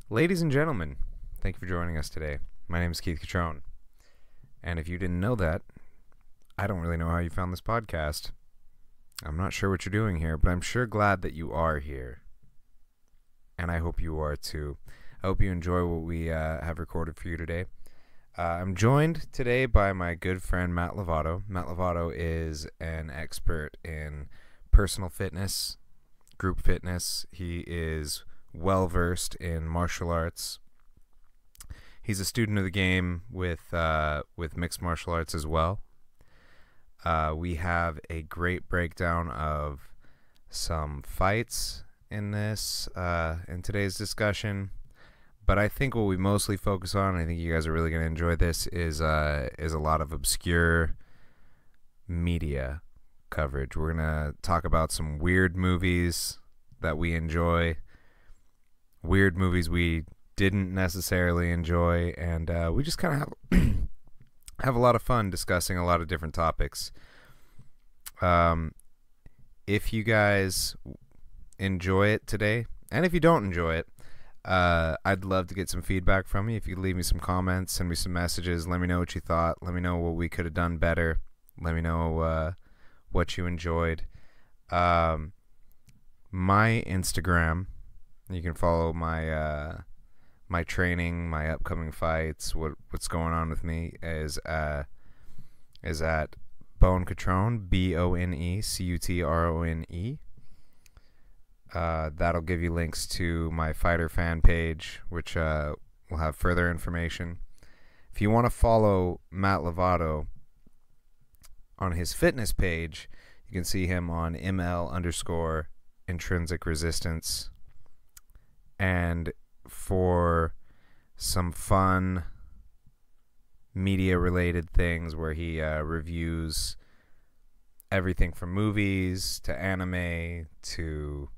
Ladies and gentlemen, thank you for joining us today. My name is Keith Cutrone, and if you didn't know that, I don't really know how you found this podcast. I'm not sure what you're doing here, but I'm sure glad that you are here, and I hope you are too. I hope you enjoy what we have recorded for you today. I'm joined today by my good friend Matt Lovato. Matt Lovato is an expert in personal fitness, group fitness. He is well-versed in martial arts. He's a student of the game with mixed martial arts as well. We have a great breakdown of some fights in today's discussion. But I think what we mostly focus on, and I think you guys are really going to enjoy this, is a lot of obscure media coverage. We're going to talk about some weird movies that we enjoy, weird movies we didn't necessarily enjoy, and we just kind of have a lot of fun discussing a lot of different topics. If you guys enjoy it today, and if you don't enjoy it, I'd love to get some feedback from you. If you could leave me some comments, send me some messages, let me know what you thought, let me know what we could have done better, let me know what you enjoyed. My Instagram, you can follow my my training, my upcoming fights, what's going on with me is at Bone Cutrone, BoneCutrone. That'll give you links to my fighter fan page, which will have further information. If you want to follow Matt Lovato on his fitness page, you can see him on ML_intrinsic resistance. And for some fun media related things where he reviews everything from movies to anime to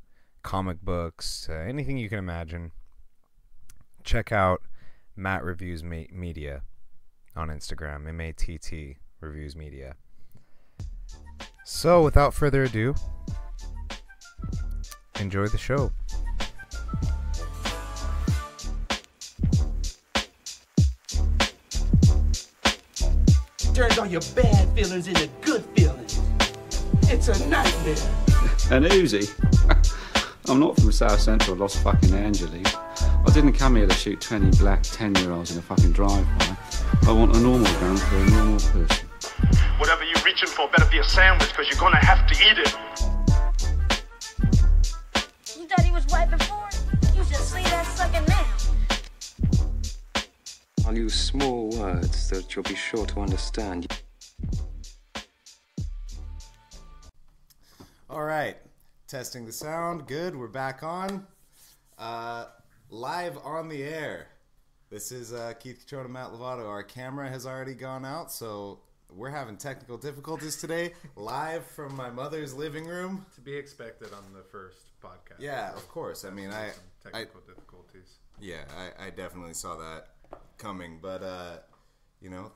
comic books to anything you can imagine, check out MattReviewsMedia on Instagram, MATT Reviews Media. So without further ado, enjoy the show. Turns all your bad feelings into good feelings. It's a nightmare. An Uzi? I'm not from South Central Los fucking Angeles. I didn't come here to shoot 20 black 10-year-olds in a fucking drive-by. I want a normal gun for a normal person. Whatever you're reaching for better be a sandwich, because you're gonna have to eat it. You thought he was white before? You should see that sucking now. I'll use small words that you'll be sure to understand. All right, testing the sound. Good, we're back on. Live on the air. This is Keith Cutrone and Matt Lovato. Our camera has already gone out, so we're having technical difficulties today. Live from my mother's living room. To be expected on the first podcast. Yeah, of course. I mean, technical difficulties. Yeah, I definitely saw that coming, but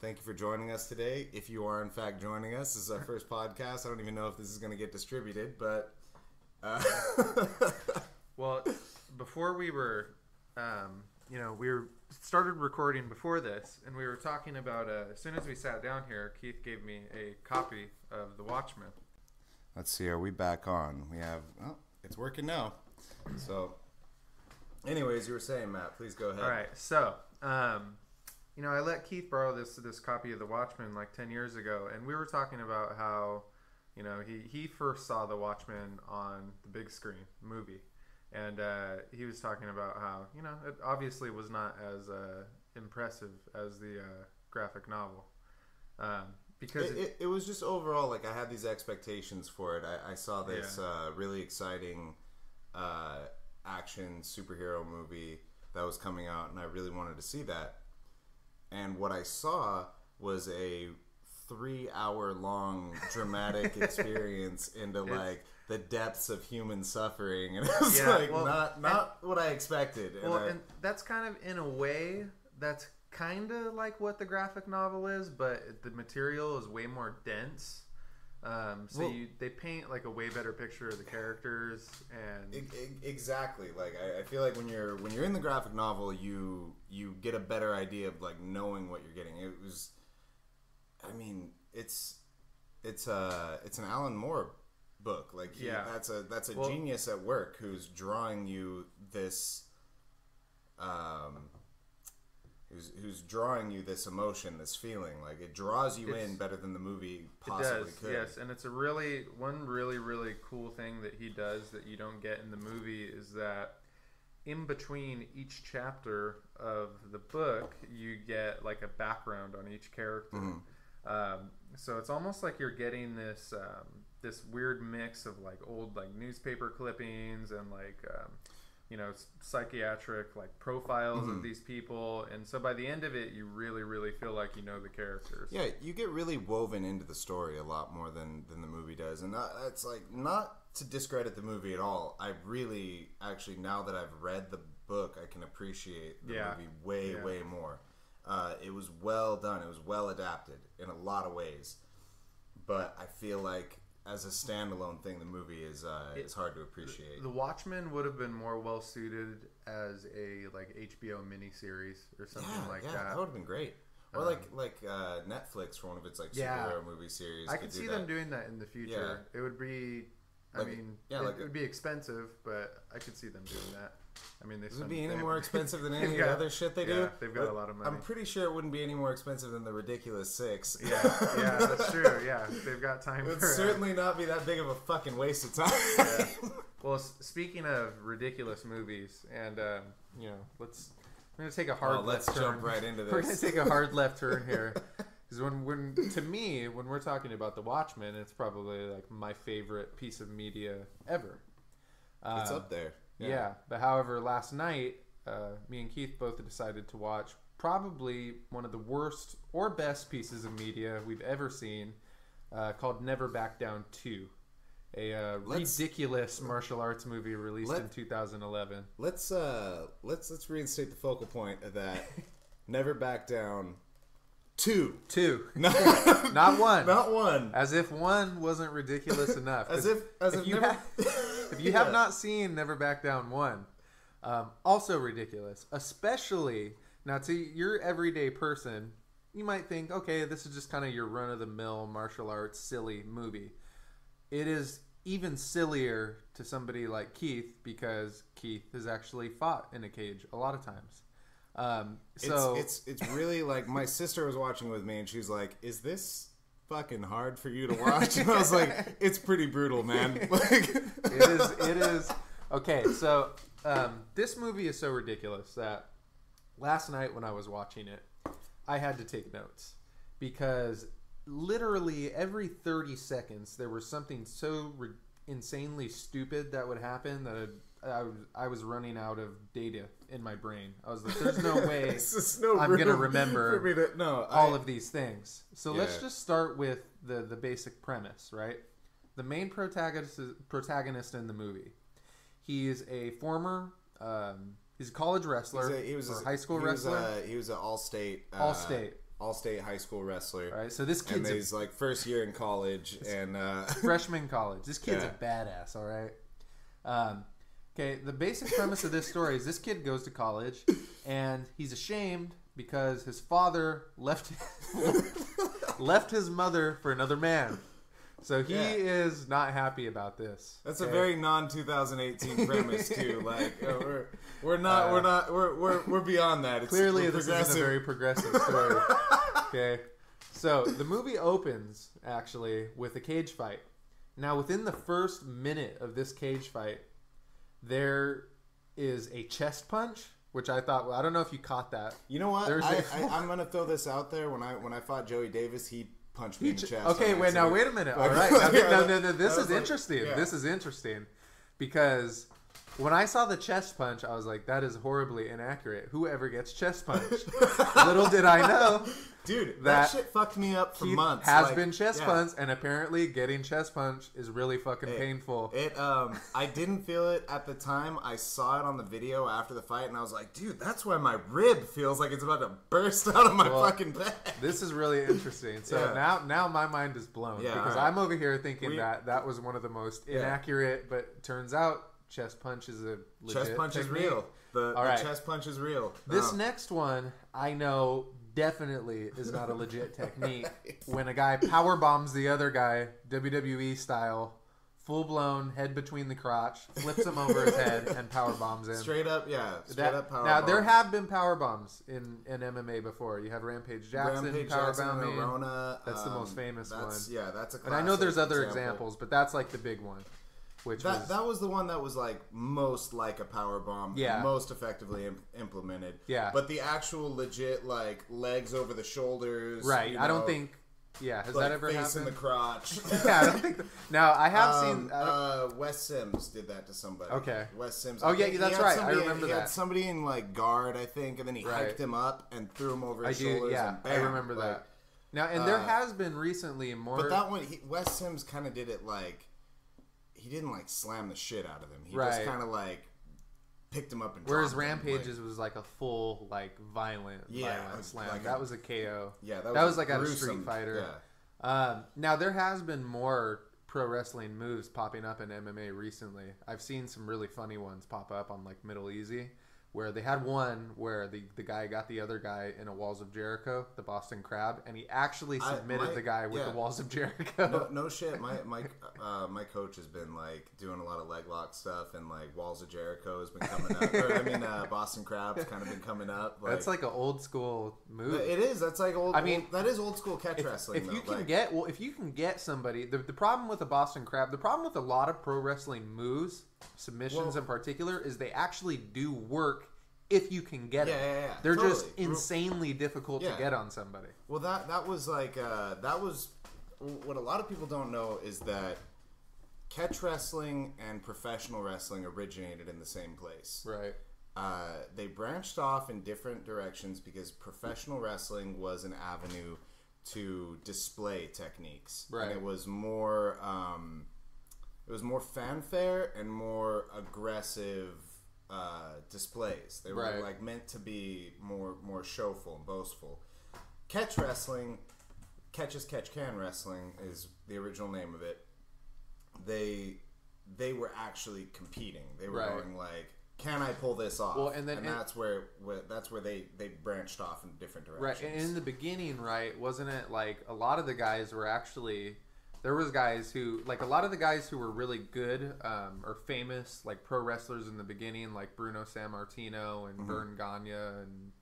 thank you for joining us today. If you are in fact joining us, this is our first podcast. I don't even know if this is going to get distributed, but well, before we were started recording before this, and we were talking about as soon as we sat down here, Keith gave me a copy of The Watchmen. Let's see, are we back on? We have it's working now. So anyways, you were saying, Matt, please go ahead. All right, so I let Keith borrow this copy of The Watchmen like 10 years ago, and we were talking about how, he first saw The Watchmen on the big screen movie, and he was talking about how, it obviously was not as impressive as the graphic novel, because it was just overall, like, I had these expectations for it. I saw this really exciting action superhero movie that was coming out, and I really wanted to see that. And what I saw was a 3-hour-long dramatic experience into like the depths of human suffering, and it was not what I expected. And that's kind of, in a way, that's kind of like what the graphic novel is, but the material is way more dense. They paint like a way better picture of the characters and exactly. Like I feel like when you're in the graphic novel, you get a better idea of like knowing what you're getting. It was, I mean, it's an Alan Moore book. Like that's a genius at work who's drawing you this. Who's drawing you this emotion, this feeling. Like it draws you in better than the movie possibly could. Yes, and it's a really cool thing that he does that you don't get in the movie is that in between each chapter of the book, you get like a background on each character. So it's almost like you're getting this this weird mix of like old like newspaper clippings and like psychiatric like profiles of these people, and so by the end of it you really feel like you know the characters. Yeah, you get really woven into the story a lot more than the movie does, and that's like not to discredit the movie at all. I really actually, now that I've read the book, I can appreciate the movie way more. It was well done, it was well adapted in a lot of ways, but I feel like as a standalone thing, the movie is hard to appreciate. The Watchmen would have been more well suited as a like HBO miniseries or something that. That would have been great. Or like Netflix for one of its like superhero movie series. I could see them doing that in the future. Yeah. It would be, it would be expensive, but I could see them doing that. I mean, would it be any more expensive than any of the other shit they do? Yeah, they've got a lot of money. I'm pretty sure it wouldn't be any more expensive than the Ridiculous Six. Yeah, that's true. Yeah, they've got time. It would certainly not be that big of a fucking waste of time. Yeah. Well, speaking of ridiculous movies, and we're gonna take a hard left turn. Let's jump right into this. We're gonna take a hard left turn here. Because when we're talking about The Watchmen, it's probably like my favorite piece of media ever. It's up there. Yeah, but however, last night, me and Keith both decided to watch probably one of the worst or best pieces of media we've ever seen, called Never Back Down 2, a ridiculous martial arts movie released in 2011. Let's reinstate the focal point of that. Never Back Down 2. Not one. Not one. As if one wasn't ridiculous enough. If you have not seen Never Back Down 1, also ridiculous. Especially, now to your everyday person, you might think, okay, this is just kind of your run-of-the-mill martial arts silly movie. It is even sillier to somebody like Keith, because Keith has actually fought in a cage a lot of times. So it's really like, my sister was watching with me and she's like, is this fucking hard for you to watch? And I was like, it's pretty brutal, man. Like it is. Okay, so this movie is so ridiculous that last night when I was watching it, I had to take notes, because literally every 30 seconds there was something so insanely stupid that would happen that I was running out of data in my brain. I was like, there's no way I'm going to remember all of these things. So let's just start with the basic premise, right? The main protagonist in the movie. He is a former, he's a college wrestler. He was a high school wrestler. He was an all-state high school wrestler. Right. So this kid's he's like first year in college and freshman college. This kid's a badass. All right. Okay, the basic premise of this story is this kid goes to college and he's ashamed because his father left his mother for another man. So he is not happy about this. That's a very non-2018 premise too. Like we're beyond that. Clearly, this is a very progressive story. Okay, so the movie opens actually with a cage fight. Now, within the first minute of this cage fight, there is a chest punch, which I thought, well, I don't know if you caught that. You know what? I'm going to throw this out there. When I fought Joey Davis, he punched me in the chest. Okay, wait a minute. All right. No, this is interesting. Yeah. This is interesting because When I saw the chest punch, I was like, that is horribly inaccurate. Whoever gets chest punched. Little did I know. Dude, that shit fucked me up for Keith months. has been chest punched, and apparently getting chest punched is really fucking painful. I didn't feel it at the time. I saw it on the video after the fight, and I was like, dude, that's why my rib feels like it's about to burst out of my fucking bed. This is really interesting. So now my mind is blown. Because I'm over here thinking that was one of the most inaccurate, but turns out chest punch is a legit chest punch technique. is real. The chest punch is real. This next one, I know definitely is not a legit technique. When a guy power bombs the other guy, WWE style, full blown head between the crotch, flips him over his head, and power bombs him. Straight up power Now bombs. there have been power bombs in MMA before. You have Rampage Jackson power bombing. Arona, that's the most famous one. Yeah, that's a classic. And I know there's other examples, but that's like the big one. That was the one that was like most like a power bomb, most effectively implemented. Yeah, but the actual legit like legs over the shoulders, right? You I know, don't think. Yeah, has like that ever face happened? in the crotch. Yeah, I don't think. Now I have seen. Wes Sims did that to somebody. Okay, Wes Sims. Oh yeah, that's right. I remember he that. Had somebody in like guard, I think, and then he hiked him up and threw him over his shoulders. Yeah, and bam, I remember that. Now, and there has been recently more. But that one, Wes Sims kind of did it like. He didn't like slam the shit out of him. He just kind of like picked him up and whereas dropped him, Rampage's was like a full like violent slam. Like that was a KO. Yeah, that was like a Street Fighter. Yeah. Now there has been more pro wrestling moves popping up in MMA recently. I've seen some really funny ones pop up on like Middle Easy, where they had one where the guy got the other guy in a Walls of Jericho, the Boston Crab, and he actually submitted the guy with the Walls of Jericho. No shit. My coach has been like doing a lot of leg lock stuff, and like Walls of Jericho has been coming up. Boston Crab's kind of been coming up. Like, that's like an old school move. It is. That's like old. I mean, that is old school catch wrestling. If you can get somebody, the problem with the Boston Crab, the problem with a lot of pro wrestling moves, submissions in particular, is they actually do work if you can get them. Yeah. They're just insanely difficult to get on somebody. Well, that was like that was what a lot of people don't know is that catch wrestling and professional wrestling originated in the same place. Right. They branched off in different directions because professional wrestling was an avenue to display techniques. Right. And it was more fanfare and more aggressive displays. They were like meant to be more showful and boastful. Catch wrestling, catch as catch can wrestling is the original name of it. They were actually competing. They were going like, can I pull this off? Well, and that's where they branched off in different directions. Right. And in the beginning, wasn't it like a lot of the guys were actually. There was guys who, like a lot of the guys who were really good or famous, like pro wrestlers in the beginning, like Bruno Sammartino and Vern Gagne and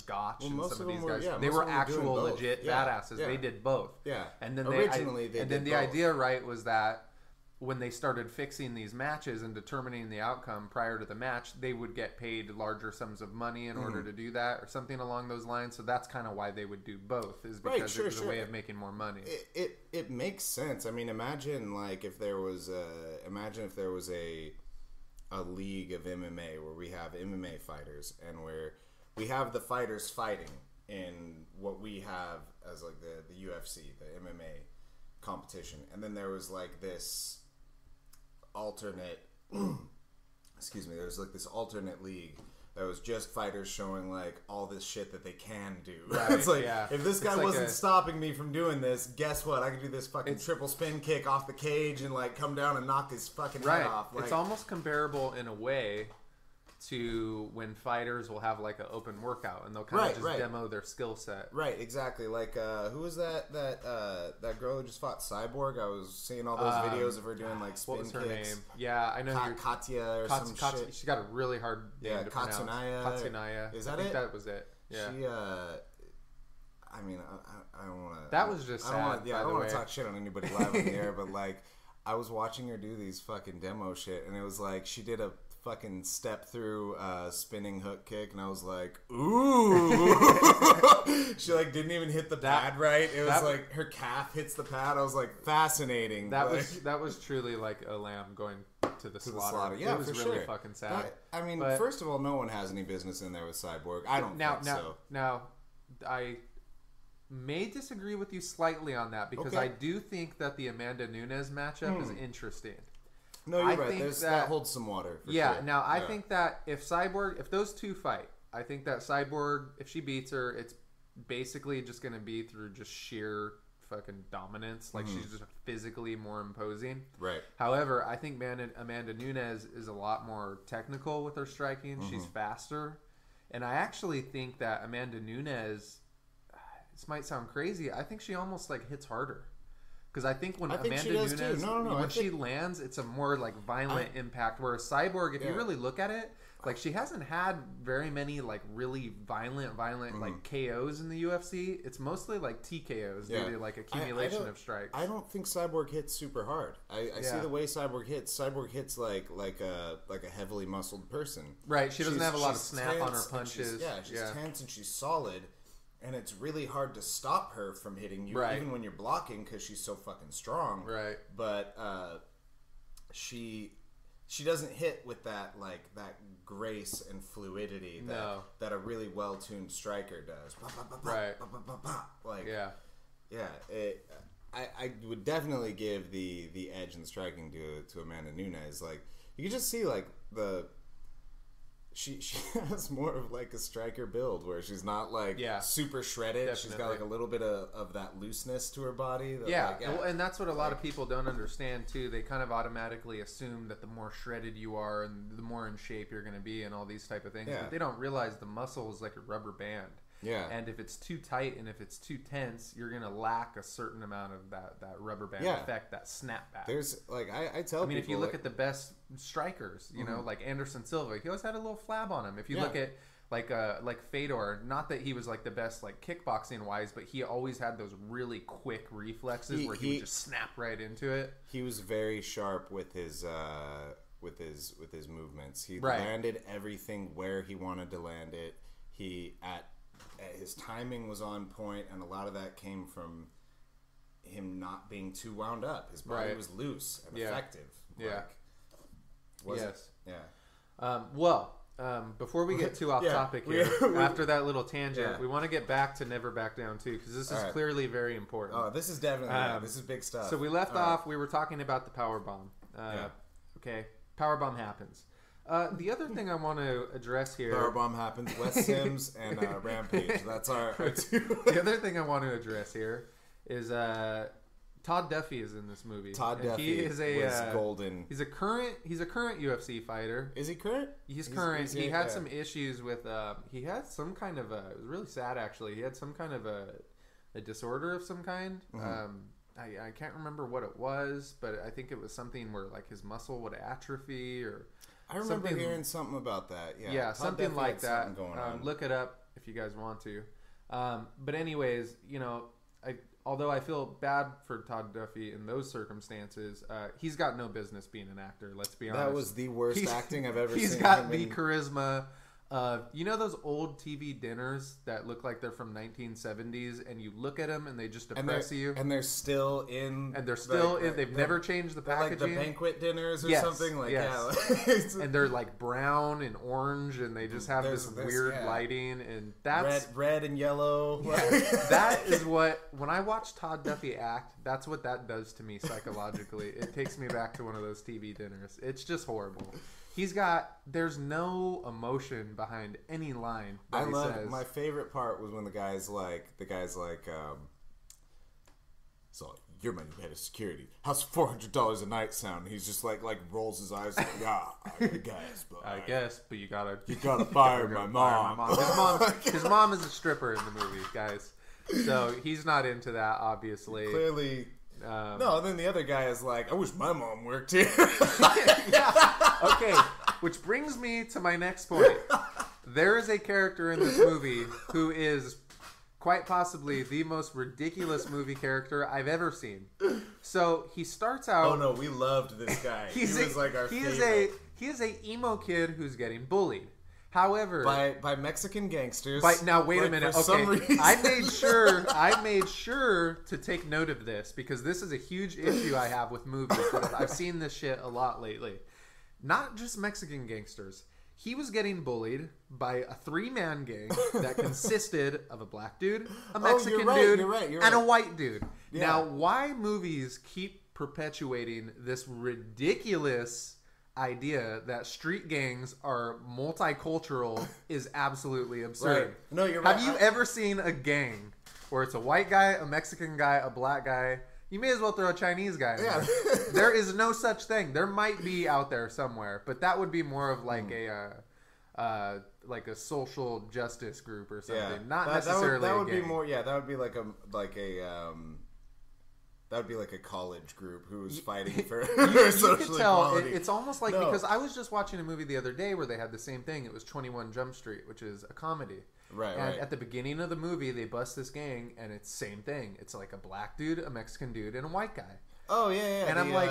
Gotch and some of these guys. They were actual legit badasses. They did both. Yeah. And then the idea, was that when they started fixing these matches and determining the outcome prior to the match, they would get paid larger sums of money in order to do that or something along those lines. So that's kind of why they would do both, is because it was a way of making more money. It makes sense. I mean, imagine if there was a league of MMA where we have MMA fighters and where we have the fighters fighting in what we have as like the UFC, the MMA competition, and then there was like this alternate there's like this alternate league that was just fighters showing like all this shit that they can do. It's like, if this guy wasn't stopping me from doing this, guess what? I could do this fucking triple spin kick off the cage and like come down and knock his fucking head off. Like, it's almost comparable in a way to when fighters will have like an open workout and they'll kind of just demo their skill set. Right, exactly. Like who was that girl who just fought Cyborg? I was seeing all those videos of her doing like spin kicks. What was her name? Yeah, I know. Katya or some shit. She got a really hard name to pronounce. Katsunaya. Is that I think that was it. Yeah. She I mean, I don't want to. That was just sad. I don't want to talk shit on anybody live on the air, but like I was watching her do these fucking demo shit, and it was like she did a fucking step through spinning hook kick, and I was like, ooh. She like didn't even hit the pad right. It was like her calf hits the pad. I was like, fascinating. That was truly like a lamb going to the slaughter. Yeah, it was for really sure. fucking sad. I mean, But- first of all, no one has any business in there with Cyborg. I don't think so. Now, I may disagree with you slightly on that because Okay. I do think that the Amanda Nunez matchup is interesting. No, you're I right. think That holds some water. For Yeah. sure. Now, I think that if those two fight, I think that Cyborg, if she beats her, it's basically just going to be through just sheer fucking dominance. Like she's just physically more imposing. Right. However, I think Amanda Nunez is a lot more technical with her striking. She's faster. And I actually think that Amanda Nunez, this might sound crazy, I think she almost like hits harder. Because I think when Amanda Nunez, when she lands, it's a more like violent impact. Whereas Cyborg, if you really look at it, like she hasn't had very many like really violent like KOs in the UFC. It's mostly like TKOs due to like accumulation of strikes. I don't think Cyborg hits super hard. I see the way Cyborg hits. Cyborg hits like a heavily muscled person. Right. She doesn't have a lot of snap on her punches. She's tense and she's solid. And it's really hard to stop her from hitting you, even when you're blocking, because she's so fucking strong. Right. But she doesn't hit with that grace and fluidity that a really well tuned striker does. Right. I would definitely give the edge in striking to Amanda Nunez. Like you can just see like She has more of like a striker build where she's not like super shredded. Definitely. She's got like a little bit of that looseness to her body. And that's what a lot of people don't understand too. They kind of automatically assume that the more shredded you are and the more in shape you're going to be and all these type of things. Yeah. But they don't realize the muscle is like a rubber band. Yeah. And if it's too tight and if it's too tense, you're going to lack a certain amount of that rubber band effect, that snapback. There's like I tell people. I mean, if you look at the best strikers, you know, like Anderson Silva, he always had a little flab on him. If you look at like Fedor, not that he was like the best like kickboxing wise, but he always had those really quick reflexes where he would just snap right into it. He was very sharp with his movements. He landed everything where he wanted to land it. His timing was on point, and a lot of that came from him not being too wound up. His body was loose and effective. Before we get too off topic here, after that little tangent, we want to get back to Never Back Down too, because this is clearly very important. Oh, this is definitely this is big stuff. So we left off. We were talking about the power bomb. Okay, power bomb happens. The other thing I want to address here... Powerbomb happens, Wes Sims and Rampage. That's our two. The other thing I want to address here is Todd Duffy is in this movie. Todd Duffy was golden. He's a current UFC fighter. Is he current? He's current. He had some issues with... he had some kind of a... It was really sad, actually. He had some kind of a disorder of some kind. I can't remember what it was, but I think it was something where like his muscle would atrophy or... I remember hearing something about that. Yeah, something like that. Something going on. Look it up if you guys want to. But anyways, you know, although I feel bad for Todd Duffy in those circumstances, he's got no business being an actor. Let's be honest. That was the worst acting I've ever seen. He's got the charisma. You know those old TV dinners that look like they're from 1970s, and you look at them and they just depress you, and they're still in, They've never changed the packaging, like the banquet dinners or something. Like and they're like brown and orange, and they just have this weird lighting, and that's red and yellow. That is what, when I watch Todd Duffy act, that's what that does to me psychologically. It takes me back to one of those TV dinners. It's just horrible. There's no emotion behind any line that he says. My favorite part was when the guy's like, so you're my new head of security. How's $400 a night sound? And he's just like rolls his eyes like, I guess, but you gotta fire my mom. His mom is a stripper in the movie, guys. So he's not into that, obviously. Clearly. No, then the other guy is like, I wish my mom worked here. Okay, which brings me to my next point. There is a character in this movie who is quite possibly the most ridiculous movie character I've ever seen. So he starts out... Oh no, we loved this guy. He was like our favorite. He is a emo kid who's getting bullied. However, by Mexican gangsters. Now wait a minute. For some Okay, reason. I made sure to take note of this because this is a huge issue I have with movies. I've seen this shit a lot lately. Not just Mexican gangsters. He was getting bullied by a 3-man gang that consisted of a black dude, a Mexican dude, and a white dude. Yeah. Now, why movies keep perpetuating this ridiculous idea that street gangs are multicultural is absolutely absurd. Right. No, you're right. Have you ever seen a gang where it's a white guy, a Mexican guy, a black guy? You may as well throw a Chinese guy in there. There is no such thing. There might be out there somewhere, but that would be more of like a social justice group or something. Yeah. Not necessarily that a would gang. be more. Yeah, that would be like a that would be like a college group who was fighting for social You can tell equality. it's almost like because I was just watching a movie the other day where they had the same thing. It was 21 Jump Street, which is a comedy. Right, and right. at the beginning of the movie, they bust this gang, and it's same thing. It's like a black dude, a Mexican dude, and a white guy. Oh yeah. And I'm I'm like,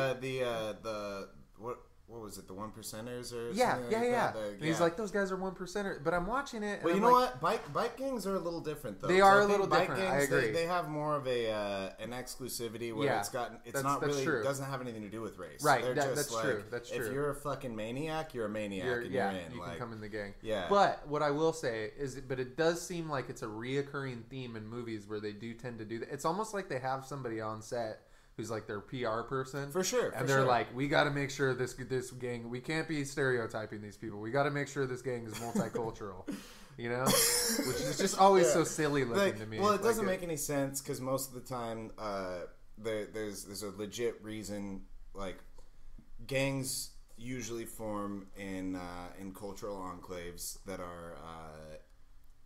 what was it? The 1%ers or yeah. something like that? And he's like, those guys are 1%ers. But I'm watching it. And Well, you I'm know like, what? Bike gangs are a little different though. They 'Cause are I a think little bike different. Gangs, I agree. They have more of an exclusivity where Yeah. it's That's not really true. doesn't have anything to do with race. Right, They're that's just like, true, that's if true. you're a fucking maniac, you're a maniac, and you're in. You can come in the gang. Yeah. But what I will say is, but it does seem like it's a reoccurring theme in movies where they do tend to do that. It's almost like they have somebody on set who's like their PR person. For sure. And they're like, we got to make sure this gang, we can't be stereotyping these people. We got to make sure this gang is multicultural. You know? Which is just always so silly looking to me. Well, it doesn't make any sense because most of the time there's a legit reason. Like, gangs usually form in cultural enclaves that are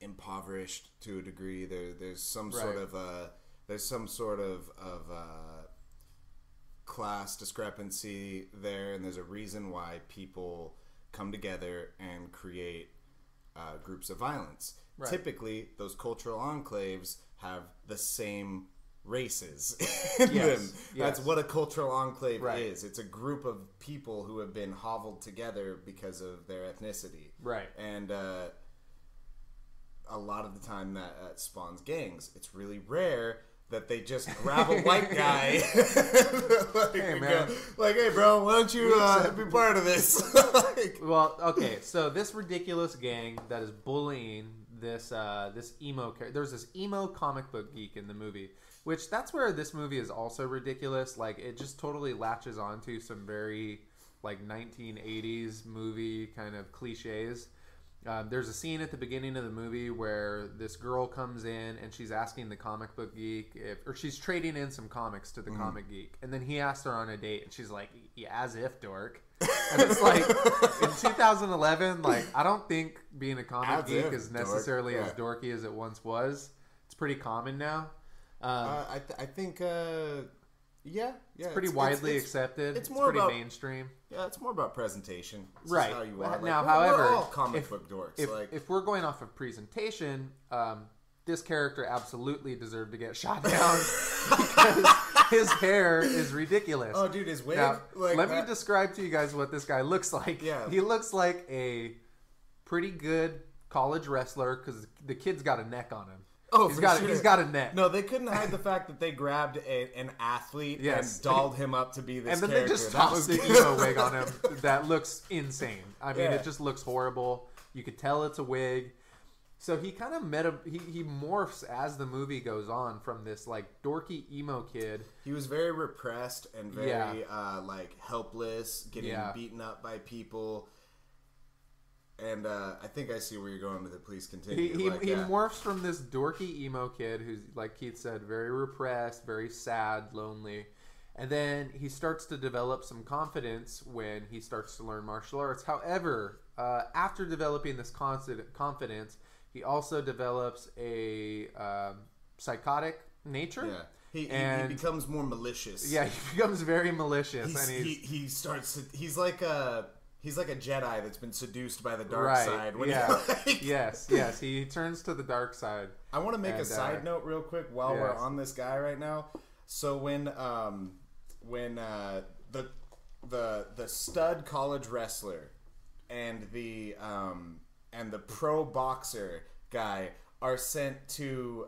impoverished to a degree. There's some sort of class discrepancy there, and there's a reason why people come together and create groups of violence. Right. Typically, those cultural enclaves have the same races in them. That's what a cultural enclave is. It's a group of people who have been hobbled together because of their ethnicity. Right. And a lot of the time that spawns gangs. It's really rare that they just grab a white guy hey bro, why don't you be part of this? Well, okay, so this ridiculous gang that is bullying this emo character. There's this emo comic book geek in the movie, which that's where this movie is also ridiculous. Like, it just totally latches onto some very like 1980s movie kind of cliches. There's a scene at the beginning of the movie where this girl comes in and she's asking the comic book geek or she's trading in some comics to the comic geek, and then he asks her on a date and she's like, yeah, as if, dork. And it's like, in 2011, like, I don't think being a comic geek is necessarily as dorky as it once was. It's pretty common now. I think it's pretty widely accepted. It's more pretty about mainstream. Yeah, it's more about presentation. It's right. How you are. Like, now, we're however, all comic book dorks. If we're going off of presentation, this character absolutely deserved to get shot down because his hair is ridiculous. Oh, dude, his wig. Now, let me describe to you guys what this guy looks like. Yeah. He looks like a pretty good college wrestler because the kid's got a neck on him. Oh, he's got a neck. No, they couldn't hide the fact that they grabbed an athlete and dolled him up to be this character. And then character. they just tossed the emo wig on him. That looks insane. I mean, it just looks horrible. You could tell it's a wig. So he kind of he morphs as the movie goes on from this like dorky emo kid. He was very repressed and very like helpless, getting beaten up by people. And I think I see where you're going with it. Please continue. He morphs from this dorky emo kid who's, like Keith said, very repressed, very sad, lonely. And then he starts to develop some confidence when he starts to learn martial arts. However, after developing this confidence, he also develops a psychotic nature. Yeah. He becomes more malicious. Yeah, he becomes very malicious. He's like a Jedi that's been seduced by the dark side. Yes. He turns to the dark side. I want to make a side note real quick while we're on this guy right now. So when the stud college wrestler and the pro boxer guy are sent to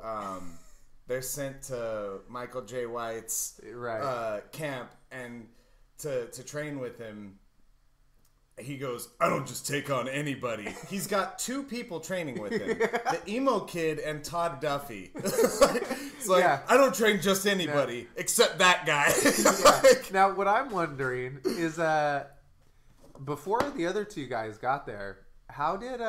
they're sent to Michael J. White's camp and to train with him. He goes, I don't just take on anybody. He's got two people training with him. The emo kid and Todd Duffy. It's like, I don't train just anybody except that guy. Now, what I'm wondering is before the other two guys got there, how did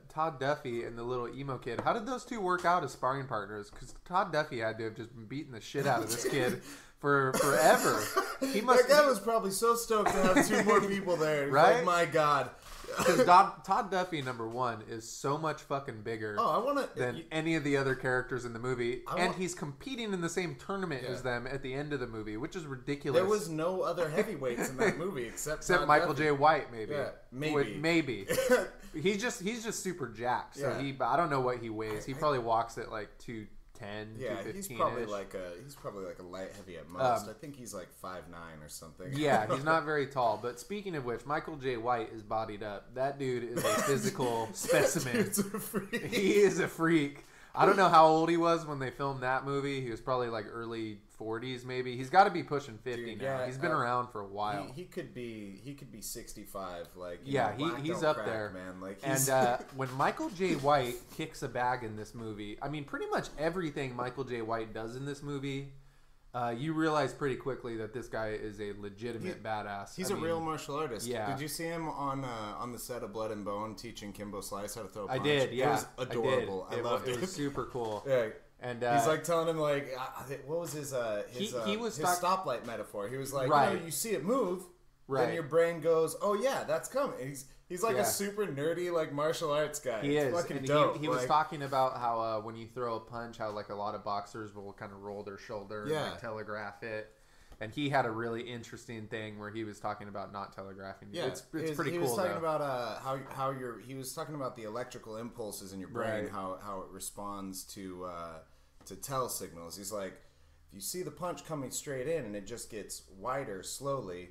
Todd Duffy and the little emo kid, how did those two work out as sparring partners? Because Todd Duffy had to have just been beating the shit out of this kid for forever. That guy was probably so stoked to have two more people there. He's right? Like, my God. Because Todd Duffy, number one, is so much fucking bigger than any of the other characters in the movie. And he's competing in the same tournament as them at the end of the movie, which is ridiculous. There was no other heavyweights in that movie except Michael Duffy. J. White, maybe. Yeah, maybe. He's just super jacked. So I don't know what he weighs. He probably walks at like 210, 215. He's probably like a light heavy at most. I think he's like 5'9" or something. Yeah, he's not very tall. But speaking of which, Michael J. White is bodied up. That dude is a physical specimen. He is a freak. I don't know how old he was when they filmed that movie. He was probably like early 40s, maybe. He's got to be pushing 50 now. He's been around for a while. He could be 65. Like he's up there, man. Like, and when Michael J. White kicks a bag in this movie, I mean, pretty much everything Michael J. White does in this movie, you realize pretty quickly that this guy is a legitimate badass. He's a real martial artist. Yeah. Did you see him on the set of Blood and Bone teaching Kimbo Slice how to throw a punch? I did. Yeah, it was adorable. I loved it. It was super cool. Yeah. And he's like telling him like, what was his stoplight metaphor? He was like, you see it move, then your brain goes, oh yeah, that's coming. He's like a super nerdy like martial arts guy. He is. Fucking and dope. He was talking about how when you throw a punch, how like a lot of boxers will kind of roll their shoulder and like telegraph it. And he had a really interesting thing where he was talking about not telegraphing. Yeah, it's pretty cool. He was talking about he was talking about the electrical impulses in your brain, how it responds to tell signals. He's like, if you see the punch coming straight in and it just gets wider slowly,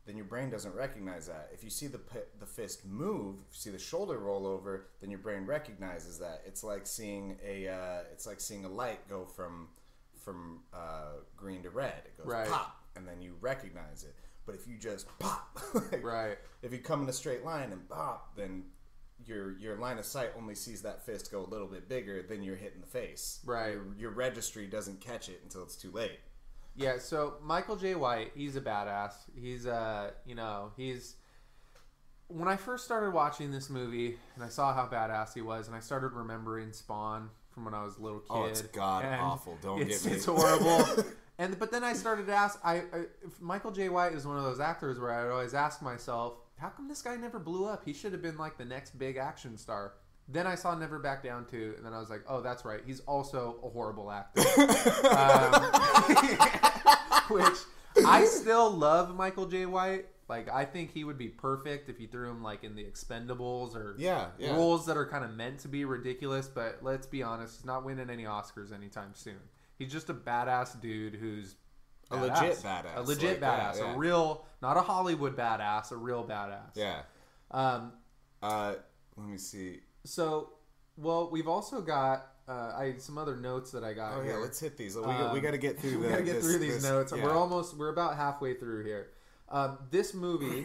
then your brain doesn't recognize that. If you see the fist move, if you see the shoulder roll over, then your brain recognizes that. It's like seeing a light go from green to red. It goes pop, and then you recognize it. But if you just pop, if you come in a straight line and pop, then your line of sight only sees that fist go a little bit bigger, then you're hit in the face. Right. Your registry doesn't catch it until it's too late. Yeah, so Michael J. White, he's a badass. He's when I first started watching this movie and I saw how badass he was, and I started remembering Spawn from when I was a little kid. Oh, it's god awful. Don't get me. It's horrible. But then I started to ask, if Michael J. White is one of those actors where I would always ask myself, how come this guy never blew up? He should have been like the next big action star. Then I saw Never Back Down 2, and then I was like, oh, that's right. He's also a horrible actor. Which, I still love Michael J. White. Like, I think he would be perfect if you threw him, like, in the Expendables or roles that are kind of meant to be ridiculous. But let's be honest, he's not winning any Oscars anytime soon. He's just a badass dude who's a legit badass. A legit badass. A real, not a Hollywood badass, a real badass. Yeah. Let me see. So, well, we've also got some other notes that I got. Oh here. Yeah, let's hit these. We got to get through. We got to get through these notes. Yeah. We're about halfway through here. This movie,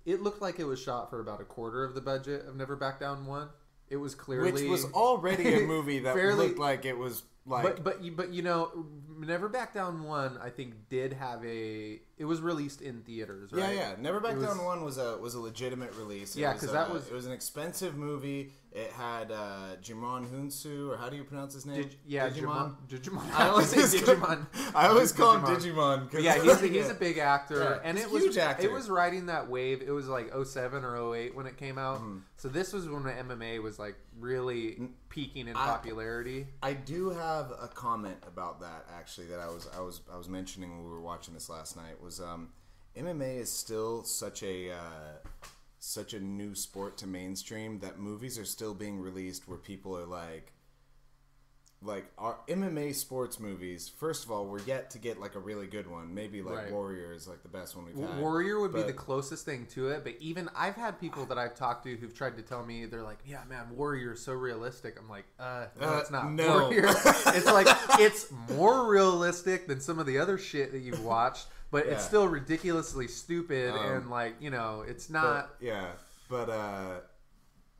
it looked like it was shot for about a quarter of the budget of Never Back Down 1. It was clearly, which was already a movie that looked like it was like. But you know, Never Back Down 1, I think did have it was released in theaters, right? Yeah. Never Back Down 1 was a legitimate release. Because it was an expensive movie. It had Jimon Hunsu, or how do you pronounce his name? Digimon. I always say Digimon. I always call him Digimon. Yeah, he's a big actor, and it was huge actor. It was riding that wave. It was like 07 or 08 when it came out. Mm-hmm. So this was when the MMA was like really peaking in popularity. I do have a comment about that actually that I was mentioning when we were watching this last night. Was MMA is still such a new sport to mainstream that movies are still being released where people are like, like our MMA sports movies, first of all, we're yet to get like a really good one. Maybe like Warrior is like the best one we've had. Warrior would be the closest thing to it, but even I've had people that I've talked to who've tried to tell me, they're like, yeah, man, Warrior is so realistic. I'm like, no, it's not. No. Warrior. It's like, it's more realistic than some of the other shit that you've watched, but it's still ridiculously stupid and like, you know, it's not. But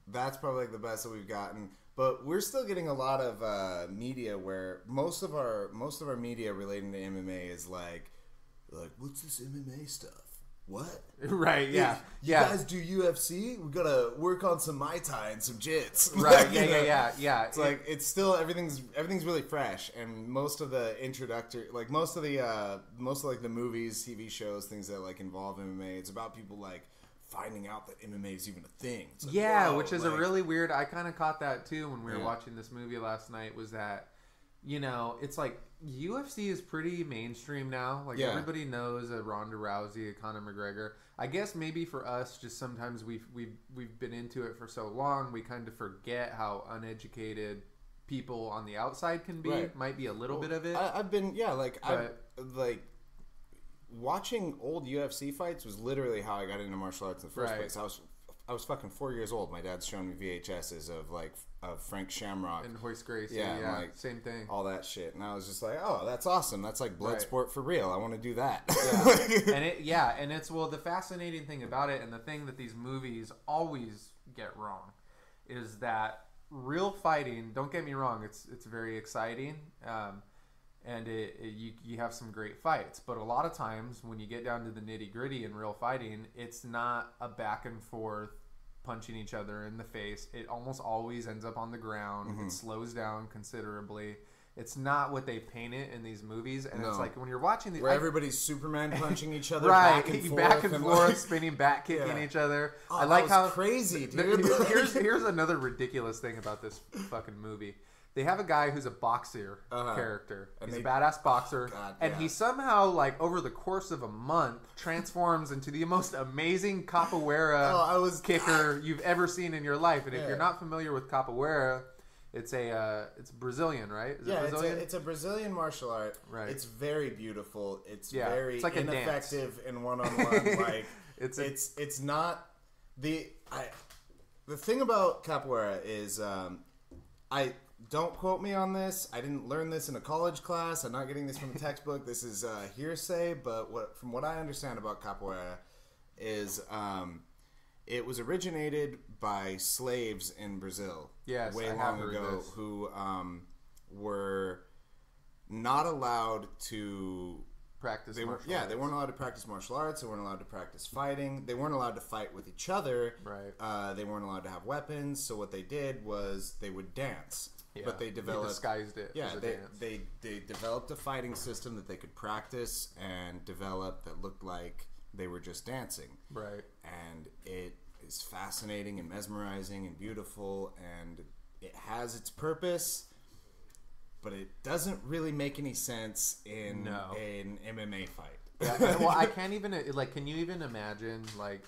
that's probably like the best that we've gotten. But we're still getting a lot of media where most of our media relating to MMA is like what's this MMA stuff? What? Right? Yeah. You guys do UFC? We gotta work on some Muay Thai and some jits. Right? Yeah. It's like it's still everything's really fresh, and most of the introductory, like most of like the movies, TV shows, things that like involve MMA, it's about people like finding out that MMA is even a thing. Like, yeah, which is a really weird. I kind of caught that too when we were watching this movie last night. Was that, you know, it's like UFC is pretty mainstream now. Like everybody knows a Ronda Rousey, a Conor McGregor. I guess maybe for us, just sometimes we've been into it for so long, we kind of forget how uneducated people on the outside can be. Right. Might be a little bit of it. I've been watching old UFC fights was literally how I got into martial arts in the first place. I was fucking 4 years old. My dad's showing me VHSs of Frank Shamrock and Hoist Gracie. Yeah, like, same thing. All that shit, and I was just like, oh, that's awesome. That's like blood sport for real. I want to do that. And it's the fascinating thing about it, and the thing that these movies always get wrong, is that real fighting. Don't get me wrong. It's very exciting. And you have some great fights. But a lot of times when you get down to the nitty-gritty in real fighting, it's not a back and forth punching each other in the face. It almost always ends up on the ground. Mm-hmm. It slows down considerably. It's not what they paint it in these movies. And it's like when you're watching these... Where everybody's Superman punching each other back and forth. Like, spinning, back kicking each other. Oh, I like how... crazy, dude. Here's another ridiculous thing about this fucking movie. They have a guy who's a boxer character. He's a badass boxer. And he somehow, like, over the course of a month, transforms into the most amazing capoeira kicker you've ever seen in your life. And if you're not familiar with capoeira, it's Brazilian, right? Is it Brazilian? It's a Brazilian martial art. Right. It's very beautiful. It's very like ineffective in one-on-one. Like it's not the thing about capoeira is don't quote me on this. I didn't learn this in a college class. I'm not getting this from a textbook. This is hearsay, but from what I understand about capoeira is it was originated by slaves in Brazil way long ago who were not allowed to practice martial arts. They weren't allowed to practice martial arts. They weren't allowed to practice fighting. They weren't allowed to fight with each other. Right. They weren't allowed to have weapons. So what they did was they would dance. Yeah. But they developed... They disguised it as a dance. They developed a fighting system that they could practice and develop that looked like they were just dancing. Right. And it is fascinating and mesmerizing and beautiful, and it has its purpose, but it doesn't really make any sense in an MMA fight. Yeah, well, I can't even... Like, can you even imagine, like...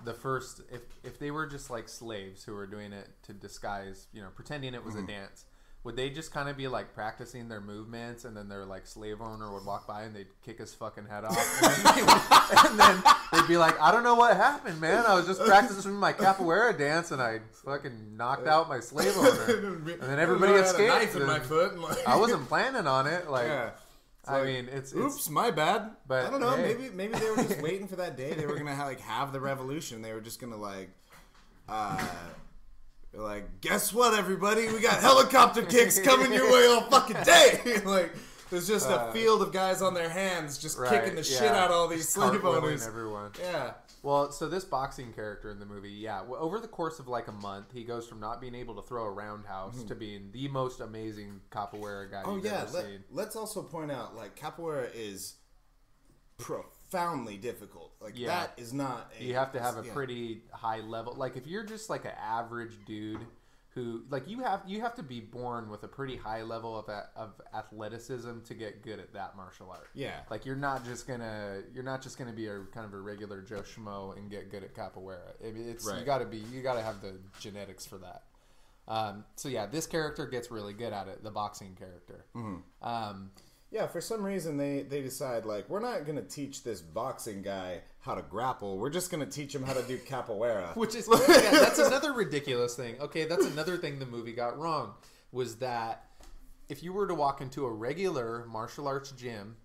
The first, if they were just like slaves who were doing it to disguise, you know, pretending it was a dance, would they just kind of be like practicing their movements, and then their like slave owner would walk by and they'd kick his fucking head off, and then they'd be like, I don't know what happened, man. I was just practicing my capoeira dance and I fucking knocked out my slave owner, and then everybody escaped. I had a knife in my foot. And I wasn't planning on it, like. Yeah. I mean, oops, my bad. But I don't know. Hey. Maybe they were just waiting for that day. They were gonna have the revolution. They were just gonna guess what, everybody? We got helicopter kicks coming your way all fucking day. Like there's just a field of guys on their hands just kicking the shit out of all these slave owners. Everyone. Yeah. Well, so this boxing character in the movie, over the course of like a month, he goes from not being able to throw a roundhouse to being the most amazing capoeira guy you've ever seen. Let's also point out, like, capoeira is profoundly difficult. Like, that is not... You have to have a pretty high level... Like, if you're just, like, an average dude who... Like, you have to be born with a pretty high level of athleticism to get good at that martial art. Yeah. Like, you're not just gonna be a kind of a regular Joe Schmo and get good at capoeira. I mean, you gotta have the genetics for that. So yeah, this character gets really good at it, the boxing character. Yeah, for some reason they decide, like, we're not going to teach this boxing guy how to grapple. We're just going to teach him how to do capoeira. Which is, yeah, that's another ridiculous thing. Okay, that's another thing the movie got wrong, was that if you were to walk into a regular martial arts gym,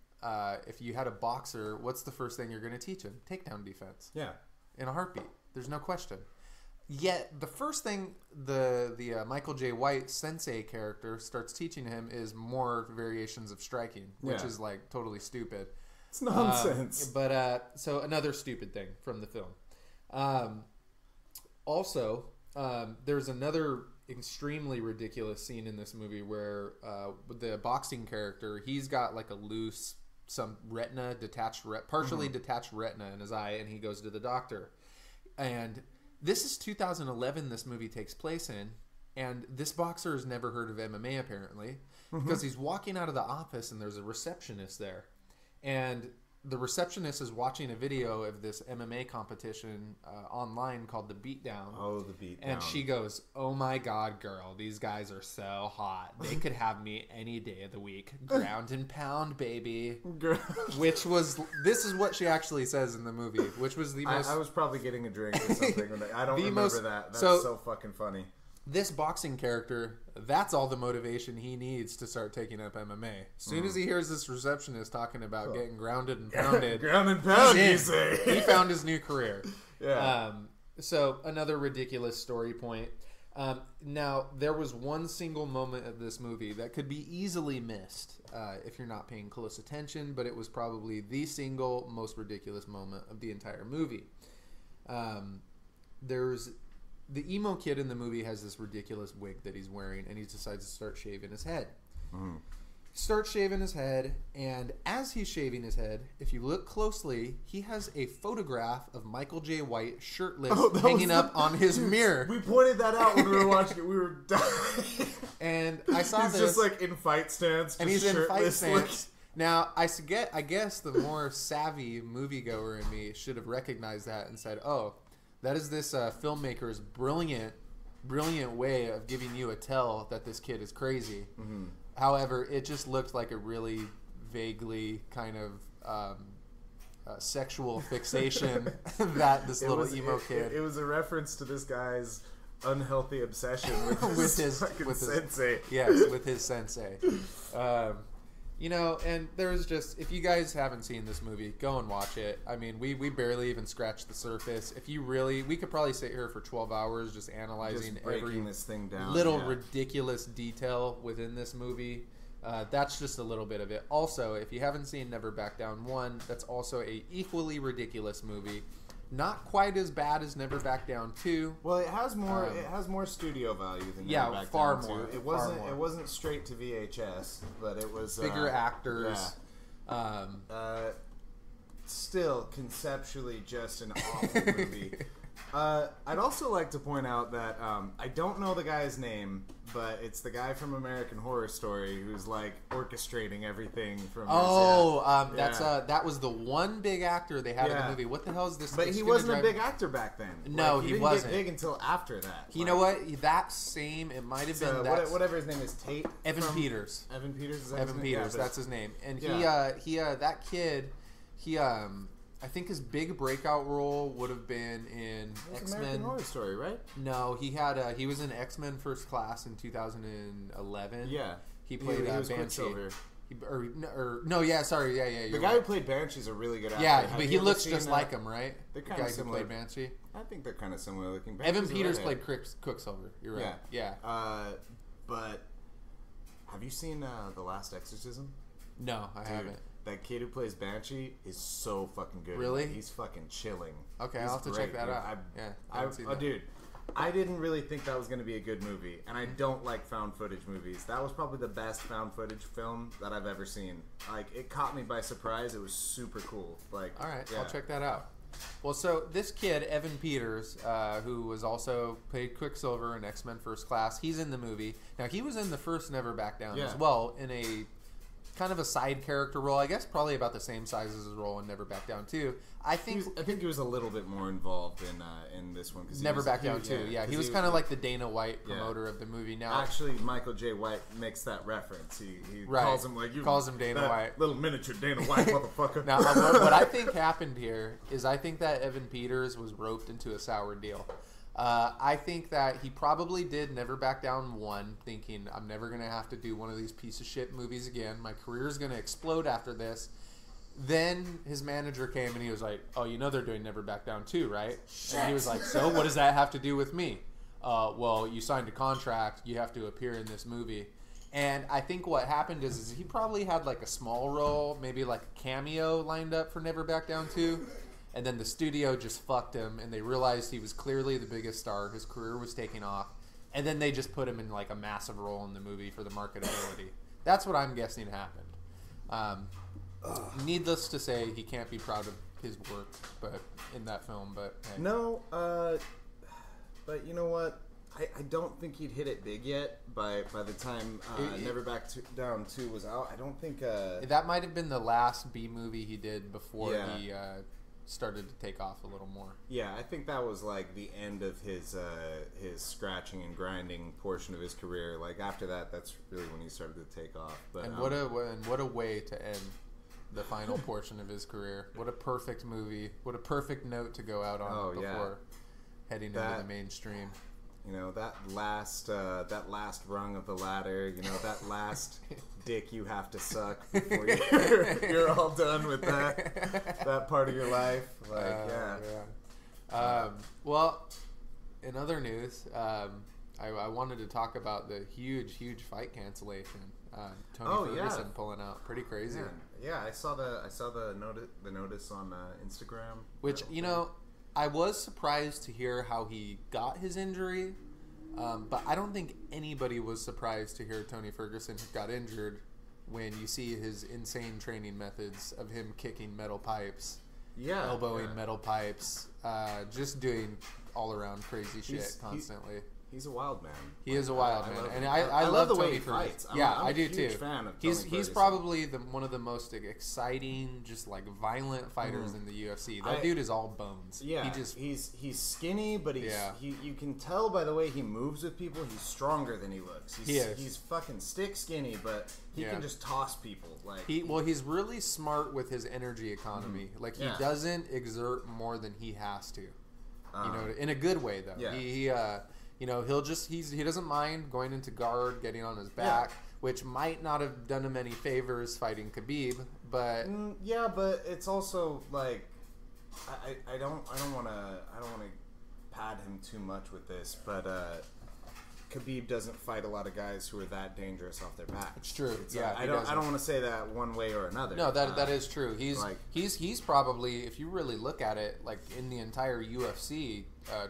if you had a boxer, what's the first thing you're going to teach him? Takedown defense. Yeah. In a heartbeat. There's no question. Yet the first thing the Michael J. White sensei character starts teaching him is more variations of striking, which is like totally stupid. It's nonsense. So another stupid thing from the film. Also, there's another extremely ridiculous scene in this movie where the boxing character, he's got like a loose, some retina, partially detached retina in his eye, and he goes to the doctor. And this is 2011 this movie takes place in, and this boxer has never heard of MMA apparently, because he's walking out of the office and there's a receptionist there. And the receptionist is watching a video of this MMA competition online called The Beatdown. Oh, The Beatdown. And she goes, "Oh my God, girl, these guys are so hot. They could have me any day of the week. Ground and pound, baby." This is what she actually says in the movie, which was the most... I was probably getting a drink or something. I don't remember that. That's so fucking funny. This boxing character, that's all the motivation he needs to start taking up MMA. As soon as he hears this receptionist talking about getting grounded and pounded, you say. He found his new career. Yeah. So another ridiculous story point. Now, there was one single moment of this movie that could be easily missed if you're not paying close attention, but it was probably the single most ridiculous moment of the entire movie. The emo kid in the movie has this ridiculous wig that he's wearing, and he decides to start shaving his head. Starts shaving his head, and as he's shaving his head, if you look closely, he has a photograph of Michael J. White shirtless hanging up on his mirror. We pointed that out when we were watching it. We were dying. And I saw he's this. He's just like in fight stance. And he's in fight stance. Now, I guess the more savvy moviegoer in me should have recognized that and said, "Oh, that is this filmmaker's brilliant way of giving you a tell that this kid is crazy." However, it just looked like a really vaguely kind of sexual fixation that this little emo kid... It was a reference to this guy's unhealthy obsession with his sensei. Yes, with his sensei. You know, and there's just, if you guys haven't seen this movie, go and watch it. I mean, we barely even scratched the surface. If you really, we could probably sit here for 12 hours just analyzing every this thing down, little ridiculous detail within this movie. That's just a little bit of it. Also, if you haven't seen Never Back Down 1, that's also a equally ridiculous movie. Not quite as bad as Never Back Down 2. Well, it has more. It has more studio value than Never Back far Down more. 2. It wasn't. It wasn't straight to VHS, but it was bigger actors. Yeah. Still, conceptually, just an awful movie. I'd also like to point out that I don't know the guy's name, but it's the guy from American Horror Story who's like orchestrating everything from. That was the one big actor they had in the movie. What the hell is this? But he wasn't a big actor back then. No, he didn't wasn't get big until after that. You know what? It might have been whatever his name is, Tate. Evan Peters. Evan Peters. Is that Evan his name? Peters. That's his name. And that kid, I think his big breakout role would have been in X-Men. American Horror Story, right? No, he was in X-Men First Class in 2011. Yeah, he played Banshee. Quicksilver. The guy who played Banshee is a really good actor. Yeah, but he looks just like him, right? They're kind of similar. Who played Banshee. I think they're kind of similar looking. Evan Peters played Quicksilver. You're right. Yeah. But have you seen The Last Exorcism? No, I haven't. That kid who plays Banshee is so fucking good. Really? He's fucking chilling. Okay, I'll have to check that out. Dude, I didn't really think that was going to be a good movie, and I don't like found footage movies. That was probably the best found footage film that I've ever seen. Like, it caught me by surprise. It was super cool. Like, all right, I'll check that out. Well, so this kid, Evan Peters, who was also played Quicksilver in X-Men First Class, he's in the movie. Now, he was in the first Never Back Down as well, in a kind of a side character role. I guess probably about the same size as his role in Never Back Down 2. I think he was a little bit more involved in this one. Never Back Down 2. Yeah, he was kind of like the Dana White promoter of the movie. Now, actually, Michael J. White makes that reference. He calls him like calls him Dana White, little miniature Dana White motherfucker. Now, what I think happened here is I think that Evan Peters was roped into a sour deal. I think that he probably did Never Back Down 1, thinking I'm never gonna have to do one of these piece of shit movies again. My career is gonna explode after this. Then his manager came and he was like, "Oh, you know they're doing Never Back Down 2, right?" Shit. And he was like, "So what does that have to do with me?" Well, you signed a contract. You have to appear in this movie. And I think what happened is he probably had like a small role, maybe like a cameo lined up for Never Back Down 2. And then the studio just fucked him, and they realized he was clearly the biggest star. His career was taking off. And then they just put him in like a massive role in the movie for the marketability. That's what I'm guessing happened. Needless to say, he can't be proud of his work, but in that film. But hey. No, but you know what? I don't think he'd hit it big yet. By the time Never Back Down 2 was out, I don't think that might have been the last B movie he did before he started to take off a little more. Yeah, I think that was like the end of his scratching and grinding portion of his career. Like after that, that's really when he started to take off. But and what a way to end the final portion of his career. What a perfect movie. What a perfect note to go out on before heading into the mainstream. You know, that last rung of the ladder, you know, that last dick you have to suck before you're all done with that part of your life. Like, well, in other news, I wanted to talk about the huge fight cancellation. Tony Ferguson pulling out. Pretty crazy. Man. Yeah, I saw the notice on Instagram. Which, you know, I was surprised to hear how he got his injury, but I don't think anybody was surprised to hear Tony Ferguson got injured when you see his insane training methods of him kicking metal pipes, elbowing metal pipes, just doing all-around crazy shit constantly. He's a wild man. He is a wild man, and I love the Tony way he Ferguson. fights. I do I'm a too. huge fan of Tony He's Ferguson. probably one of the most exciting, just like violent fighters in the UFC. That dude is all bones. Yeah, he's skinny, but you can tell by the way he moves with people. He's stronger than he looks. He's fucking stick skinny, but he can just toss people. Like he's really smart with his energy economy. Like he doesn't exert more than he has to. You know, in a good way though. Yeah. You know, he doesn't mind going into guard, getting on his back, which might not have done him any favors fighting Khabib, but but it's also like I don't want to pad him too much with this, but Khabib doesn't fight a lot of guys who are that dangerous off their back. It's true. I don't want to say that one way or another. No, that is true. He's probably, if you really look at it, like in the entire UFC,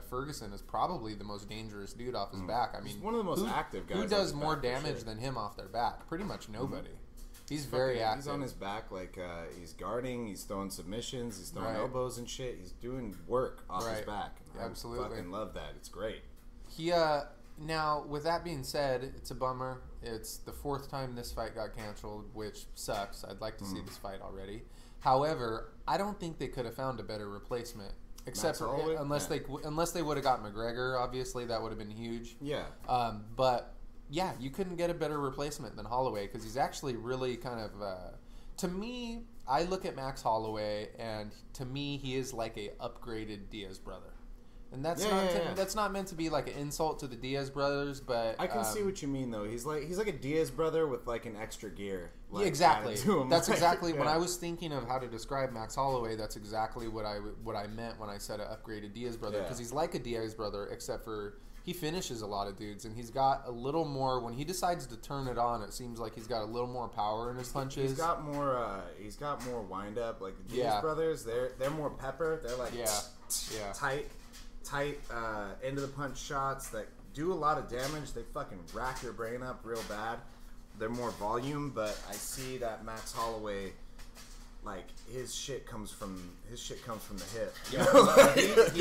Ferguson is probably the most dangerous dude off his back. I mean, he's one of the most active guys. Who does more damage than him off their back? Pretty much nobody. He's very active. He's on his back, like he's guarding, he's throwing submissions, he's throwing elbows and shit. He's doing work off his back. Absolutely, I fucking love that. It's great. Now, with that being said, it's a bummer. It's the 4th time this fight got canceled, which sucks. I'd like to see this fight already. However, I don't think they could have found a better replacement, except for unless they would have got McGregor. Obviously, that would have been huge. Yeah. But yeah, you couldn't get a better replacement than Holloway because he's actually really kind of. To me, I look at Max Holloway, and to me, he is like a upgraded Diaz brother. And that's not meant to be like an insult to the Diaz brothers, but I can see what you mean though. He's like a Diaz brother with like an extra gear. Like, exactly. That's exactly when I I was thinking of how to describe Max Holloway. That's exactly what I meant when I said an upgraded Diaz brother, because he's like a Diaz brother, except for he finishes a lot of dudes, and he's got a little more. When he decides to turn it on, it seems like he's got a little more power in his punches. He's got more wind up. Like the Diaz brothers, they're more pepper. They're like tight end of the punch shots that do a lot of damage. They fucking rack your brain up real bad. They're more volume, but I see that Max Holloway, like his shit comes from the hip. He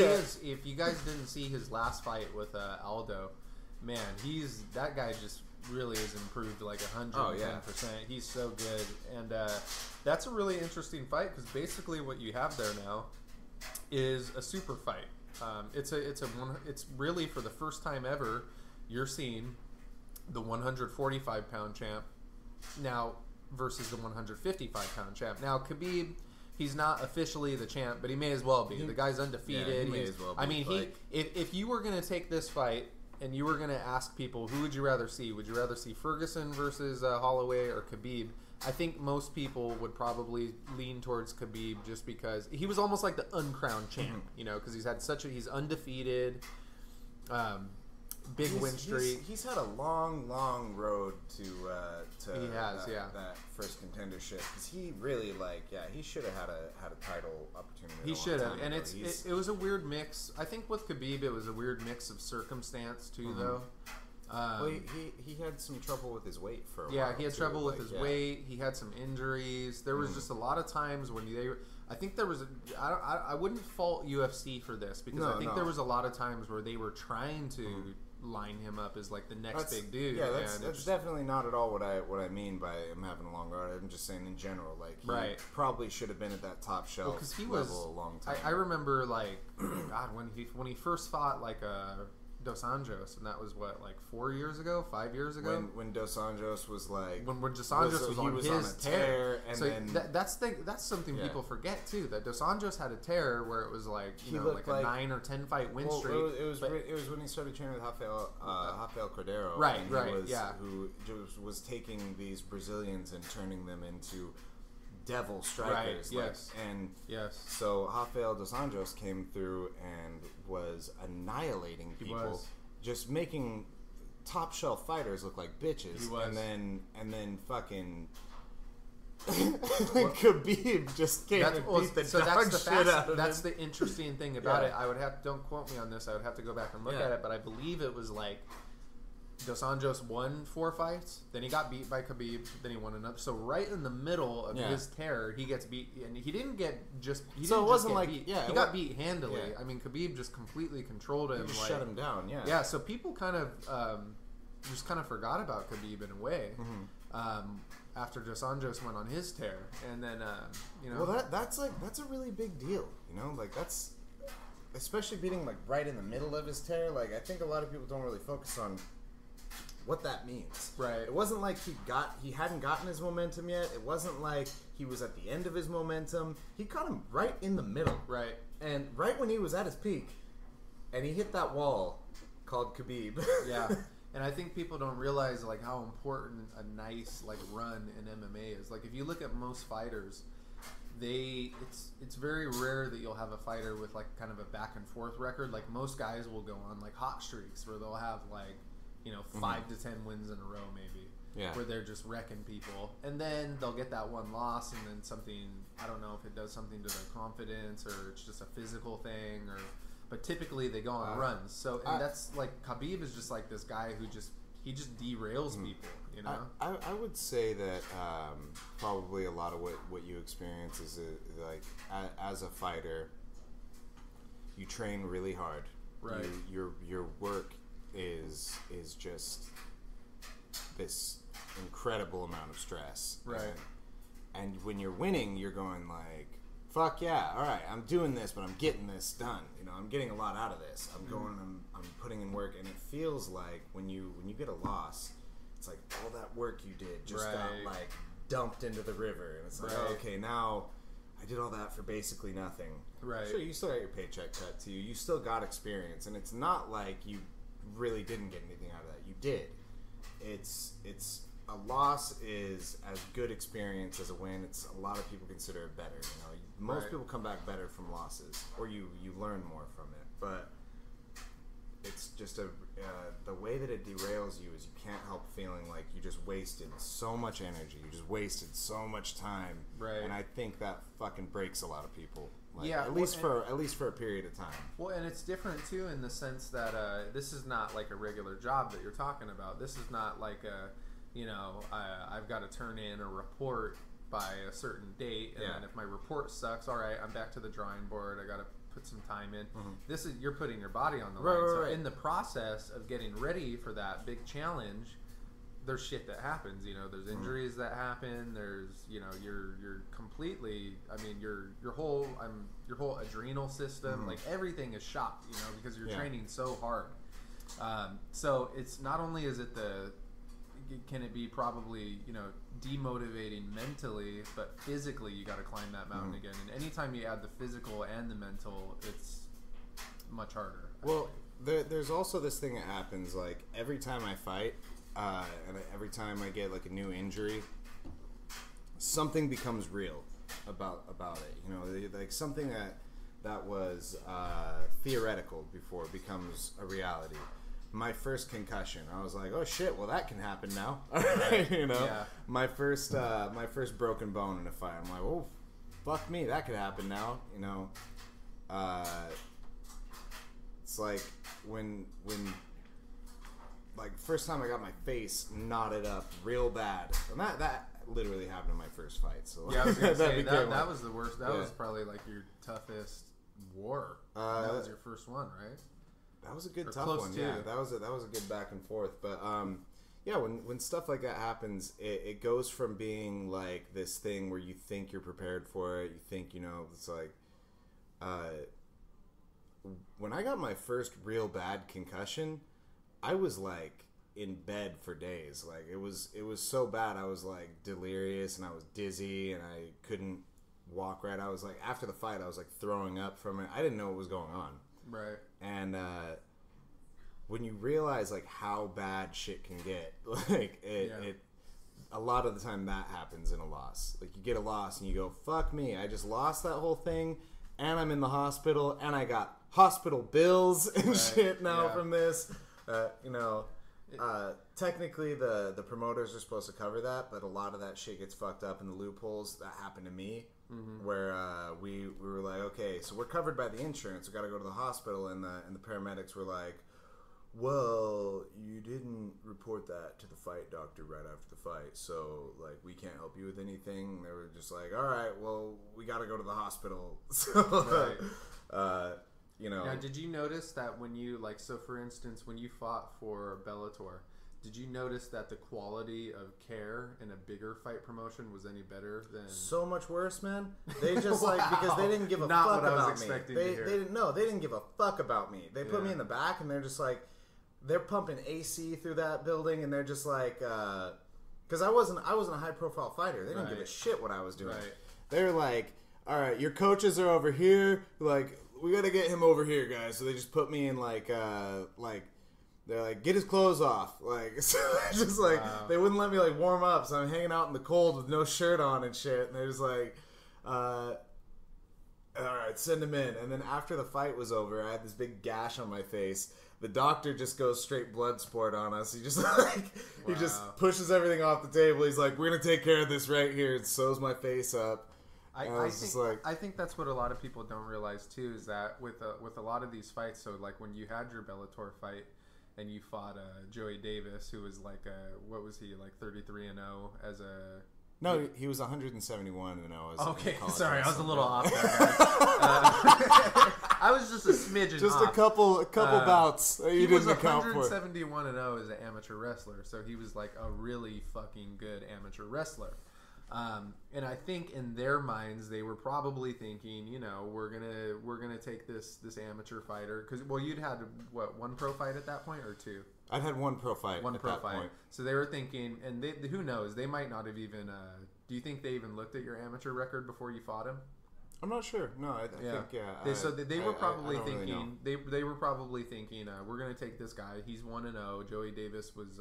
is. If you guys didn't see his last fight with Aldo, man, that guy just really has improved like 110%. Oh, yeah. He's so good, and that's a really interesting fight because basically what you have there now is a super fight. It's really for the first time ever you're seeing the 145-pound champ now versus the 155-pound champ. Now Khabib, he's not officially the champ, but he may as well be. The guy's undefeated. Yeah, he may as well be. I mean, if you were going to take this fight and you were going to ask people, who would you rather see? Would you rather see Ferguson versus Holloway or Khabib? I think most people would probably lean towards Khabib just because he was almost like the uncrowned champ, you know, because he's undefeated, big win streak. He's had a long road to He has, that first contendership. Because he really he should have had a title opportunity. He should have, and it was a weird mix. I think with Khabib, it was a weird mix of circumstance too, though. Well, he had some trouble with his weight for a while. Yeah, he had trouble with his weight. He had some injuries. There was just a lot of times when I think there was I wouldn't fault UFC for this because I think there was a lot of times where they were trying to line him up as like the next big dude. Yeah, that's definitely not at all what I mean by him having a long road. I'm just saying in general, like he probably should have been at that top shelf because he level was a long time. I remember like God when he first fought like DosAnjos, and that was what, like 5 years ago. When DosAnjos was like when DosAnjos was on his tear, and so then that's something people forget too. That DosAnjos had a tear where it was like like a 9 or 10 fight win streak. It was when he started training with Raphael Cordero, who just was taking these Brazilians and turning them into devil strikers. So Raphael DosAnjos came through and was annihilating people, just making top shelf fighters look like bitches. And then fucking Khabib just came and beat the dog shit out of him. That's the interesting thing about it. I would have, don't quote me on this, I would have to go back and look at it, but I believe it was like DosAnjos won 4 fights, then he got beat by Khabib, then he won another. So right in the middle of his terror, he gets beat, and he didn't get just. He got beat handily. Yeah. I mean, Khabib just completely controlled him. He just shut him down. Yeah. Yeah. So people kind of just kind of forgot about Khabib in a way. After DosAnjos went on his tear, and then well, that's a really big deal. You know, like that's especially beating like right in the middle of his tear. Like I think a lot of people don't really focus on what that means. Right. It wasn't like he hadn't gotten his momentum yet. It wasn't like he was at the end of his momentum. He caught him right in the middle. Right. And right when he was at his peak, and he hit that wall called Khabib. Yeah. And I think people don't realize like how important a nice like run in MMA is. Like if you look at most fighters, it's very rare that you'll have a fighter with like kind of a back and forth record. Like most guys will go on like hot streaks where they'll have like 5 to 10 wins in a row maybe. Yeah. Where they're just wrecking people. And then they'll get that one loss and then something, I don't know if it does something to their confidence or it's just a physical thing but typically they go on runs. So and that's like Khabib is just like this guy who just derails people, you know? I would say that probably a lot of what you experience is like as a fighter, you train really hard. Right. Your work is just this incredible amount of stress. Right. And when you're winning, you're going like, fuck yeah, all right, I'm doing this, but I'm getting this done. You know, I'm getting a lot out of this. I'm putting in work, and it feels like when you get a loss, it's like all that work you did just got like dumped into the river, and it's like, okay, now I did all that for basically nothing. Right. Sure, you still got your paycheck cut to you. You still got experience, and it's not like you really didn't get anything out of that. You did. It's a loss is as good experience as a win. It's a lot of people consider it better. You know, most people come back better from losses, or you learn more from it. But it's just the way that it derails you is you can't help feeling like you just wasted so much energy. You just wasted so much time. Right. And I think that fucking breaks a lot of people. Like, yeah, at least for a period of time. Well, and it's different too in the sense that this is not like a regular job that you're talking about. This is not like I've got to turn in a report by a certain date, and then if my report sucks, all right, I'm back to the drawing board. I got to put some time in. This is, you're putting your body on the line. So in the process of getting ready for that big challenge, there's shit that happens. You know, there's injuries that happen. There's, you know, you're completely. I mean, your whole adrenal system, like everything is shot. You know, because you're training so hard. So it's not only is it can it be probably, you know, demotivating mentally, but physically you got to climb that mountain again. And anytime you add the physical and the mental, it's much harder. Well, there's also this thing that happens, like every time I fight, and every time I get like a new injury, something becomes real about it. You know, like something that was theoretical before becomes a reality. My first concussion, I was like, "Oh shit! Well, that can happen now." You know, my first broken bone in a fight. I'm like, "Oh, fuck me, that could happen now." You know, it's like when like first time I got my face knotted up real bad, and that literally happened in my first fight. So yeah, I was gonna say that was the worst. That was probably like your toughest war. That was your first one, right? That was a good tough one. Yeah, that was a good back and forth. But yeah, when stuff like that happens, it goes from being like this thing where you think you're prepared for it. You think, you know, it's like when I got my first real bad concussion, I was like in bed for days. Like it was so bad. I was like delirious and I was dizzy and I couldn't walk right. I was like, after the fight, I was like throwing up from it. I didn't know what was going on. Right. And when you realize like how bad shit can get, like it a lot of the time that happens in a loss. Like you get a loss and you go, fuck me, I just lost that whole thing and I'm in the hospital and I got hospital bills and shit now from this. You know, technically the promoters are supposed to cover that, but a lot of that shit gets fucked up in the loopholes. That happened to me. Where we were like, okay, so we're covered by the insurance. We got to go to the hospital, and the paramedics were like, well, you didn't report that to the fight doctor right after the fight, so like we can't help you with anything. And they were just like, all right, well, we got to go to the hospital. So, you know. Now, did you notice that when you so for instance, when you fought for Bellator, did you notice that the quality of care in a bigger fight promotion was any better than... So much worse, man. They just because they didn't give a fuck about me. They didn't give a fuck about me. They put me in the back and they're just like, they're pumping AC through that building and they're just like, because I wasn't a high profile fighter. They didn't give a shit what I was doing. Right. They were like, all right, your coaches are over here. Like, we got to get him over here, guys. So they just put me in they're like, get his clothes off. Like, so just like, they wouldn't let me like warm up. So I'm hanging out in the cold with no shirt on and shit. And they're just like, all right, send him in. And then after the fight was over, I had this big gash on my face. The doctor just goes straight blood sport on us. He just he just pushes everything off the table. He's like, we're going to take care of this right here. And sews my face up. I think that's what a lot of people don't realize too, is that with a lot of these fights, so like when you had your Bellator fight, and you fought Joey Davis, who was like what was he, like 33-0 as a... No, he was 171-0 as okay, sorry, I was a little off there, guys. I was just a smidgen just off. a couple bouts that you didn't account for. He was 171-0 as an amateur wrestler, so he was like a really fucking good amateur wrestler. And I think in their minds they were probably thinking, you know, we're gonna take this amateur fighter, because you'd had one pro fight at that point or two? I'd had one pro fight. Point. So they were thinking, and who knows? They might not have even. Do you think they even looked at your amateur record before you fought him? I'm not sure. No, I think They were probably thinking. Really they were probably thinking, we're gonna take this guy. He's 1-0. Joey Davis was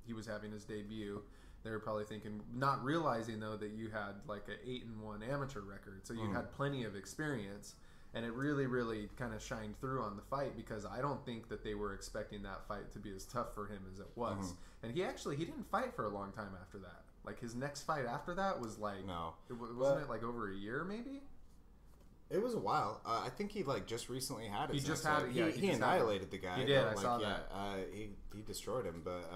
he was having his debut. They were probably thinking, not realizing though that you had like an 8-1 amateur record, so you had plenty of experience, and it really, really kind of shined through on the fight, because I don't think that they were expecting that fight to be as tough for him as it was. And he didn't fight for a long time after that. Like his next fight after that was like wasn't it like over a year maybe? It was a while. I think he just recently had his. He just had it. Yeah, he annihilated the guy. He did. I saw that. He destroyed him, but.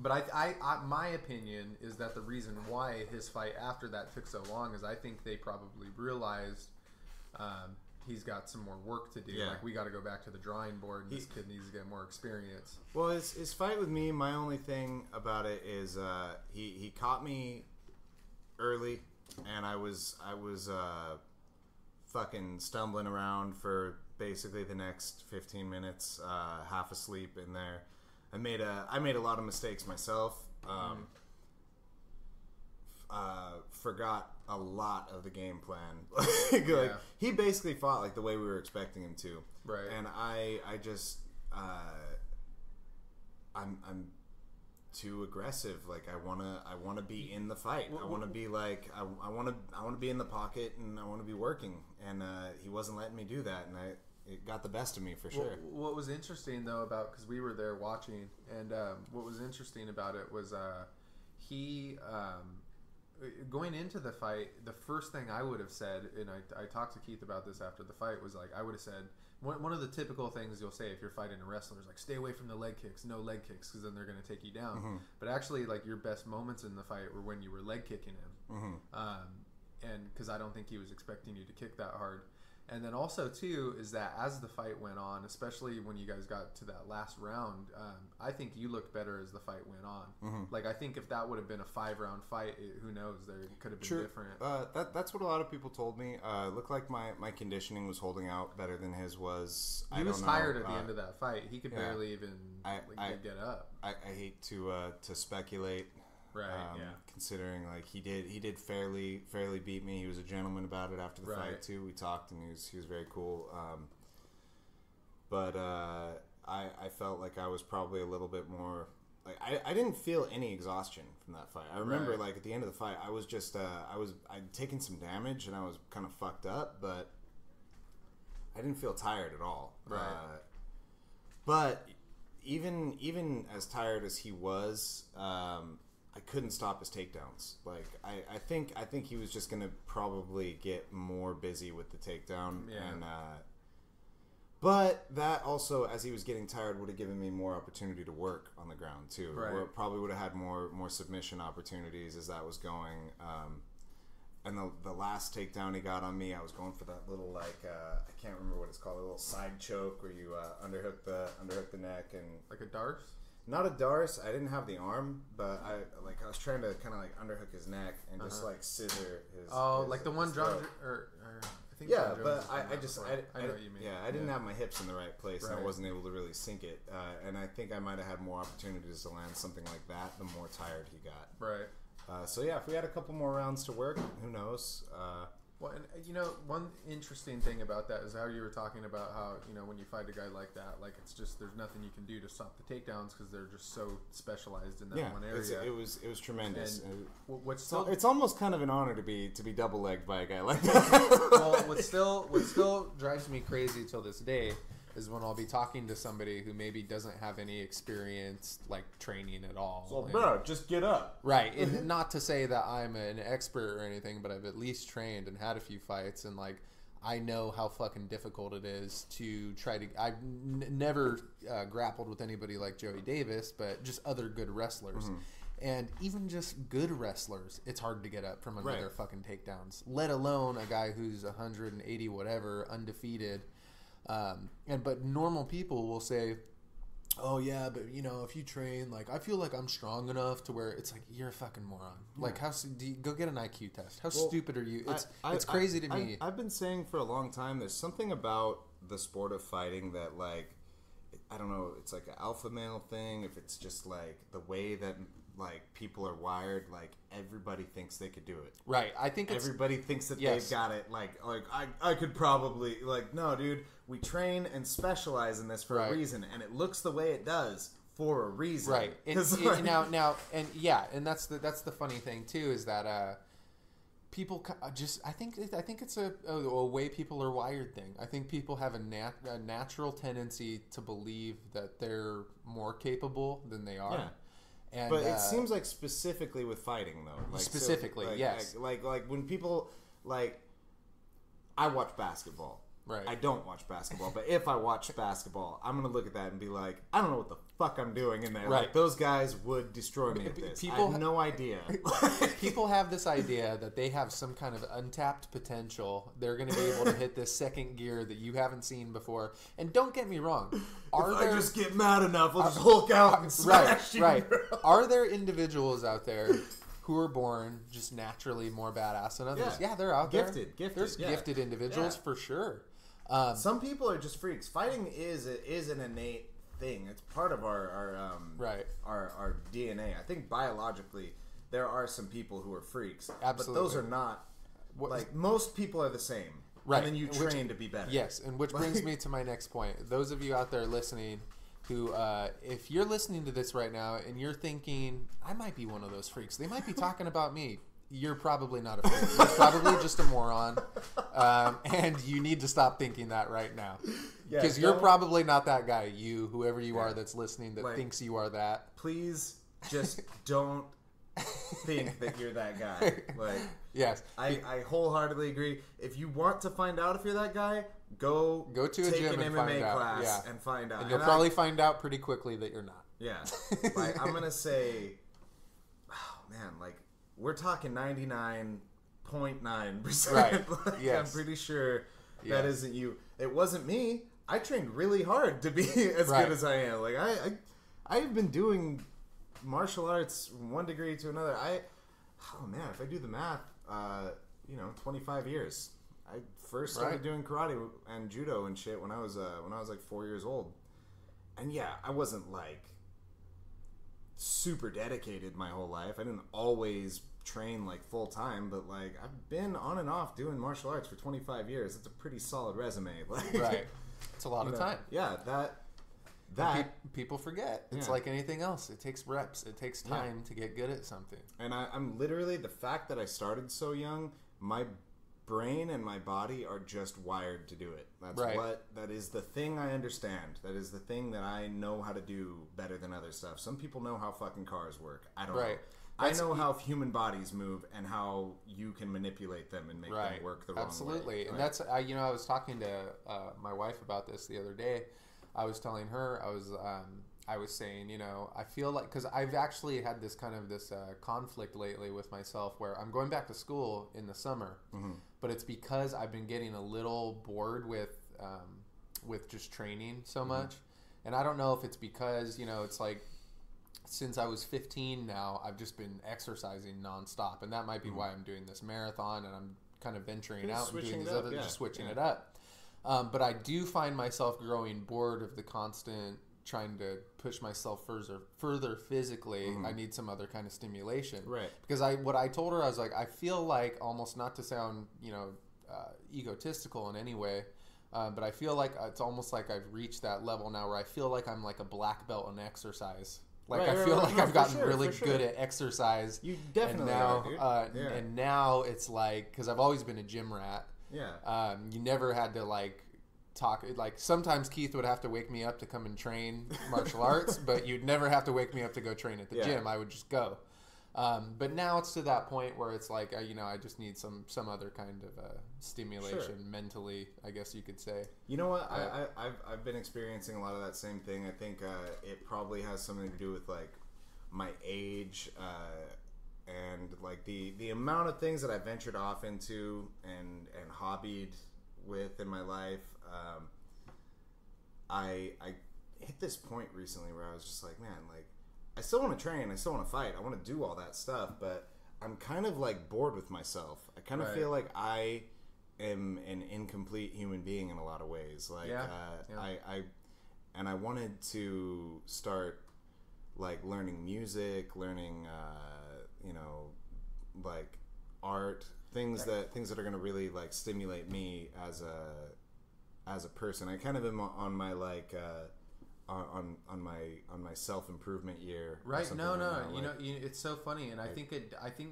But I my opinion is that the reason why his fight after that took so long is I think they probably realized he's got some more work to do. Yeah. Like, we got to go back to the drawing board, and this kid needs to get more experience. Well, his fight with me, my only thing about it is he caught me early, and I was fucking stumbling around for basically the next 15 minutes, half asleep in there. I made a lot of mistakes myself. Forgot a lot of the game plan. Like, he basically fought like the way we were expecting him to. Right. And I just I'm too aggressive. Like, I wanna be in the fight. I wanna be like I wanna be in the pocket, and I wanna be working. And he wasn't letting me do that, and it got the best of me for sure. What was interesting though about, because we were there watching, and what was interesting about it was he going into the fight, the first thing I would have said, and I talked to Keith about this after the fight, was like, I would have said, one of the typical things you'll say if you're fighting a wrestler is like, stay away from the leg kicks, no leg kicks, because then they're going to take you down. Mm-hmm. But actually, like, your best moments in the fight were when you were leg kicking him. Mm-hmm. And because I don't think he was expecting you to kick that hard. And then also, too, is that as the fight went on, especially when you guys got to that last round, I think you looked better as the fight went on. Mm-hmm. Like, I think if that would have been a 5-round fight, who knows, there could have been different. That's what a lot of people told me. It looked like my conditioning was holding out better than his was. He was tired at the end of that fight. He could barely even get up. I hate to speculate. Right. Considering like he did fairly beat me. He was a gentleman about it after the fight too. We talked, and he was very cool. But I felt like I was probably a little bit more. Like, I didn't feel any exhaustion from that fight. I remember like at the end of the fight, I was just I'd taken some damage and I was kind of fucked up, but I didn't feel tired at all. Right. But even as tired as he was, I couldn't stop his takedowns. Like I think he was just gonna probably get more busy with the takedown, and but that also, as he was getting tired, would have given me more opportunity to work on the ground too. Right. Or probably would have had more submission opportunities as that was going. And the last takedown he got on me, I was going for that little I can't remember what it's called, a little side choke where you underhook the neck, and Like a Darce? not a Darce. I didn't have the arm, but I was trying to kind of like underhook his neck and just like scissor his. Oh, his, like the one his John, throat. or I think. Yeah, John Jones but has done I that just before. I know what you mean. Yeah, I didn't have my hips in the right place, and I Right. wasn't able to really sink it. And I think I might have had more opportunities to land something like that the more tired he got. Right. So yeah, if we had a couple more rounds to work, who knows? Well, and one interesting thing about that is how you were talking about how, when you fight a guy like that, like, it's just, there's nothing you can do to stop the takedowns because they're just so specialized in that one area. It was tremendous. And what's still, it's almost kind of an honor to be double legged by a guy like that. Well, what still drives me crazy till this day is when I'll be talking to somebody who maybe doesn't have any experience, like, training at all. So, And- bro, just get up. Right, and not to say that I'm an expert or anything, but I've at least trained and had a few fights, and like I know how fucking difficult it is to try to. I've never grappled with anybody like Joey Davis, but just other good wrestlers, and even just good wrestlers, it's hard to get up from under their fucking takedowns. Let alone a guy who's 180 whatever, undefeated. But normal people will say, oh yeah, but if you train, like, I feel like I'm strong enough to where it's like, you're a fucking moron. Like, how do you go get an IQ test? How stupid are you? It's crazy to me. I've been saying for a long time, there's something about the sport of fighting that, like, I don't know, it's like an alpha male thing, if it's just like the way that like people are wired, like everybody thinks they could do it. Right. I think everybody thinks that they've got it. Like I could probably, like, no, dude, we train and specialize in this for a reason, and it looks the way it does for a reason. Right. And now, and that's the funny thing too, is that people just I think it's a way people are wired thing. I think people have a natural tendency to believe that they're more capable than they are. Yeah. And, but it seems like specifically with fighting, though. Like, specifically, so, like, yes. Like when people, like, I watch basketball, Right. I don't watch basketball, but if I watch basketball, I'm gonna look at that and be like, I don't know what the fuck I'm doing in there. Right. Like, those guys would destroy me at this. I have no idea. People have this idea that they have some kind of untapped potential. They're going to be able to hit this second gear that you haven't seen before. And don't get me wrong. I just get mad enough, I'll just Hulk out and smash you, right. bro. Are there individuals out there who are born just naturally more badass than others? Yeah, they're out there. Gifted. There's gifted individuals for sure. Some people are just freaks. Fighting is an innate thing. It's part of our DNA. I think biologically there are some people who are freaks. Absolutely. But those are not like most people are the same. Right. And then you train to be better. Yes, and which brings me to my next point. Those of you out there listening who, if you're listening to this right now and you're thinking, I might be one of those freaks. They might be talking about me. You're probably not a freak. You're probably just a moron. And you need to stop thinking that right now. Because you're probably not that guy. Whoever you are that's listening that thinks you are that. Please just don't think that you're that guy. Like, yes. I wholeheartedly agree. If you want to find out if you're that guy, go to a gym and find out. class and find out. And you'll probably find out pretty quickly that you're not. Yeah. Like, I'm going to say, oh man, like, we're talking 99.9%. Right. Like, yes. I'm pretty sure that isn't you. It wasn't me. I trained really hard to be as good as I am. Like, I've been doing martial arts from one degree to another. Oh man, if I do the math, 25 years. I first started doing karate and judo and shit when I was like 4 years old. And yeah, I wasn't like super dedicated my whole life. I didn't always train like full time, but like I've been on and off doing martial arts for 25 years. It's a pretty solid resume. Like, right. It's a lot of time. Yeah, people forget. It's like anything else. It takes reps. It takes time to get good at something. And I'm literally, the fact that I started so young, my brain and my body are just wired to do it. That is the thing I understand. That is the thing that I know how to do better than other stuff. Some people know how fucking cars work. I don't know. I know how human bodies move and how you can manipulate them and make them work the wrong way. Absolutely. And that's, I was talking to my wife about this the other day. I was telling her, I was saying, I feel like, because I've actually had this kind of conflict lately with myself where I'm going back to school in the summer, but it's because I've been getting a little bored with just training so much. And I don't know if it's because, it's like, since I was 15 now, I've just been exercising nonstop. And that might be why I'm doing this marathon and I'm kind of venturing out and doing these other, just switching it up. But I do find myself growing bored of the constant trying to push myself further physically. I need some other kind of stimulation. Right. Because what I told her, I was like, I feel like, almost not to sound, egotistical in any way, but I feel like it's almost like I've reached that level now where I feel like I'm like a black belt in exercise. Like, I feel like I've gotten really good at exercise. You definitely are, dude. And now it's like, because I've always been a gym rat. Yeah. You never had to like talk. Like, sometimes Keith would have to wake me up to come and train martial arts, but you'd never have to wake me up to go train at the gym. I would just go. But now it's to that point where it's like, I just need some other kind of stimulation mentally, I guess you could say. You know what? I've been experiencing a lot of that same thing. I think it probably has something to do with like my age and like the amount of things that I ventured off into and hobbied with in my life. I hit this point recently where I was just like, man, like, I still want to train, I still want to fight, I want to do all that stuff, but I'm kind of like bored with myself. I kind of feel like I am an incomplete human being in a lot of ways. Like, I wanted to start like learning music, learning, like art, things that are going to really like stimulate me as a person. I kind of am on my like on my self-improvement year. Right. No. Like, it's so funny, and I think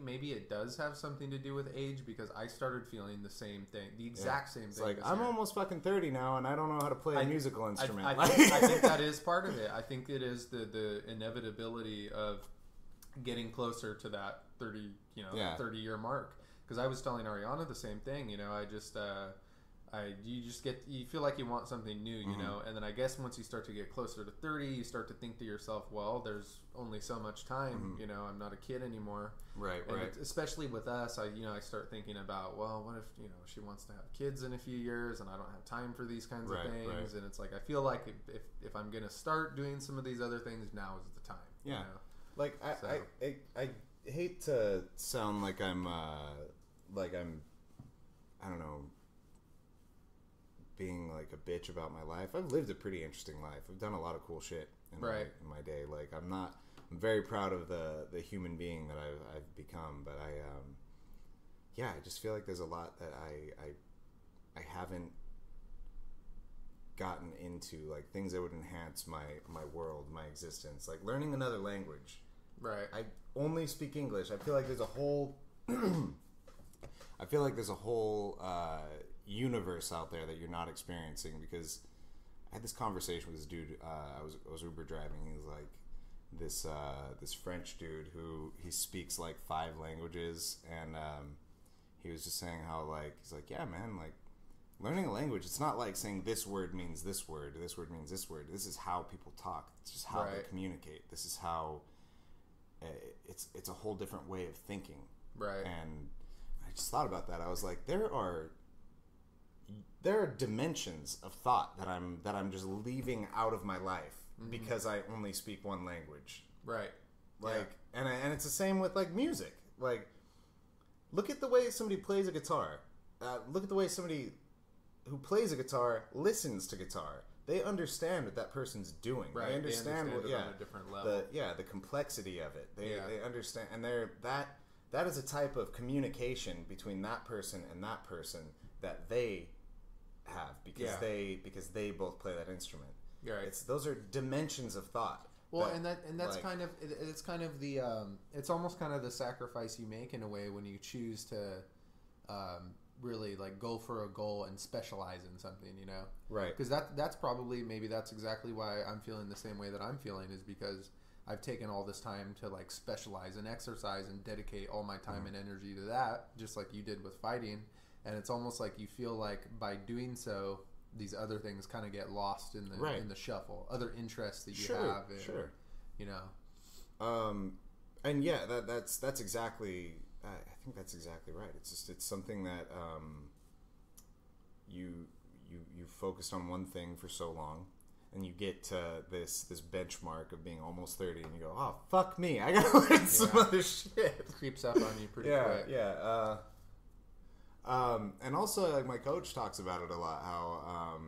maybe it does have something to do with age, because I started feeling the same thing, the exact same thing. It's like, I'm almost fucking 30 now, and I don't know how to play a musical instrument. I think that is part of it. I think it is the inevitability of getting closer to that 30 year mark. Because I was telling Ariana the same thing. I just you feel like you want something new, you know. And then I guess once you start to get closer to 30, you start to think to yourself, well, there's only so much time, you know. I'm not a kid anymore, right. Especially with us, I start thinking about, well, what if, you know, she wants to have kids in a few years and I don't have time for these kinds of things, and it's like I feel like if I'm gonna start doing some of these other things, now is the time. Yeah, you know? like I hate to sound like I'm I don't know, being like a bitch about my life. I've lived a pretty interesting life. I've done a lot of cool shit in my day. Like I'm very proud of the human being that I've become, but I just feel like there's a lot that I haven't gotten into, like things that would enhance my world, my existence, like learning another language. Right. I only speak English. I feel like there's a whole universe out there that you're not experiencing, because I had this conversation with this dude. I was Uber driving. He was like this French dude who he speaks like 5 languages, and he was just saying how he's like, yeah, man, like learning a language, it's not like saying this word means this word, or this word means this word. This is how people talk. It's just how they communicate. This is how it's a whole different way of thinking. Right. And I just thought about that. I was like, there are dimensions of thought that I'm just leaving out of my life because I only speak one language. Right. Like, and it's the same with like music. Like, look at the way somebody plays a guitar. Look at the way somebody who plays a guitar listens to guitar. They understand what that person's doing. Right. They understand what, it on a different level. The complexity of it. They understand, and that is a type of communication between that person and that person that they have because they both play that instrument. Right. Those are dimensions of thought. Well, that's like, kind of it's kind of the it's almost kind of the sacrifice you make in a way when you choose to really like go for a goal and specialize in something, you know? Right. Because that's probably that's exactly why I'm feeling the same way that I'm feeling, is because I've taken all this time to like specialize in exercise and dedicate all my time and energy to that, just like you did with fighting. And it's almost like you feel like by doing so, these other things kind of get lost in the shuffle. Other interests that you have, you know. And yeah, that's exactly. I think that's exactly right. It's something that you focused on one thing for so long, and you get to this benchmark of being almost 30, and you go, oh fuck me, I gotta learn some other shit. It creeps up on you pretty quick. Yeah. And also, like, my coach talks about it a lot. How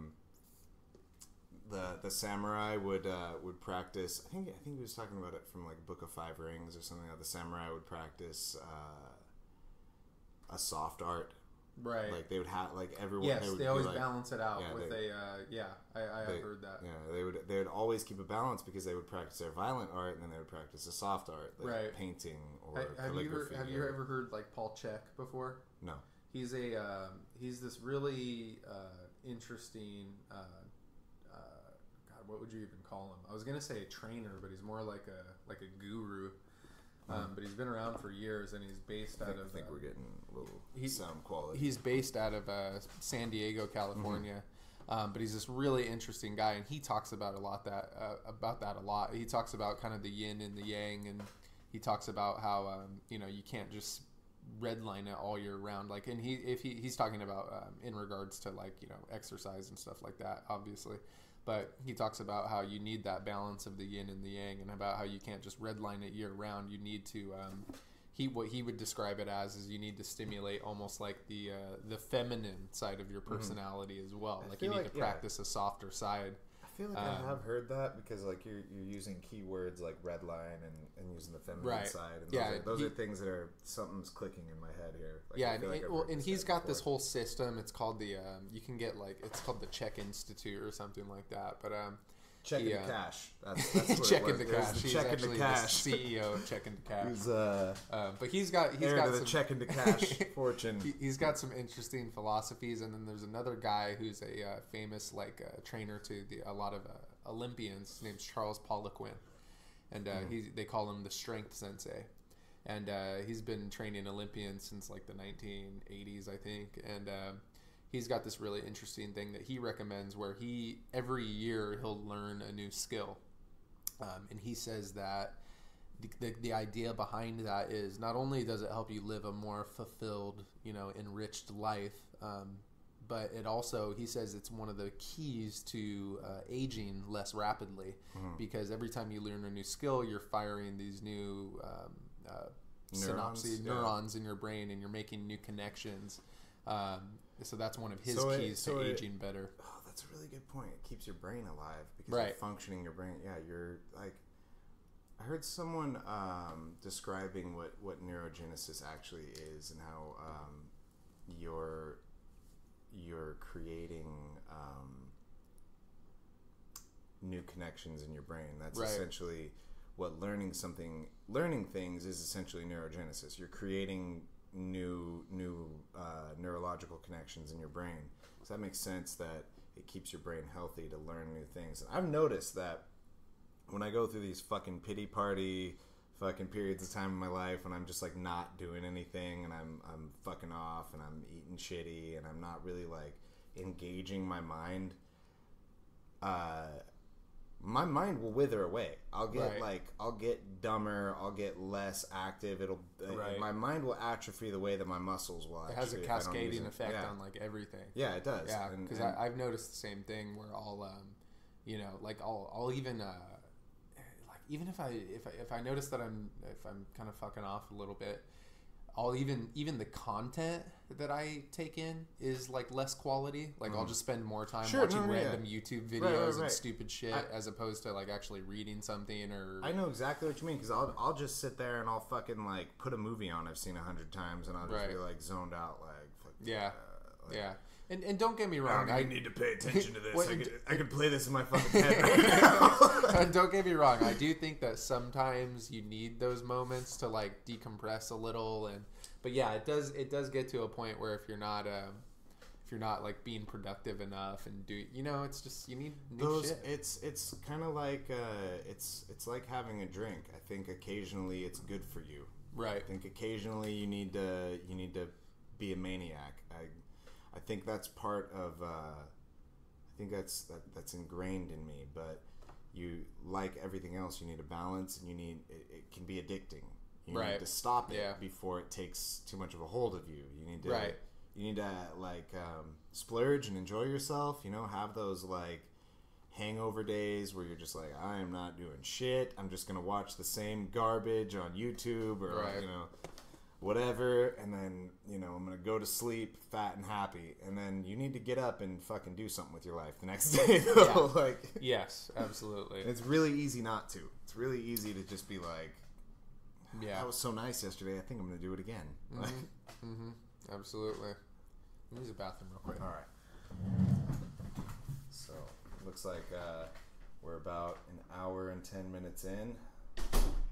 the samurai would practice. I think he was talking about it from like Book of Five Rings or something. How the samurai would practice a soft art. Right. Like they would have like everyone. Yes, they always like, balance it out with I've heard that. Yeah, they would always keep a balance because they would practice their violent art and then they would practice a soft art, like painting or calligraphy. Have you ever heard like Paul Chek before? No. He's this really interesting. God, what would you even call him? I was gonna say a trainer, but he's more like a guru. But he's been around for years, and he's based out of. I think we're getting a little sound quality. He's based out of San Diego, California. But he's this really interesting guy, and he talks about that a lot. He talks about kind of the yin and the yang, and he talks about how you can't just redline it all year round. Like, and he's talking about in regards to like exercise and stuff like that, obviously. But he talks about how you need that balance of the yin and the yang, and about how you can't just redline it year round. You need to what he would describe it as is you need to stimulate almost like the feminine side of your personality as well. Like you need to practice a softer side. I feel like I have heard that because like you're using keywords like redline and using the feminine side. And those are things that are something's clicking in my head here. Like, and he's got this whole system. It's called the you can get like it's called the Czech Institute or something like that. But Check into Cash. That's what Check it was. into Cash. He's actually the CEO of Check into Cash. But he's got some Check into Cash fortune. He's got some interesting philosophies, and then there's another guy who's a famous trainer to a lot of Olympians. His name's Charles Poliquin, and they call him the Strength Sensei, and he's been training Olympians since like the 1980s, I think, and he's got this really interesting thing that he recommends where every year he'll learn a new skill. And he says that the idea behind that is not only does it help you live a more fulfilled, enriched life, but it also, he says, it's one of the keys to aging less rapidly, because every time you learn a new skill, you're firing these new neurons in your brain, and you're making new connections. So that's one of his keys to aging better. Oh, that's a really good point. It keeps your brain alive because you're functioning your brain. Yeah, you're like, I heard someone describing what neurogenesis actually is, and how you're creating new connections in your brain. That's essentially what learning things is. Essentially neurogenesis. You're creating new neurological connections in your brain. So that makes sense that it keeps your brain healthy to learn new things. And I've noticed that when I go through these fucking pity party fucking periods of time in my life when I'm just like not doing anything, and I'm fucking off, and I'm eating shitty, and I'm not really like engaging my mind, my mind will wither away. I'll get dumber, I'll get less active. My mind will atrophy the way that my muscles will atrophy. It has a cascading effect on like everything. Yeah, it does. Yeah, because I've noticed the same thing where I'll I'll even even if I notice that I'm kind of fucking off a little bit, I'll even the content that I take in is like less quality. Like I'll just spend more time watching random YouTube videos and stupid shit as opposed to like actually reading something. Or I know exactly what you mean, because I'll just sit there and I'll fucking like put a movie on I've seen 100 times, and I'll just be like zoned out like And don't get me wrong, I need to pay attention to this. I could play this in my fucking head right now. And don't get me wrong, I do think that sometimes you need those moments to like decompress a little, but yeah, it does get to a point where if you're not like being productive enough and it's just you need new shit. It's kind of like it's like having a drink. I think occasionally it's good for you. Right. I think occasionally you need to be a maniac. I think that's part of. I think that's ingrained in me. But you, like everything else, you need a balance, and it can be addicting. You need to stop it before it takes too much of a hold of you. You need to like splurge and enjoy yourself. Have those like hangover days where you're just like, I am not doing shit. I'm just gonna watch the same garbage on YouTube or whatever, and then I'm gonna go to sleep fat and happy, and then you need to get up and fucking do something with your life the next day. Yes, absolutely. It's really easy not to. It's really easy to just be like, that was so nice yesterday, I think I'm gonna do it again. Absolutely. Let me use the bathroom real quick. All right. So looks like we're about an hour and 10 minutes in.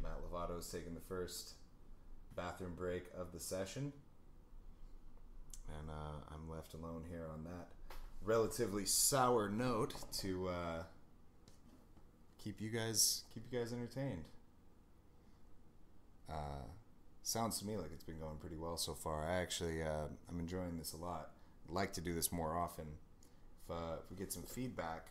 Matt Lovato's taking the first bathroom break of the session, and I'm left alone here on that relatively sour note to keep you guys entertained. Sounds to me like it's been going pretty well so far. I actually I'm enjoying this a lot. I'd like to do this more often. If we get some feedback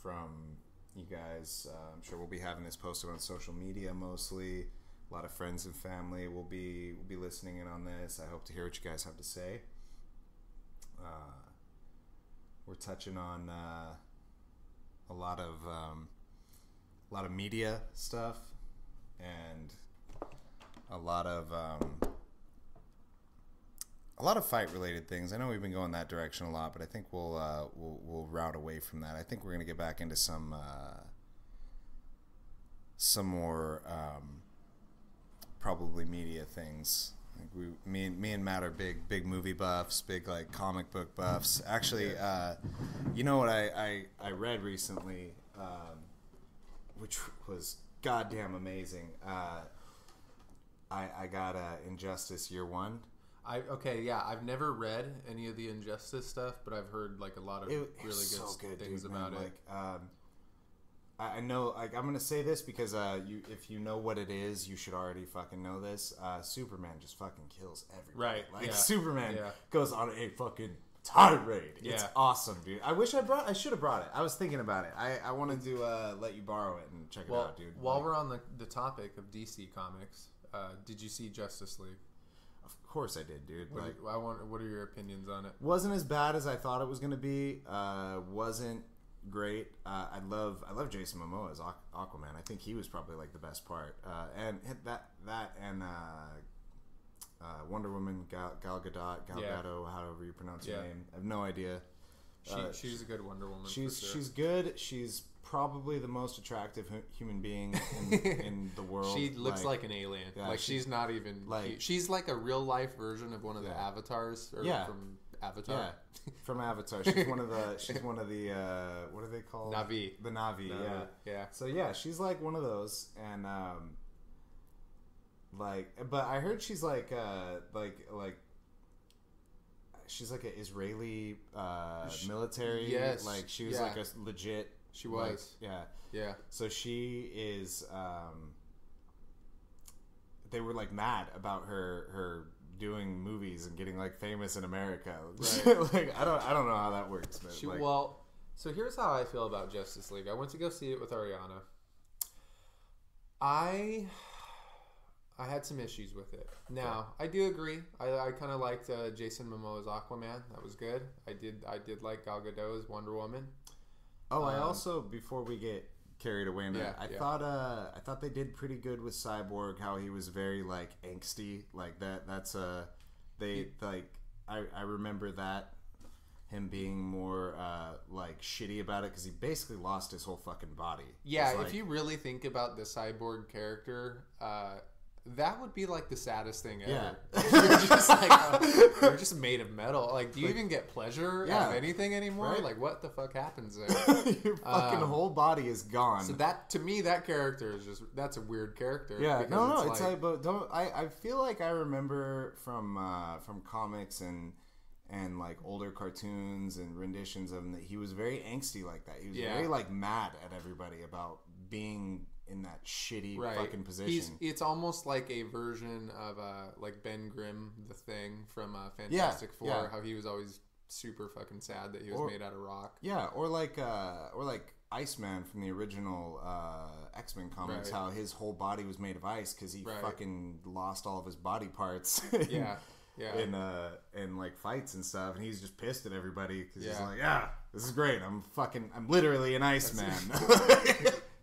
from you guys, I'm sure we'll be having this posted on social media mostly. A lot of friends and family will be listening in on this. I hope to hear what you guys have to say. We're touching on a lot of media stuff and a lot of fight related things. I know we've been going that direction a lot, but I think we'll route away from that. I think we're gonna get back into some more. Probably media things. Like me and Matt are big movie buffs, big like comic book buffs. Actually, you know what I read recently, which was goddamn amazing. I got Injustice Year One. I've never read any of the Injustice stuff, but I've heard like a lot of really good things about it. Like, I know, like, I'm gonna say this because if you know what it is, you should already fucking know this. Superman just fucking kills everybody. Right. Like Superman goes on a fucking tirade. It's Yeah. awesome, dude. I should have brought it. I was thinking about it. I wanted to let you borrow it and check it out, dude. While we're on the topic of DC Comics, did you see Justice League? Of course I did, dude. What are your opinions on it? Wasn't as bad as I thought it was gonna be. Wasn't great. I love Jason Momoa as Aquaman. I think he was probably like the best part. And that and Wonder Woman, Gal Gadot, however you pronounce her name. I have no idea. She's a good Wonder Woman. She's good. She's probably the most attractive human being in the world. She looks like an alien. Yeah, she's not even she's like a real life version of one of the avatars from Avatar. Yeah, from Avatar. She's one of the what are they called? Na'vi. The Na'vi. Yeah. So yeah, she's like one of those, and but I heard she's like she's like an Israeli military. Yes. Like she was like a legit. She was. Yeah. So she is. They were like mad about her doing movies and getting like famous in America. Right. Like I don't know how that works. But, so here's how I feel about Justice League. I went to go see it with Ariana. I had some issues with it. Now I do agree. I kind of liked Jason Momoa's Aquaman. That was good. I did like Gal Gadot as Wonder Woman. Oh, I also, before we get carried away in that, I thought they did pretty good with Cyborg. How he was very like angsty, like that. That's I remember that him being more like shitty about it because he basically lost his whole fucking body. Yeah, if you really think about the Cyborg character, that would be like the saddest thing ever. Yeah. You're just made of metal. Like, do you even get pleasure out of anything anymore? Right? Like, what the fuck happens there? Your fucking whole body is gone. So that, to me, that character is that's a weird character. Yeah, no, it's like, but don't. I feel like I remember from comics and like older cartoons and renditions of him that he was very angsty like that. He was very like mad at everybody about being in that shitty fucking position. It's almost like a version of like Ben Grimm, the Thing from Fantastic Four. How he was always super fucking sad that he was made out of rock. Yeah, or like Iceman from the original X-Men comics. How his whole body was made of ice because he fucking lost all of his body parts. In like fights and stuff, and he's just pissed at everybody because he's like, this is great. I'm literally an Iceman.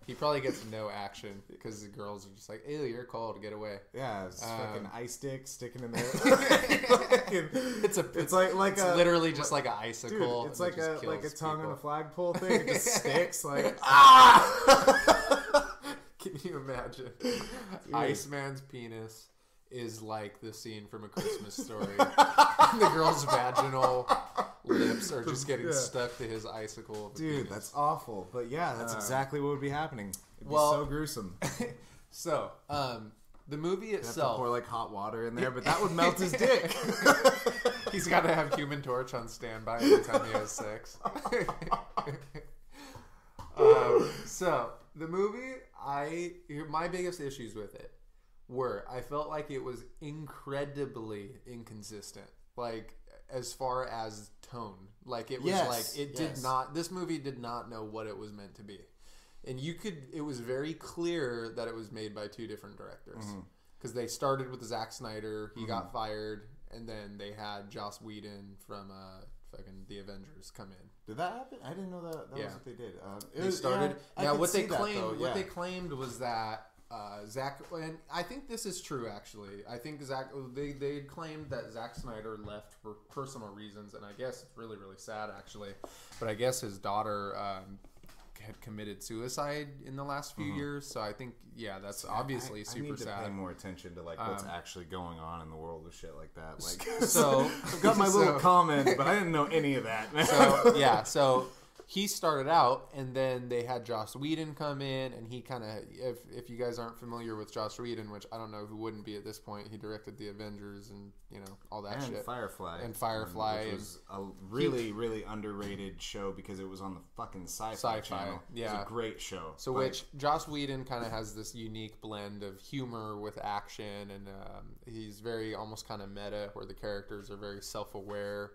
He probably gets no action because the girls are just like, ew, you're cold, get away. Yeah, it's fucking ice stick sticking in there. It's literally just like an icicle. Dude, it's like a tongue on a flagpole thing. It just sticks like Can you imagine? Iceman's penis is like the scene from A Christmas Story. The girl's vaginal lips are just getting stuck to his icicle. Dude, that's awful. But yeah, that's exactly what would be happening. It'd be so gruesome. So, the movie itself... You have to pour like hot water in there, but that would melt his dick. He's got to have Human Torch on standby every time he has sex. So, the movie, my biggest issues with it were I felt like it was incredibly inconsistent. Like, as far as tone. Like, it was did not... This movie did not know what it was meant to be. And it was very clear that it was made by two different directors. Because they started with Zack Snyder, he got fired, and then they had Joss Whedon from fucking The Avengers come in. Did that happen? I didn't know that was what they did. They started... now, what they claimed was that Zack, and I think this is true actually. I think they claimed that Zack Snyder left for personal reasons, and I guess it's really, really sad actually. But I guess his daughter had committed suicide in the last few years, so I think that's obviously super sad. I need to pay more attention to like what's actually going on in the world of shit like that. Like, so I've got my little comment, but I didn't know any of that. So he started out, and then they had Joss Whedon come in, and he kind of, if you guys aren't familiar with Joss Whedon, which I don't know who wouldn't be at this point, he directed The Avengers and, all that shit. And Firefly. Which was a really, really underrated show because it was on the fucking Sci-Fi channel. Yeah. It was a great show. So which Joss Whedon kind of has this unique blend of humor with action, and he's very almost kind of meta, where the characters are very self-aware.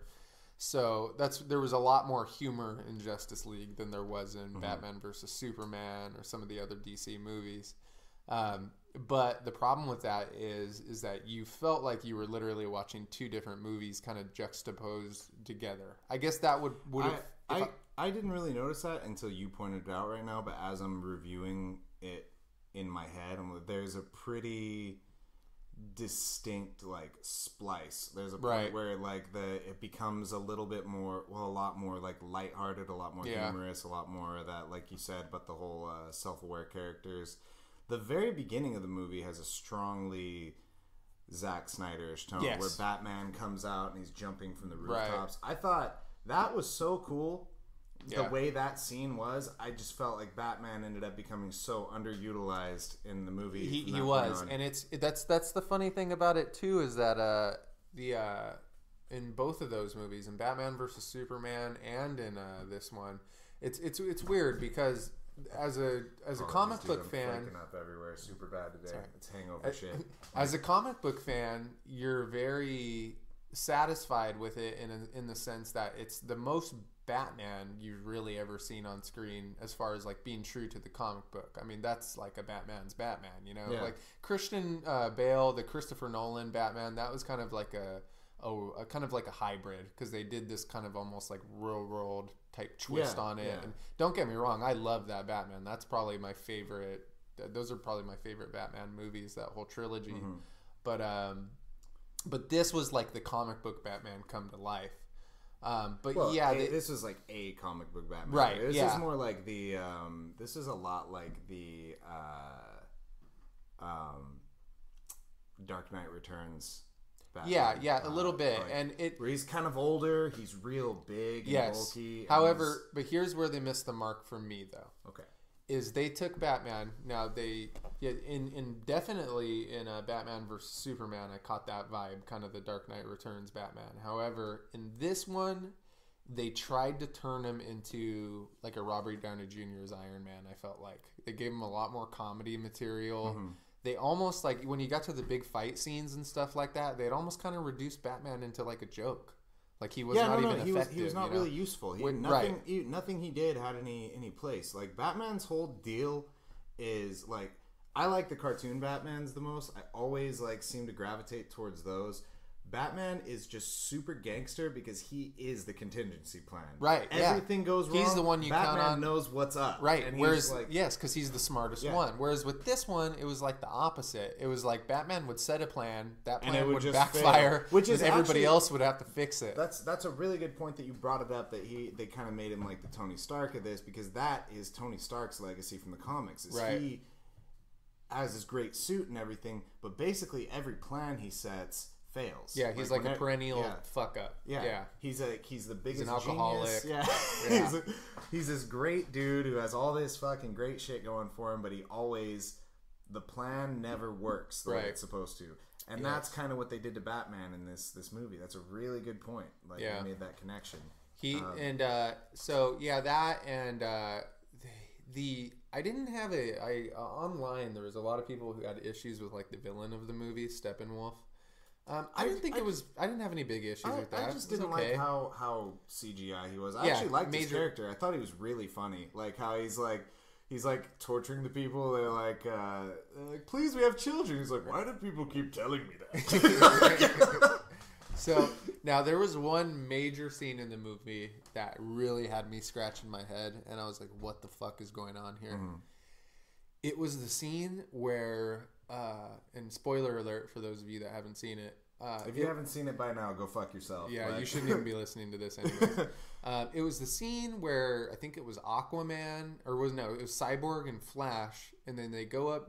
So there was a lot more humor in Justice League than there was in Batman versus Superman or some of the other DC movies. But the problem with that is that you felt like you were literally watching two different movies kind of juxtaposed together. I guess that would have... I didn't really notice that until you pointed it out right now, but as I'm reviewing it in my head, there's a pretty distinct like splice. There's a point where like it becomes a little bit more, well, a lot more like lighthearted, a lot more humorous, a lot more of that, like you said, but the whole self-aware characters. The very beginning of the movie has a strongly Zack Snyder-ish tone, where Batman comes out and he's jumping from the rooftops. I thought that was so cool. The way that scene was, I just felt like Batman ended up becoming so underutilized in the movie. He was, and that's the funny thing about it too, is that in both of those movies, in Batman versus Superman and in this one, it's weird because as a comic book fan, flaking up everywhere, super bad today. It's hangover shit. As a comic book fan, you're very satisfied with it in the sense that it's the most Batman you've really ever seen on screen as far as like being true to the comic book. I mean, that's like a Batman's Batman, you know? Like Christian Bale, the Christopher Nolan Batman, that was kind of like a kind of like a hybrid, because they did this kind of almost like real world type twist on it. And don't get me wrong, I love that Batman. That's probably my favorite. Those are probably my favorite Batman movies, that whole trilogy. But this was like the comic book Batman come to life. This was like a comic book Batman, right? This is more like the. This is a lot like the Dark Knight Returns. Batman. A little bit, like, and where he's kind of older, he's real big and bulky. However, but here's where they missed the mark for me, though. Okay, is they took Batman. Now definitely in Batman versus Superman, I caught that vibe, kind of the Dark Knight Returns Batman. However, in this one, they tried to turn him into like a Robert Downey Jr.'s Iron Man. I felt like they gave him a lot more comedy material. They almost, like, when you got to the big fight scenes and stuff like that, they'd almost kind of reduced Batman into like a joke. Like he was not even effective. He was not really useful. Nothing he did had any place. Like Batman's whole deal is like, I like the cartoon Batmans the most. I always like seem to gravitate towards those. Batman is just super gangster because he is the contingency plan. Right. Everything goes wrong. He's the one you count on. Batman knows what's up. Right. And whereas, because he's the smartest one. Whereas with this one, it was like the opposite. It was like Batman would set a plan, that plan would backfire, which is everybody else would have to fix it. That's a really good point that you brought it up. That they kind of made him like the Tony Stark of this, because that is Tony Stark's legacy from the comics. He has his great suit and everything, but basically every plan he sets fails. Yeah, he's like a perennial fuck up. Yeah. He's the biggest, he's an alcoholic. Genius. He's this great dude who has all this fucking great shit going for him, but the plan never works the way it's supposed to. And that's kind of what they did to Batman in this movie. That's a really good point. Like they made that connection. I didn't have online there was a lot of people who had issues with like the villain of the movie, Steppenwolf. I didn't have any big issues with that. I just didn't like how CGI he was. I actually liked his character. I thought he was really funny. Like how he's like torturing the people. They're like, please, we have children. He's like, why do people keep telling me that? So now there was one major scene in the movie that really had me scratching my head, and I was like, what the fuck is going on here? It was the scene where, and spoiler alert for those of you that haven't seen it. If you haven't seen it by now, go fuck yourself. Yeah, you shouldn't even be listening to this anyways. It was the scene where I think it was Aquaman, it was Cyborg and Flash, and then they go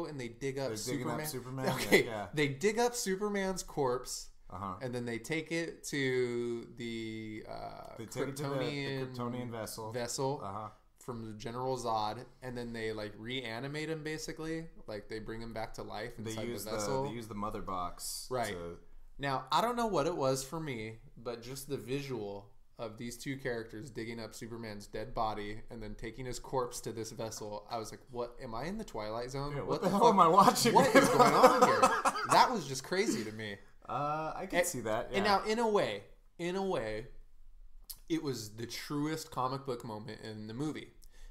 and they dig up Superman. Okay, they dig up Superman's corpse. And then they take it to the Kryptonian vessel from the General Zod, and then they like reanimate him basically, like they bring him back to life inside the vessel. They use the mother box. Right. Now I don't know what it was for me, but just the visual of these two characters digging up Superman's dead body and then taking his corpse to this vessel, I was like, what, am I in the Twilight Zone? Yeah, what the hell am I watching? What is going on here? That was just crazy to me. I can see that. Yeah. And now, in a way, in a way, it was the truest comic book moment in the movie.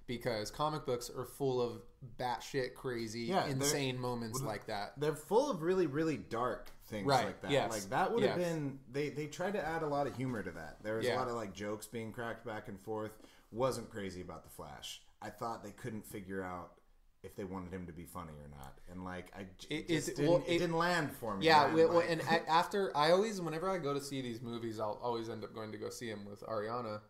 Because comic books are full of batshit crazy, insane moments like that. They're full of really, really dark things like that. Yes. Like that would have been. They tried to add a lot of humor to that. There was a lot of like jokes being cracked back and forth. Wasn't crazy about the Flash. I thought they couldn't figure out if they wanted him to be funny or not, and like it didn't land for me. Yeah, and after whenever I go to see these movies, I'll always end up going to go see them with Ariana.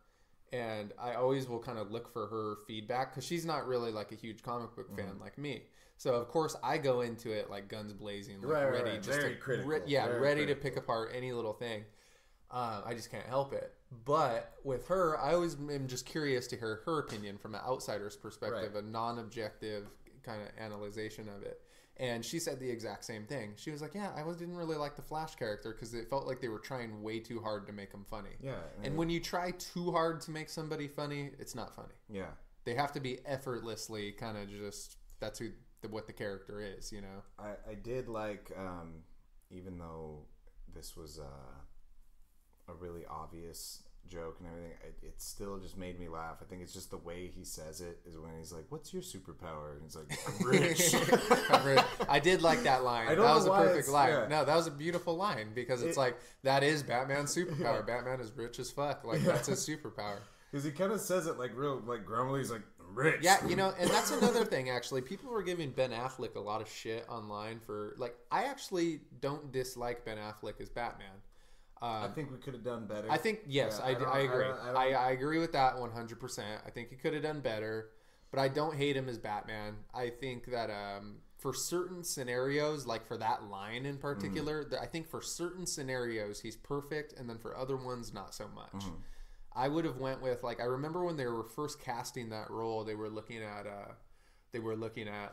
And I always will kind of look for her feedback because she's not really like a huge comic book fan like me. So of course I go into it like guns blazing, like ready, just very critical, ready to pick apart any little thing. I just can't help it. But with her, I always am just curious to hear her opinion from an outsider's perspective, a non-objective kind of analyzation of it. And she said the exact same thing. She was like, yeah, I didn't really like the Flash character because it felt like they were trying way too hard to make him funny. Yeah. And when you try too hard to make somebody funny, it's not funny. Yeah. They have to be effortlessly kind of just, that's what the character is, you know? I did like, even though this was a really obvious joke and everything, it still just made me laugh. I think it's just the way he says it is when he's like, what's your superpower? And he's like, I'm rich. I'm rich. I did like that line. That was a perfect line. Yeah. No, that was a beautiful line because it's like, that is Batman's superpower. Yeah. Batman is rich as fuck. Like, that's his superpower. Because he kind of says it like real, like grumbly. He's like, I'm rich. Yeah, you know, and that's another thing, actually. People were giving Ben Affleck a lot of shit online for, like, I actually don't dislike Ben Affleck as Batman. I think we could have done better. I think, yes, I agree. I agree with that 100%. I think he could have done better, but I don't hate him as Batman. I think that for certain scenarios, like for that line in particular, I think for certain scenarios he's perfect, and then for other ones, not so much. I would have went with, like, I remember when they were first casting that role, they were looking at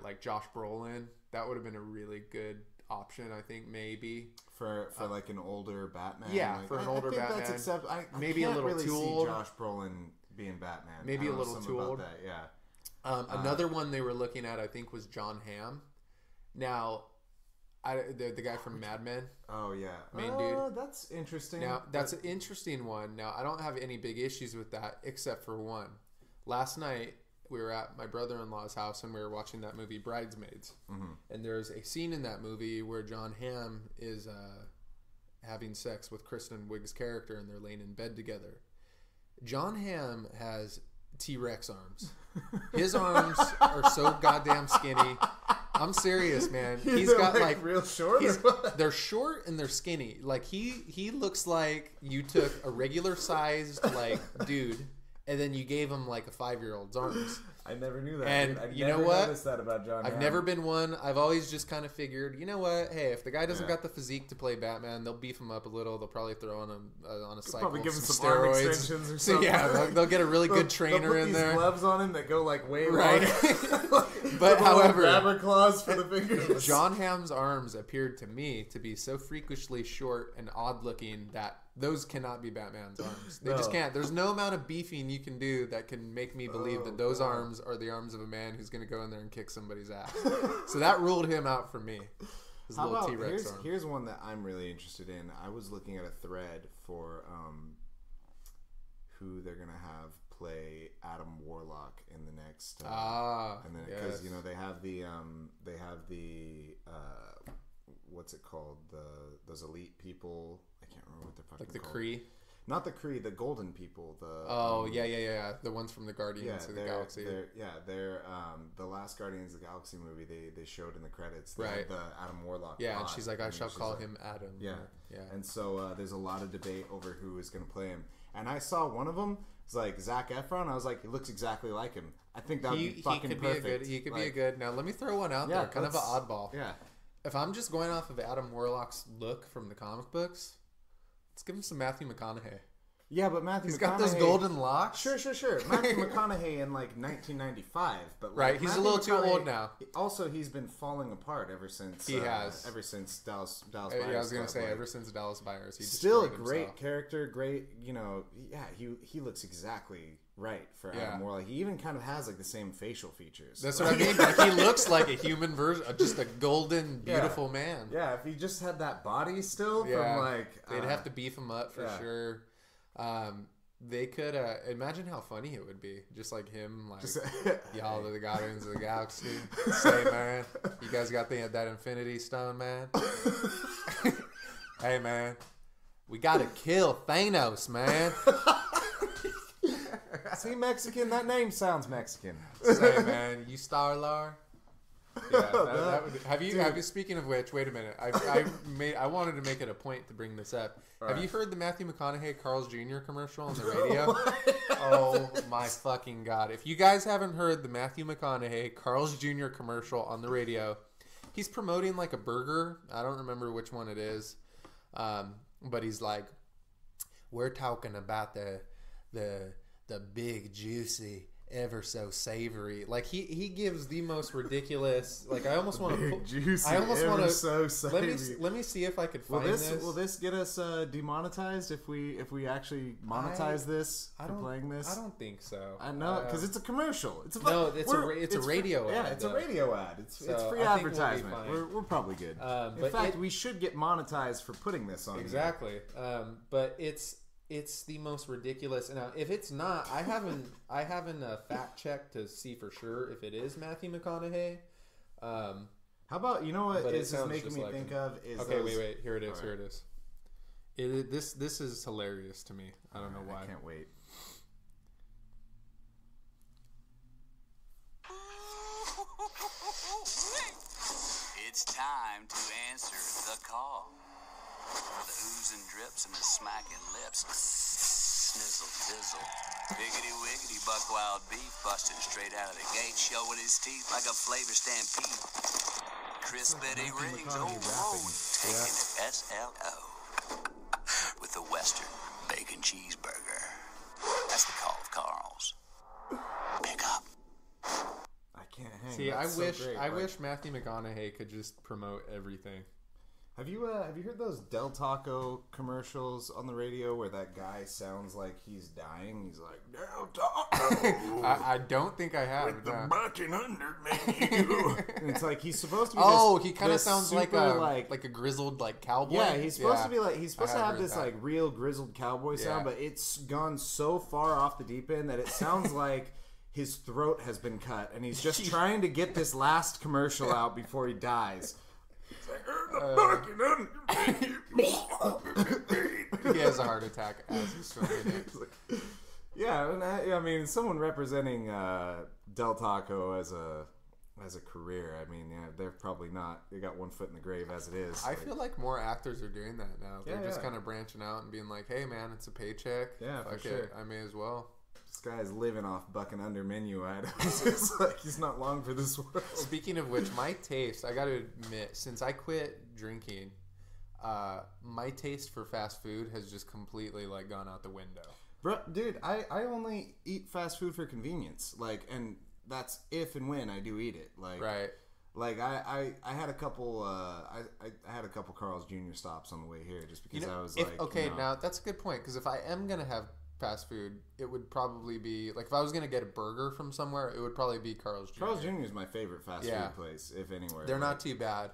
like Josh Brolin. That would have been a really good option, I think, maybe for like an older Batman. Yeah, like, for an older Batman. That's acceptable. Maybe a little really too see old. Josh Brolin being Batman. Maybe a little too old. That, yeah. Another one they were looking at, I think, was John Hamm. Now, the guy from Mad Men. Oh yeah, main dude. That's interesting. Now that's an interesting one. Now I don't have any big issues with that, except for one. Last night, we were at my brother-in-law's house and we were watching that movie Bridesmaids. And there's a scene in that movie where John Hamm is having sex with Kristen Wiig's character and they're laying in bed together. John Hamm has T-Rex arms. His arms are so goddamn skinny. I'm serious, man. He's got like real short. They're short and they're skinny. Like he looks like you took a regular sized like dude and then you gave him like a 5-year-old's arms. I never knew that. And I've you never know what? noticed that about John I've Hamm. never been one. I've always just kind of figured, you know what? Hey, if the guy doesn't got the physique to play Batman, they'll beef him up a little. They'll probably throw on a cycle, probably give him some arm steroids. extensions or So something. yeah, they'll get a really good trainer they'll put in there. These gloves on him that go like way Right. long. But however, grabber claws for the fingers. John Hamm's arms appeared to me to be so freakishly short and odd looking that those cannot be Batman's arms. They just can't. There's no amount of beefing you can do that can make me believe that those arms are the arms of a man who's going to go in there and kick somebody's ass. So that ruled him out for me. His How little about, T-Rex arm. here's one that I'm really interested in. I was looking at a thread for who they're gonna have play Adam Warlock in the next. And then because you know they have the what's it called, those elite people. I can't remember what they're fucking like the called. Kree. Not the Kree, the Golden people. Yeah. The ones from the Guardians of the Galaxy. They're the last Guardians of the Galaxy movie they showed in the credits. They Right. had the Adam Warlock. Yeah, pod, and she's like, I shall call him Adam. Yeah. Yeah. And so there's a lot of debate over who is going to play him. And I saw one of them. It's like Zac Efron. I was like, he looks exactly like him. I think that would be fucking perfect. He could be a good. Now let me throw one out there. Kind of an oddball. Yeah. If I'm just going off of Adam Warlock's look from the comic books, let's give him some Matthew McConaughey. Yeah, but Matthew McConaughey... He's got those golden locks. Sure. Matthew McConaughey in like 1995, but like, right, he's Matthew a little too McConaughey, old now. Also, he's been falling apart ever since. He has ever since Dallas. Yeah, I was gonna say like, ever since Dallas Buyers. He still a destroyed great himself. character. Great, you know. Yeah, he looks exactly right for Adam Warlock. He even kind of has like the same facial features. That's what I mean. Like he looks like a human version, just a golden, beautiful man. Yeah, if he just had that body still, from like they'd have to beef him up for sure. They could imagine how funny it would be, just like him, like y'all are the Guardians of the Galaxy. Say, man, you guys got that Infinity Stone, man. Hey, man, we gotta kill Thanos, man. See, Mexican. That name sounds Mexican. Say, man, you Star-Lord. Yeah, that would, have you? Speaking of which, wait a minute. I wanted to make it a point to bring this up. Have you heard the Matthew McConaughey Carl's Jr. commercial on the radio? Oh my fucking god! If you guys haven't heard the Matthew McConaughey Carl's Jr. commercial on the radio, he's promoting like a burger. I don't remember which one it is, but he's like, "We're talking about the big juicy." Ever so savory, like he gives the most ridiculous. Like I almost want to. Juicy. I almost want to. So savory. Let me see if I could find this. Will this get us demonetized if we actually monetize this for playing this? I don't think so. I know because it's a commercial. It's a radio ad. Yeah, it's a radio ad. It's free advertisement. We're probably good. In fact, we should get monetized for putting this on. Exactly. But it's the most ridiculous. Now, if it's not, I haven't fact checked to see for sure if it is Matthew McConaughey. How about what this is making me think of is wait, here it is. Right. Here it is. This is hilarious to me. I don't know why. I can't wait. It's time to answer the call. The oohs and drips and the smacking lips. Snizzle, dizzle. Biggity wiggity, buck wild beef busting straight out of the gate, showing his teeth like a flavor stampede. Crispity rings, taking it SLO. With the Western bacon cheeseburger. That's the call of Carl's. Pick up. I can't hang. See, I wish Matthew McConaughey could just promote everything. Have you heard those Del Taco commercials on the radio where that guy sounds like he's dying? He's like, Del Taco. I don't think I have. With the bucking under menu. And it's like he's supposed to be. He kind of sounds like a grizzled cowboy. Yeah, he's supposed to be he's supposed to have this real grizzled cowboy sound, but it's gone so far off the deep end that it sounds like his throat has been cut, and he's just trying to get this last commercial out before he dies. He has a heart attack as he's filming it. Yeah, and I mean, someone representing Del Taco as a career. I mean, yeah, they're probably not. They got one foot in the grave as it is. I feel like more actors are doing that now. They're just kind of branching out and being like, "Hey, man, it's a paycheck. Yeah, fuck for sure. it. I may as well." This guy's living off bucking under menu items. It's like he's not long for this world. Speaking of which, my taste, I gotta admit, since I quit drinking, my taste for fast food has just completely gone out the window. Bro, dude, I only eat fast food for convenience. And that's if and when I do eat it. Right. I had a couple I had a couple Carl's Jr. stops on the way here just because I was now that's a good point, because if I am gonna have fast food, it would probably be if I was gonna get a burger from somewhere, it would probably be Carl's Jr. Carl's Jr. is my favorite fast food place, if anywhere. They're not too bad.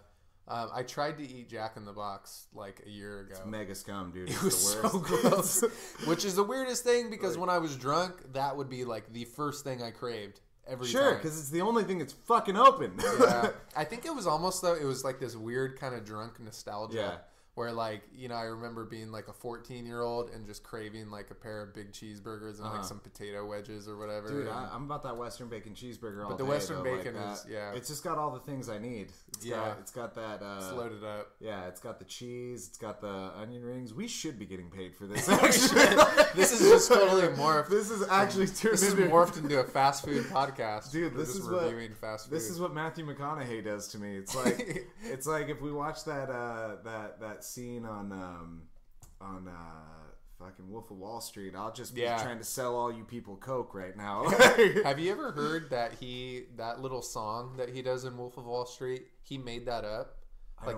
I tried to eat Jack in the Box a year ago. It's mega scum, dude. It was the worst. So gross. Which is the weirdest thing, because when I was drunk, that would be the first thing I craved every time. Sure, because it's the only thing that's fucking open. Yeah, I think it was almost it was this weird kind of drunk nostalgia. Yeah. Where I remember being a 14-year-old and just craving a pair of big cheeseburgers and some potato wedges or whatever. Dude, I'm about that Western bacon cheeseburger all day. But the Western bacon is it's just got all the things I need. It's got that. It's loaded up. Yeah, it's got the cheese. It's got the onion rings. We should be getting paid for this. Actually, this is just totally morphed. This is actually morphed into a fast food podcast. Dude, this is reviewing fast food. This is what Matthew McConaughey does to me. It's like if we watch that scene on fucking Wolf of Wall Street, I'll just be trying to sell all you people Coke right now. Have you ever heard that little song that he does in Wolf of Wall Street? He made that up.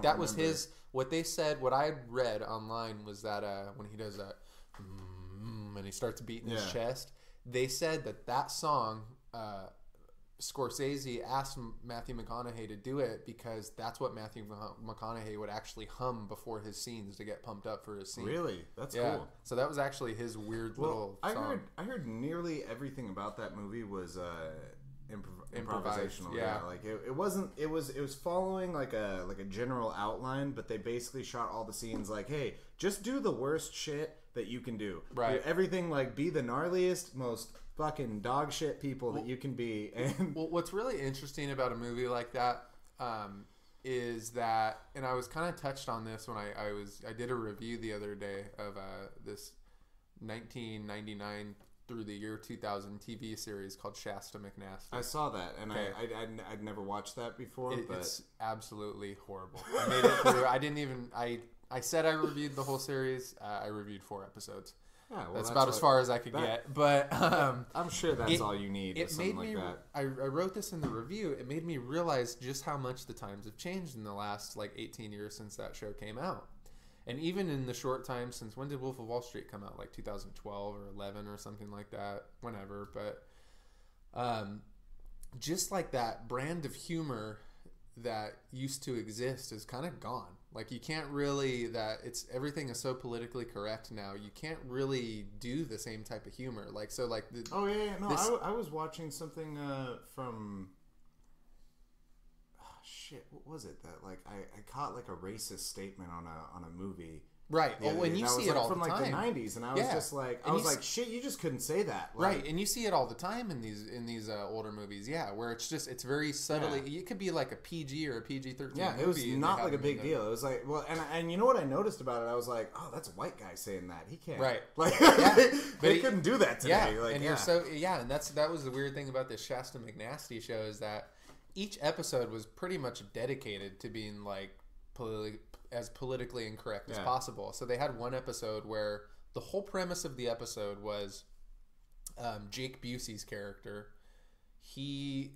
That was his. What they said. What I read online was that when he does that, and he starts beating his chest, they said that song Scorsese asked Matthew McConaughey to do it because that's what Matthew McConaughey would actually hum before his scenes to get pumped up for his scene. Really? That's cool. So that was actually his weird little song. I heard nearly everything about that movie was improvisational. Yeah. Like it was following like a general outline, but they basically shot all the scenes like, hey, just do the worst shit that you can do. Right. Everything like be the gnarliest, most fucking dog shit people that you can be. And what's really interesting about a movie like that is that, and I was kind of touched on this when I did a review the other day of this 1999 through the year 2000 TV series called Shasta McNasty. I saw that, and Okay. I'd never watched that before. But It's absolutely horrible. I made it through. I didn't even. I said I reviewed the whole series. I reviewed 4 episodes. yeah, well, That's about as far as I could get. But I'm sure that's all you need. It something made me. like that. I wrote this in the review. It made me realize just how much the times have changed in the last 18 years since that show came out. And even in the short time since, when did Wolf of Wall Street come out? 2012 or 11 or something like that. Whenever. But just like that brand of humor that used to exist is kind of gone. You can't really, everything is so politically correct now. You can't really do the same type of humor. Oh yeah. No, I was watching something from. Shit, what was it that I caught a racist statement on a movie. Right. Oh, and you see it all from the time. From the 90s, and I was just shit, you just couldn't say that. Right, and you see it all the time in these older movies, where it's very subtly. It could be like a PG or a PG-13 movie. Yeah, it was not a big deal. It was and you know what I noticed about it? I was like, oh, that's a white guy saying that. He can't. Right. They couldn't do that today. Yeah, and that was the weird thing about this Shasta McNasty show is that each episode was pretty much dedicated to being as politically incorrect as possible. So they had one episode where the whole premise of the episode was Jake Busey's character. He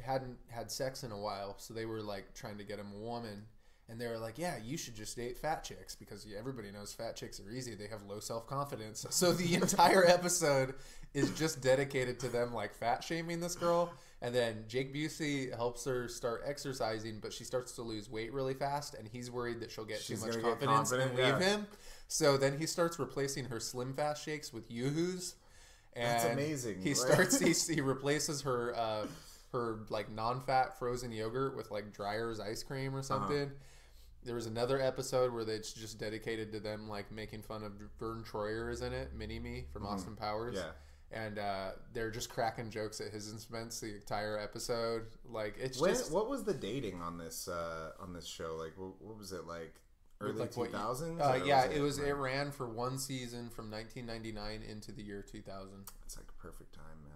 hadn't had sex in a while, so they were trying to get him a woman. And they were like, yeah, you should just date fat chicks because everybody knows fat chicks are easy. They have low self-confidence. So the entire episode is just dedicated to them fat shaming this girl. And then Jake Busey helps her start exercising, but she starts to lose weight really fast. And he's worried that she'll get too much confidence and leave him. So then he starts replacing her Slim Fast shakes with Yoo-Hoos. That's amazing. He replaces her non-fat frozen yogurt with Dreyer's ice cream or something. There was another episode where it's just dedicated to them making fun of Vern Troyer is in it, Mini-Me from Austin Powers. Yeah. And they're just cracking jokes at his expense the entire episode. What was the dating on this show? What was it early 2000s? It ran for one season from 1999 into the year 2000. It's a perfect time, man.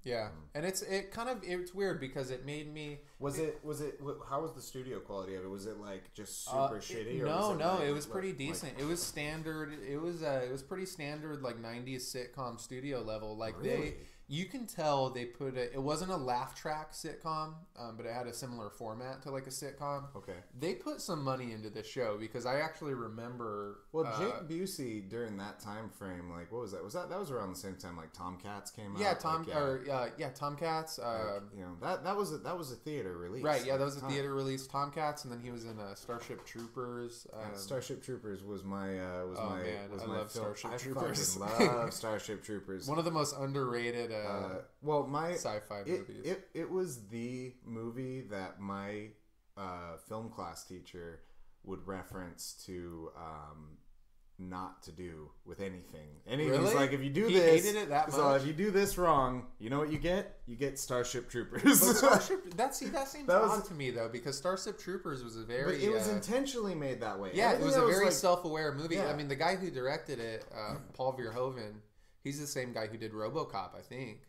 Yeah. And it's weird because it made me. How was the studio quality of it? Was it just super shitty? No, it was pretty decent. It was standard. It was pretty standard 90s sitcom studio level. Really? You can tell they put it wasn't a laugh track sitcom, but it had a similar format to a sitcom. Okay. They put some money into this show because I actually remember. Well, Jake Busey during that time frame, what was that? That was around the same time Tomcats came out. Yeah, Tomcats. That was a theater release. Right. Yeah, that was a theater release. Tomcats, and then he was in Starship Troopers. Starship Troopers was my I love film. Starship Troopers. I love Starship Troopers. One of the most underrated sci-fi movies. It was the movie that my film class teacher would reference to not to do with anything. Really? He's like, if you do he this, hated it that much? So if you do this wrong, you know what you get? You get Starship Troopers. But that seems odd to me though, because Starship Troopers was a very. But it was intentionally made that way. Yeah, Everything it was a very self-aware movie. Yeah. I mean, the guy who directed it, Paul Verhoeven, he's the same guy who did RoboCop, I think.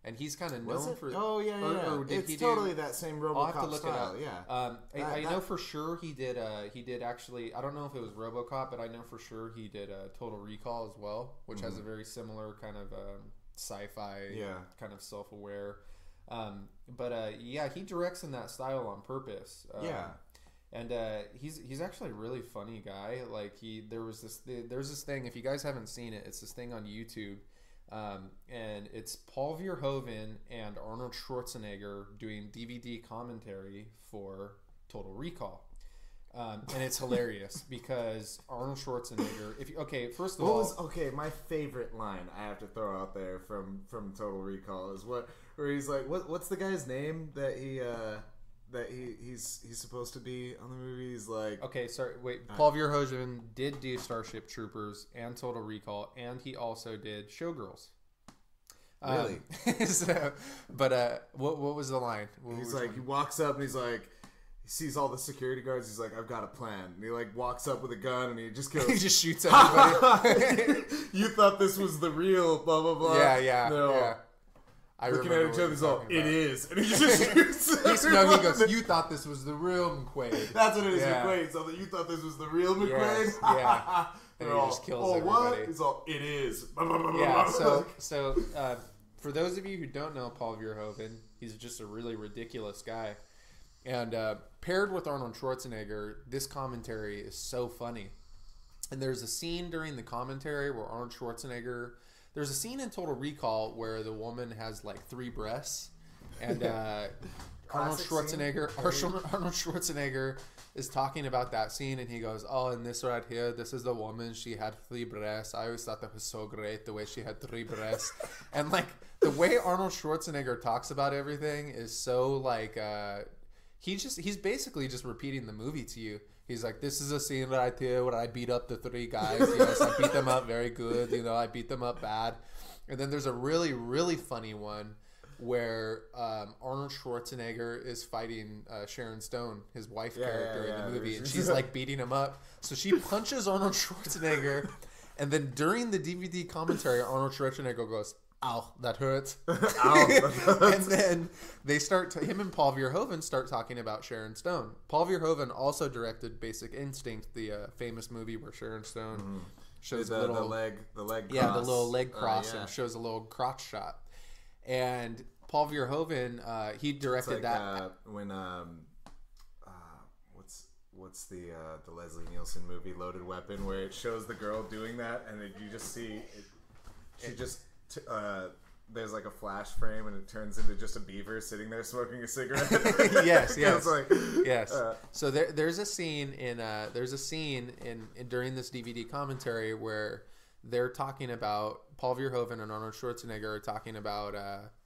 And he's kind of known for. Oh yeah. Or did he totally that same RoboCop I'll have to look style. it up. Yeah. I know for sure he did. He did actually. I don't know if it was RoboCop, but I know for sure he did Total Recall as well, which has a very similar kind of sci-fi, kind of self-aware. He directs in that style on purpose. And he's actually a really funny guy. There's this thing. If you guys haven't seen it, it's this thing on YouTube. and it's Paul Verhoeven and Arnold Schwarzenegger doing DVD commentary for Total Recall. And it's hilarious because Arnold Schwarzenegger. First of all, my favorite line I have to throw out there from Total Recall is where he's like, what's the guy's name that he's supposed to be on the movie? He's like, Paul Verhoeven did do Starship Troopers and Total Recall, and he also did Showgirls. Really? What was the line? He's like, he walks up and he's like, he sees all the security guards. He's like, I've got a plan. And he like walks up with a gun and he just goes, he just shoots everybody. You thought this was the real blah blah blah. Yeah. Looking at each other, he's all, it is, and he just shoots. He goes, you thought this was the real McQuaid. That's what it is, McQuaid. So that you thought this was the real McQuaid. Yes, yeah. And he just kills everybody. What? He's all, it is. Yeah. So for those of you who don't know Paul Verhoeven, he's just a really ridiculous guy. And paired with Arnold Schwarzenegger, this commentary is so funny. And there's a scene during the commentary where Arnold Schwarzenegger... There's a scene in Total Recall where the woman has like 3 breasts. And Arnold Schwarzenegger is talking about that scene. And he goes, and this right here, this is the woman. She had 3 breasts. I always thought that was so great, the way she had 3 breasts. And like the way Arnold Schwarzenegger talks about everything is so like... He's basically just repeating the movie to you. He's like, this is a scene right here where I beat up the 3 guys. Yes, I beat them up very good. I beat them up bad. And then there's a really, really funny one where Arnold Schwarzenegger is fighting Sharon Stone, his wife character in the movie. And she's like beating him up. So she punches Arnold Schwarzenegger. And then during the DVD commentary, Arnold Schwarzenegger goes, ow, that hurts. Ow, that hurts. And then they him and Paul Verhoeven start talking about Sharon Stone. Paul Verhoeven also directed Basic Instinct, the famous movie where Sharon Stone shows the leg cross. Yeah, the little leg cross and shows a little crotch shot. And Paul Verhoeven, he directed that. When what's the Leslie Nielsen movie Loaded Weapon, where it shows the girl doing that and then you just see there's like a flash frame and it turns into just a beaver sitting there smoking a cigarette. Yes. Yes. So there's a scene in during this DVD commentary where they're talking about Paul Verhoeven and Arnold Schwarzenegger are talking about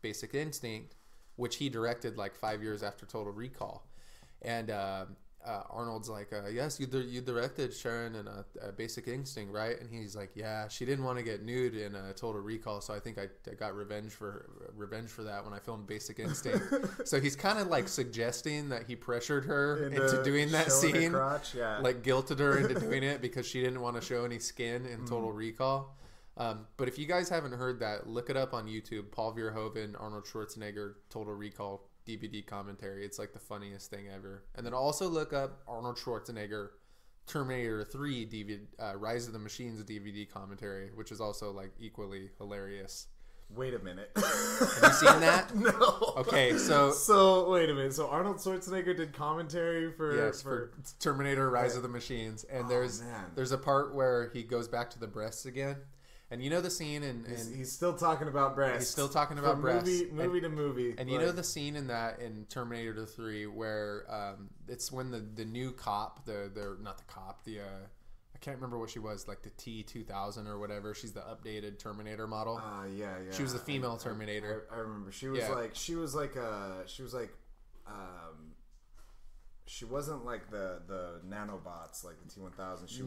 Basic Instinct, which he directed like 5 years after Total Recall, and Arnold's like, yes, you directed Sharon in a Basic Instinct, right? And he's like, yeah, she didn't want to get nude in Total Recall, so I think I got revenge for that when I filmed Basic Instinct. So he's kind of like suggesting that he pressured her into doing that scene, like guilted her into doing it because she didn't want to show any skin in Total Recall. But if you guys haven't heard that, look it up on YouTube. Paul Verhoeven, Arnold Schwarzenegger, Total Recall DVD commentary. It's like the funniest thing ever. And then also look up Arnold Schwarzenegger Terminator 3 DVD, Rise of the Machines DVD commentary, which is also like equally hilarious. Wait a minute. Have you seen that? No. Okay, so wait a minute. So Arnold Schwarzenegger did commentary for Terminator Rise of the Machines, and there's a part where he goes back to the breasts again. And you know the scene he's still talking about breasts. He's still talking about breasts. Movie to movie. And you know the scene in Terminator 3 where it's when the new cop, I can't remember what she was, like the T-2000 or whatever. She's the updated Terminator model. Yeah. She was the female Terminator. I remember. She wasn't like the nanobots like the T-1000. She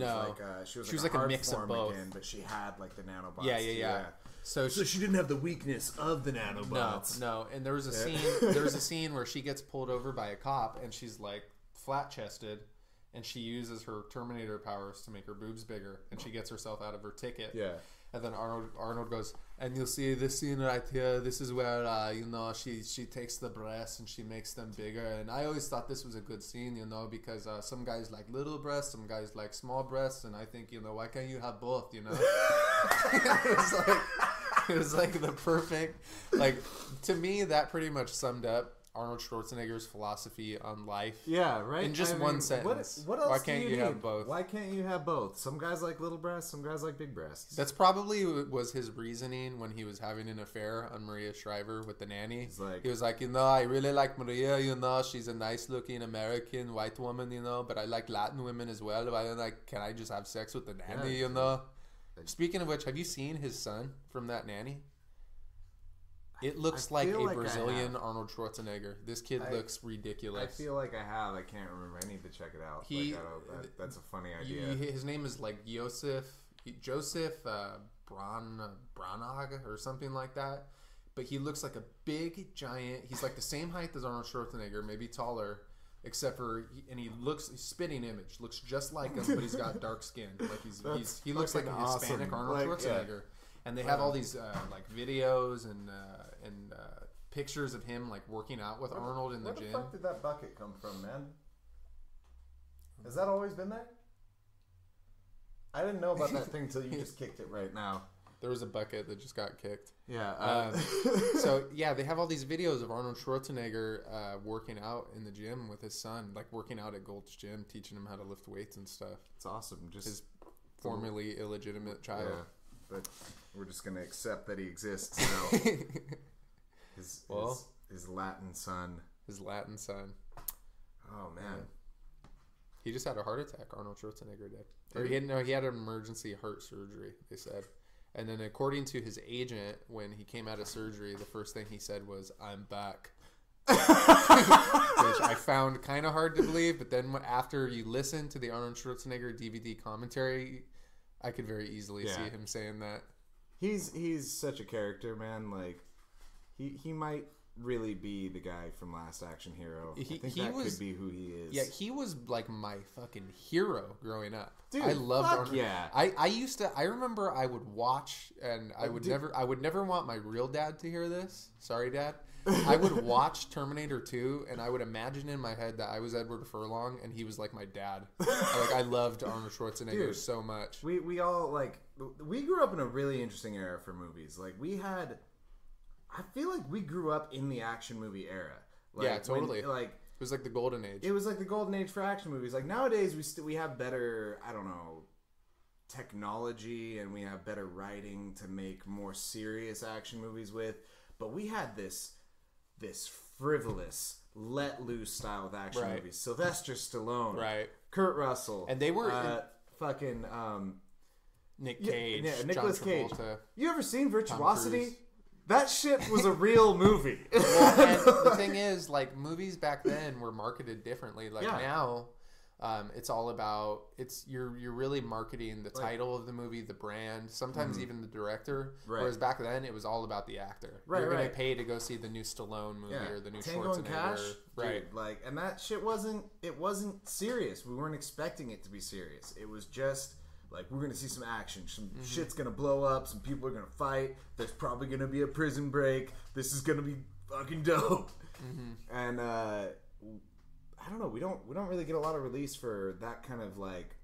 was like a mix of both. Again, but she had like the nanobots. Yeah. So she didn't have the weakness of the nanobots. No. And there was a scene. There was a scene where she gets pulled over by a cop and she's like flat chested, and she uses her Terminator powers to make her boobs bigger, and she gets herself out of her ticket. Yeah. And then Arnold goes, and you'll see this scene right here. This is where she takes the breasts and she makes them bigger. And I always thought this was a good scene, because some guys like little breasts, some guys like small breasts, and I think why can't you have both? It was like the perfect, like, to me that pretty much summed up Arnold Schwarzenegger's philosophy on life. Yeah, right. In just one sentence. What else? Why can't you have need? both? Why can't you have both? Some guys like little breasts. Some guys like big breasts. That's probably was his reasoning when he was having an affair on Maria Shriver with the nanny. He was like, I really like Maria. She's a nice-looking American white woman. But I like Latin women as well. Can I just have sex with the nanny? Speaking of which, have you seen his son from that nanny? It looks like a Brazilian Arnold Schwarzenegger. This kid looks ridiculous. I feel like I have. I can't remember. I need to check it out. That's a funny idea. His name is like Joseph Branagh or something like that. But he looks like a big giant. He's like the same height as Arnold Schwarzenegger, maybe taller, except for he looks spitting image. Looks just like him, but he's got dark skin. Like he looks like a Hispanic Arnold Schwarzenegger. Yeah. And they have all these like videos and pictures of him like working out with Arnold in the gym. Where the fuck did that bucket come from, man? Has that always been there? I didn't know about that thing until you just kicked it right now. There was a bucket that just got kicked. Yeah. So yeah, they have all these videos of Arnold Schwarzenegger working out in the gym with his son, like working out at Gold's Gym, teaching him how to lift weights and stuff. It's awesome. Just his formerly illegitimate child. Yeah. But we're just gonna accept that he exists now. His Latin son. His Latin son. Oh man. Yeah. He just had a heart attack. Arnold Schwarzenegger did. Or he had an emergency heart surgery, they said. And then according to his agent, when he came out of surgery, the first thing he said was, "I'm back." Which I found kind of hard to believe, but then after you listen to the Arnold Schwarzenegger DVD commentary, I could very easily see him saying that. He's such a character, man. Like he might really be the guy from Last Action Hero. I think that could be who he is. Yeah, he was like my fucking hero growing up. Dude, I loved Arnold. Yeah. I remember I would watch, and I would never want my real dad to hear this. Sorry, Dad. I would watch Terminator 2, and I would imagine in my head that I was Edward Furlong, and he was like my dad. I loved Arnold Schwarzenegger so much. We all we grew up in a really interesting era for movies. Like I feel like we grew up in the action movie era. Yeah, totally. It was like the golden age. It was like the golden age for action movies. Like nowadays, we have better, I don't know, technology, and we have better writing to make more serious action movies with. But we had this frivolous, let loose style of action movies. Sylvester Stallone, Kurt Russell, and they were fucking Nick Cage, Nicolas Cage. Travolta, you ever seen Virtuosity? That shit was a real movie. Well, and the thing is, like, movies back then were marketed differently. Like now, it's all about you're really marketing the title of the movie, the brand, sometimes even the director. Right. Whereas back then, it was all about the actor. Right, you're gonna pay to go see the new Stallone movie or the new Tango and Schwarzenegger. Cash, right? Dude, and that shit wasn't serious. We weren't expecting it to be serious. It was just. Like, we're going to see some action. Some shit's going to blow up. Some people are going to fight. There's probably going to be a prison break. This is going to be fucking dope. And, I don't know. We don't really get a lot of release for that kind of, like,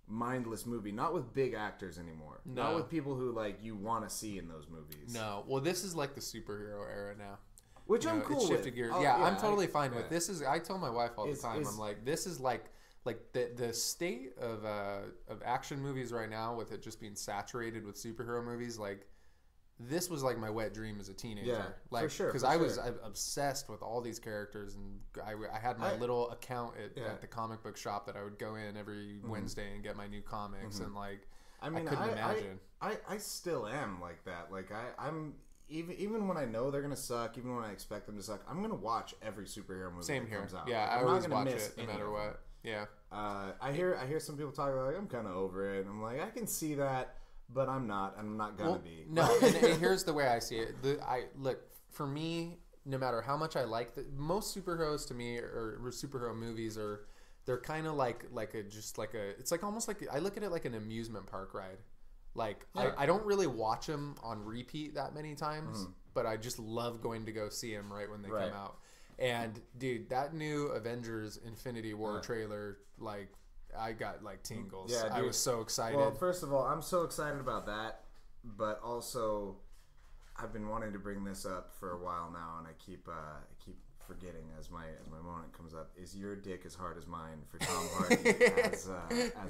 mindless movie. Not with big actors anymore. No. Not with people who, like, you want to see in those movies. No. Well, this is, like, the superhero era now. Which I'm cool with. Shifted gears. Yeah, I'm totally fine with. This is, I tell my wife all the time, I'm like, this is, like the state of action movies right now, with it just being saturated with superhero movies, like this was like my wet dream as a teenager. Like, for sure, because I was obsessed with all these characters, and I had my little account at the comic book shop that I would go in every Wednesday and get my new comics, and like I couldn't imagine. I still am like that. Like I'm even when I know they're gonna suck, even when I expect them to suck, I'm gonna watch every superhero movie that comes out. Yeah, I always watch it no matter what. Yeah. I hear some people talk about, like, I'm kind of over it. And I'm like, I can see that, but I'm not. And I'm not gonna be. No, and here's the way I see it. Look, for me, no matter how much I like most superheroes, to me, or superhero movies, they're kind of like it's like almost like, I look at it like an amusement park ride. Like, I don't really watch them on repeat that many times, but I just love going to go see them right when they come out. And dude, that new Avengers Infinity War trailer, like, I got like tingles. Yeah, I was so excited. Well, first of all, I'm so excited about that, but also I've been wanting to bring this up for a while now, and I keep forgetting as my moment comes up is your dick as hard as mine for Tom Hardy as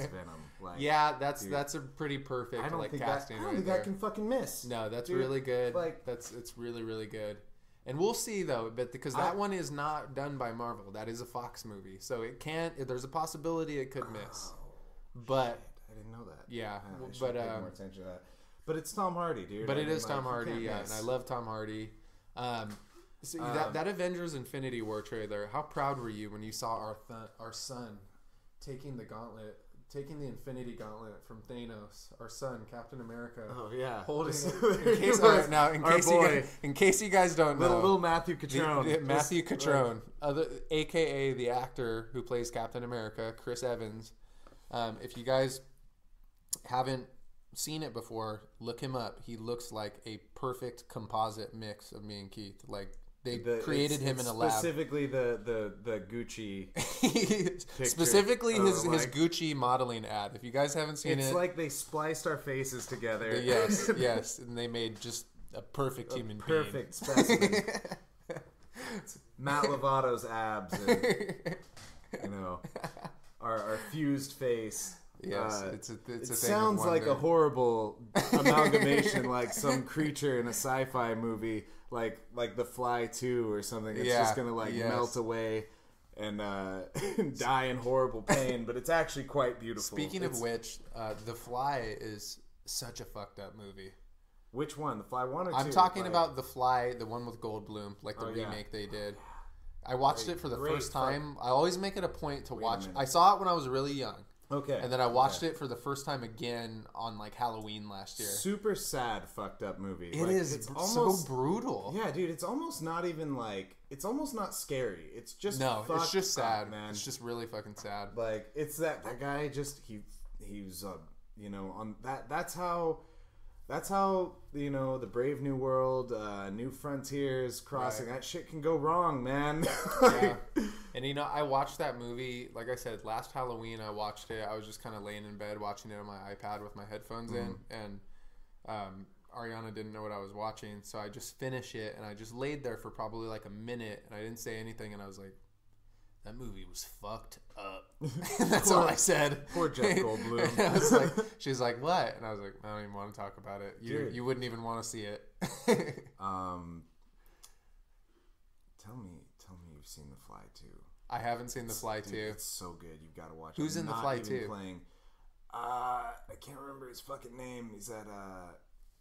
Venom. Like, yeah, that's a pretty perfect casting. I don't think that can fucking miss. No, that's really good. Like it's really really good. And we'll see though, but because that one is not done by Marvel, that is a Fox movie, so it can't. There's a possibility it could miss. But I didn't know that. Yeah, I should pay more attention to that. But it's Tom Hardy, dude. But it is Tom Hardy, yeah, and I love Tom Hardy. So that Avengers Infinity War trailer, how proud were you when you saw our son taking the Infinity Gauntlet from Thanos, our son, Captain America. Oh yeah, holding it. In case you guys don't know, little Matthew Cutrone, Matthew Cutrone, aka the actor who plays Captain America, Chris Evans. If you guys haven't seen it before, look him up. He looks like a perfect composite mix of me and Keith. Like they created him in a lab. Specifically the Gucci. Specifically his Gucci modeling ad. If you guys haven't seen it, it's like they spliced our faces together. Yes, and they made just a perfect human being. Perfect specimen. Matt Lovato's abs, and our fused face. Yes, it's a it thing sounds like a horrible amalgamation, like some creature in a sci-fi movie, like The Fly 2 or something. It's just gonna melt away and die in horrible pain, but it's actually quite beautiful. Speaking of which, The Fly is such a fucked up movie. Which one, The Fly 1 or 2? I'm talking about The Fly, the one with Goldblum, like the remake they did. I watched it for the first time. I always make it a point to watch. I saw it when I was really young. Okay. And then I watched it for the first time again on like Halloween last year. Super sad, fucked up movie. It's almost so brutal. Yeah, dude. It's almost not even it's almost not scary. It's just it's just sad, man. It's just really fucking sad. Like it's that guy just he was on that. That's how the Brave New World, New Frontiers crossing. Right. That shit can go wrong, man. Yeah. And I watched that movie, like I said, last Halloween I watched it. I was just kind of laying in bed watching it on my iPad with my headphones in, and Ariana didn't know what I was watching, so I just finished it, and I just laid there for probably like a minute, and I didn't say anything, and I was like, that movie was fucked up. That's all I said. Poor Jeff Goldblum. I was like, she's like, what? And I was like, I don't even want to talk about it. You wouldn't even want to see it. Tell me you've seen The Fly 2. I haven't seen The Fly 2. It's so good. You've got to watch it. Who's in The Fly 2? Playing. I can't remember his fucking name. He's that.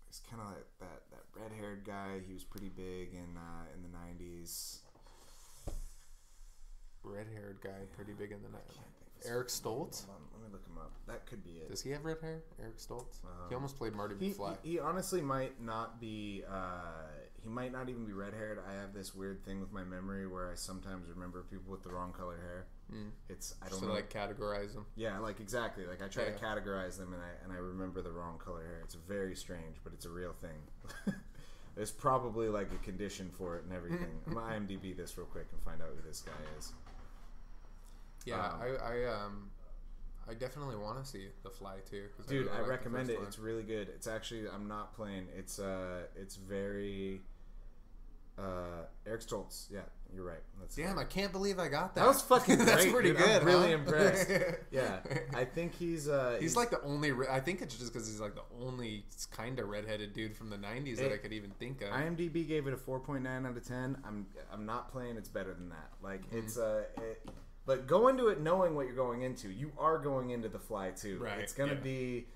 He's kind of like that red-haired guy. He was pretty big in the 90s. Red-haired guy, pretty big in the 90s. Erick Stolts? Let me look him up. That could be it. Does he have red hair? Erick Stolts? He almost played Marty McFly. He honestly might not be. He might not even be red-haired. I have this weird thing with my memory where I sometimes remember people with the wrong color hair. I don't know. Like categorize them. Yeah, like exactly. Like I try to categorize them, and I remember the wrong color hair. It's very strange, but it's a real thing. There's probably like a condition for it and everything. I'm gonna IMDb this real quick and find out who this guy is. Yeah, I definitely want to see The Fly too. Dude, I recommend it. It's really good. It's actually, I'm not playing. It's very Erick Stoltz. Yeah, you're right. Damn, I can't believe I got that. That was fucking great. That's pretty good. I'm really impressed. Yeah, I think he's like the only. I think it's just because he's like the only kind of redheaded dude from the '90s that I could even think of. IMDb gave it a 4.9 out of 10. I'm not playing. It's better than that. Like it's But go into it knowing what you're going into. You are going into The Fly 2. Right. It's going to be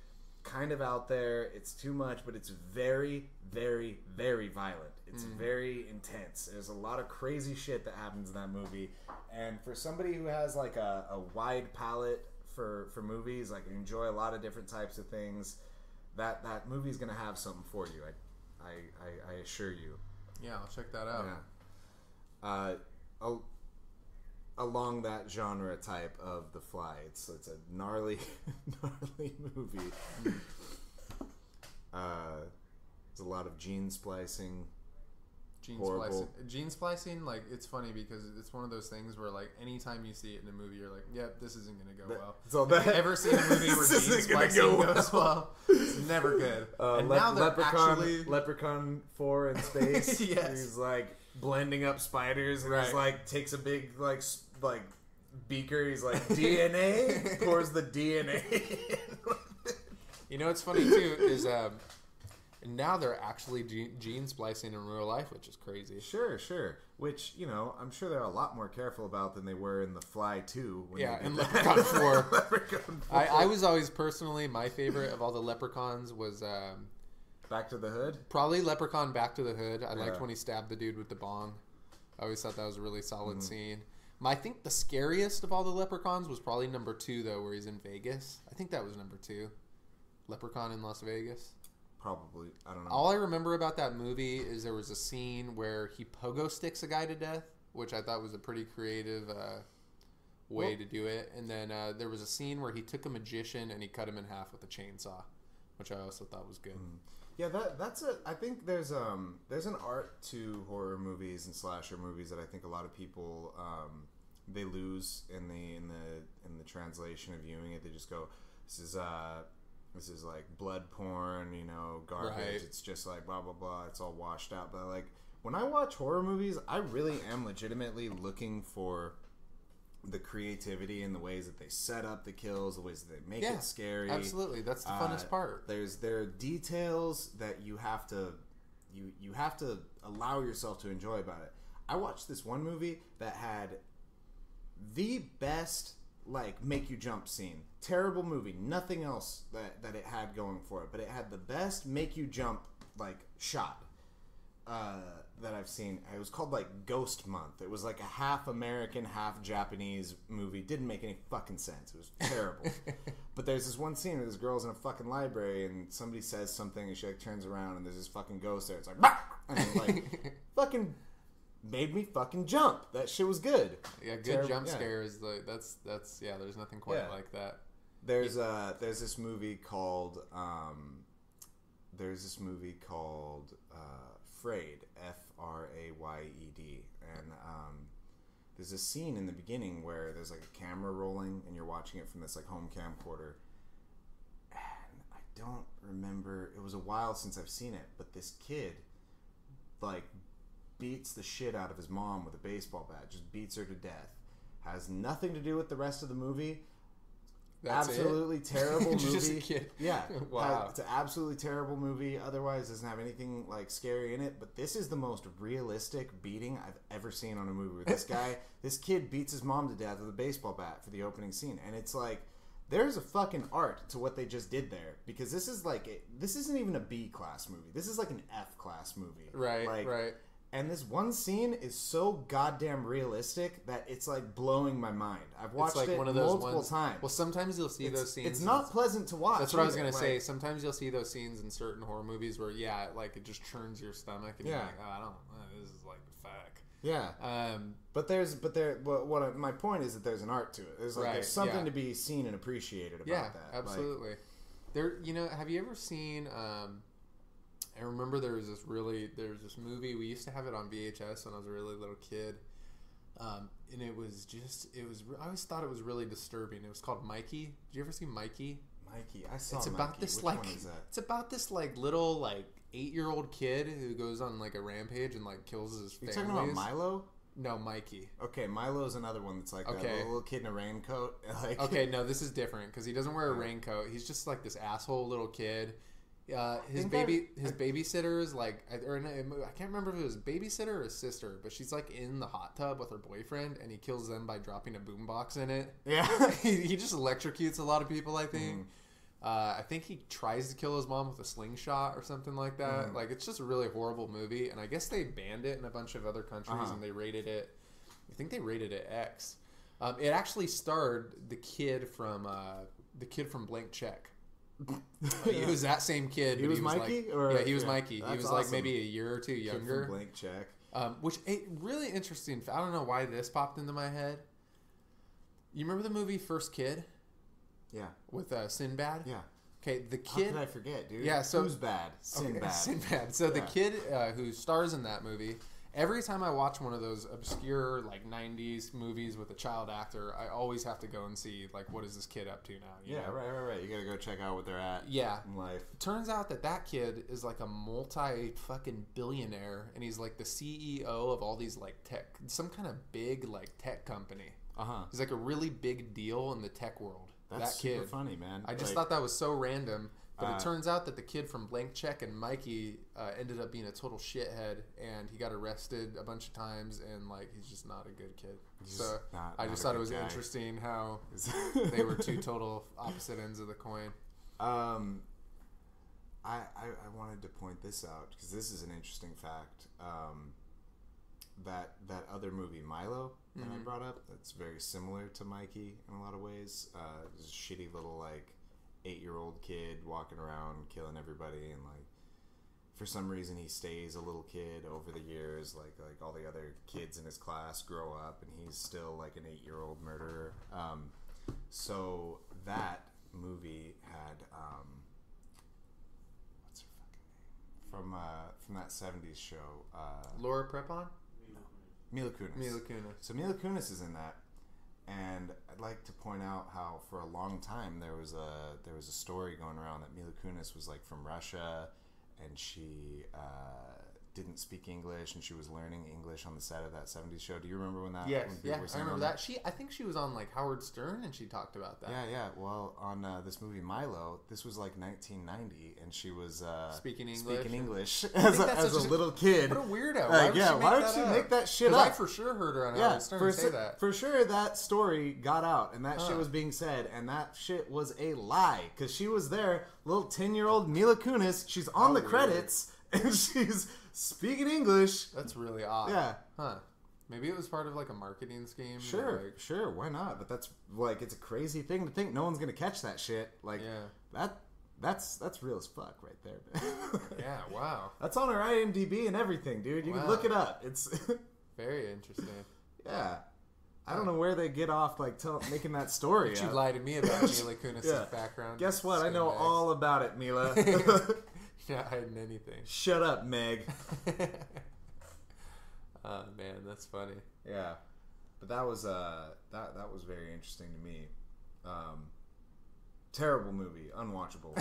kind of out there. It's too much, but it's very, very, very violent. It's very intense. There's a lot of crazy shit that happens in that movie. And for somebody who has like a wide palette for movies, like enjoy a lot of different types of things, that movie's going to have something for you. I assure you. Yeah, I'll check that out. Yeah. Along that genre type of The Fly, it's a gnarly movie. There's a lot of gene splicing. Gene splicing, like, it's funny because it's one of those things where, like, anytime you see it in a movie, you're like, yep, this isn't going to go well. So have you ever seen a movie where gene splicing goes well? It's never good. And now they're Leprechaun 4 in space. Yes. He's like, blending up spiders, and he's Right. like takes a big like beaker. He's like DNA, pours the DNA. You know what's funny too is now they're actually gene splicing in real life, which is crazy. Sure. Which, you know, I'm sure they're a lot more careful about than they were in The Fly 2. And Leprechaun 4. Leprechaun 4. I was always personally, my favorite of all the Leprechauns was Back to the Hood? probably Leprechaun Back to the Hood. I liked when he stabbed the dude with the bong. I always thought that was a really solid scene. I think the scariest of all the Leprechauns was probably number 2, though, where he's in Vegas. I think that was number 2. Leprechaun in Las Vegas. Probably. I don't know. All I remember about that movie is there was a scene where he pogo sticks a guy to death, which I thought was a pretty creative way to do it. And then there was a scene where he took a magician and he cut him in half with a chainsaw, which I also thought was good. Yeah, that's a. I think there's an art to horror movies and slasher movies that I think a lot of people they lose in the translation of viewing it. They just go, this is like blood porn, you know, garbage. Right. It's just like blah blah blah. It's all washed out. But like when I watch horror movies, I really am legitimately looking for the creativity in the ways that they set up the kills, the ways that they make it scary. Absolutely, that's the funnest part. There are details that you have to allow yourself to enjoy about it. I watched this one movie that had the best like make you jump scene. Terrible movie, nothing else that it had going for it, but it had the best make you jump like shot that I've seen. It was called like Ghost Month. It was like a half American, half Japanese movie. Didn't make any fucking sense. It was terrible. But there's this one scene where this girl's in a fucking library and somebody says something and she like turns around and there's this fucking ghost there. It's like, bah! And it like fucking made me fucking jump. That shit was good. Yeah, good jump scare is like that's there's nothing quite like that. There's this movie called Frayed, F-R-A-Y-E-D, and there's a scene in the beginning where there's like a camera rolling and you're watching it from this like home camcorder, and I don't remember, it was a while since I've seen it, but this kid like beats the shit out of his mom with a baseball bat, just beats her to death. Has nothing to do with the rest of the movie. That's absolutely terrible movie. Just a kid. Yeah. Wow. It's an absolutely terrible movie. Otherwise, doesn't have anything like scary in it. But this is the most realistic beating I've ever seen on a movie. With this guy, this kid beats his mom to death with a baseball bat for the opening scene, and it's like there's a fucking art to what they just did there, because this is like this isn't even a B class movie. This is like an F class movie. Right. Like, right. And this one scene is so goddamn realistic that it's like blowing my mind. I've watched like it one of those multiple times. Well, sometimes you'll see those scenes. It's not pleasant to watch. That's what I was either. gonna say. Sometimes you'll see those scenes in certain horror movies where, like it just churns your stomach, and you're like, oh, I don't. This is like fuck. Yeah. My point is that there's an art to it. There's something to be seen and appreciated about that. Absolutely. Like, there, have you ever seen? I remember there was this movie, we used to have it on VHS when I was a really little kid, and I always thought it was really disturbing. It was called Mikey. Did you ever see Mikey? Mikey, I saw. It's Mikey. about this Which like one is that? It's about this like little like 8-year-old kid who goes on like a rampage and like kills his families. You're talking about Milo? No, Mikey. Okay, Milo's another one that's like a little kid in a raincoat. Like, okay, no, this is different because he doesn't wear a raincoat. He's just like this asshole little kid. His babysitter is like, I can't remember if it was babysitter or his sister, but she's like in the hot tub with her boyfriend, and he kills them by dropping a boombox in it. Yeah, he just electrocutes a lot of people. I think. I think he tries to kill his mom with a slingshot or something like that. Like, it's just a really horrible movie, and I guess they banned it in a bunch of other countries, and they rated it. I think they rated it X. It actually starred the kid from Blank Check. He was that same kid. He was Mikey? He was Mikey. He was awesome. Like maybe a year or two younger. Kid from Blank Check. Which really interesting. I don't know why this popped into my head. You remember the movie First Kid? Yeah. With Sinbad? Yeah. Okay, the kid. How could I forget, dude? Yeah. So who's bad? Sinbad. Okay, Sinbad. So the kid who stars in that movie, Every time I watch one of those obscure like 90s movies with a child actor, I always have to go and see like what is this kid up to now? You know? Right. You gotta go check out what they're at. In life. Turns out that kid is like a multi fucking billionaire, and he's like the CEO of all these like tech, some kind of big like tech company. He's like a really big deal in the tech world. That's that kid. super funny, man. I just thought that was so random. But it turns out that the kid from Blank Check and Mikey ended up being a total shithead, and he got arrested a bunch of times, and like he's just not a good kid. So I just thought it was interesting how they were two total opposite ends of the coin. I wanted to point this out because this is an interesting fact. That other movie Milo that I brought up, that's very similar to Mikey in a lot of ways. It's a shitty little like 8-year-old kid walking around killing everybody, and like for some reason he stays a little kid over the years. Like all the other kids in his class grow up, and he's still like an 8-year-old murderer. So that movie had what's her fucking name from that 70s show? Laura Prepon? Mila Kunis. So Mila Kunis is in that. And I'd like to point out how for a long time there was a story going around that Mila Kunis was like from Russia, and she didn't speak English, and she was learning English on the set of that 70s show. Do you remember when that? Yes, when I remember that. I think she was on like Howard Stern, and she talked about that. Yeah. Well, on this movie Milo, this was like 1990, and she was speaking English as a little kid. What a weirdo! Why would she make that shit up? I for sure heard her on Howard Stern say that. For sure, that story got out, and that shit was being said, and that shit was a lie because she was there, little 10-year-old Mila Kunis. She's on the credits, and she's speaking English. That's really odd. Yeah. Huh. Maybe it was part of like a marketing scheme. Sure. Why not? But that's like, it's a crazy thing to think no one's gonna catch that shit. Like, that's real as fuck right there, man. Yeah. Wow. That's on our IMDb and everything, dude. You can look it up. It's very interesting. Yeah. I don't know where they get off like making that story. But you lied to me about Mila Kunis' background. Guess what? I know all about it, Mila. You're not hiding anything. Shut up, Meg. Oh man, that's funny. Yeah, but that was that was very interesting to me. Terrible movie, unwatchable.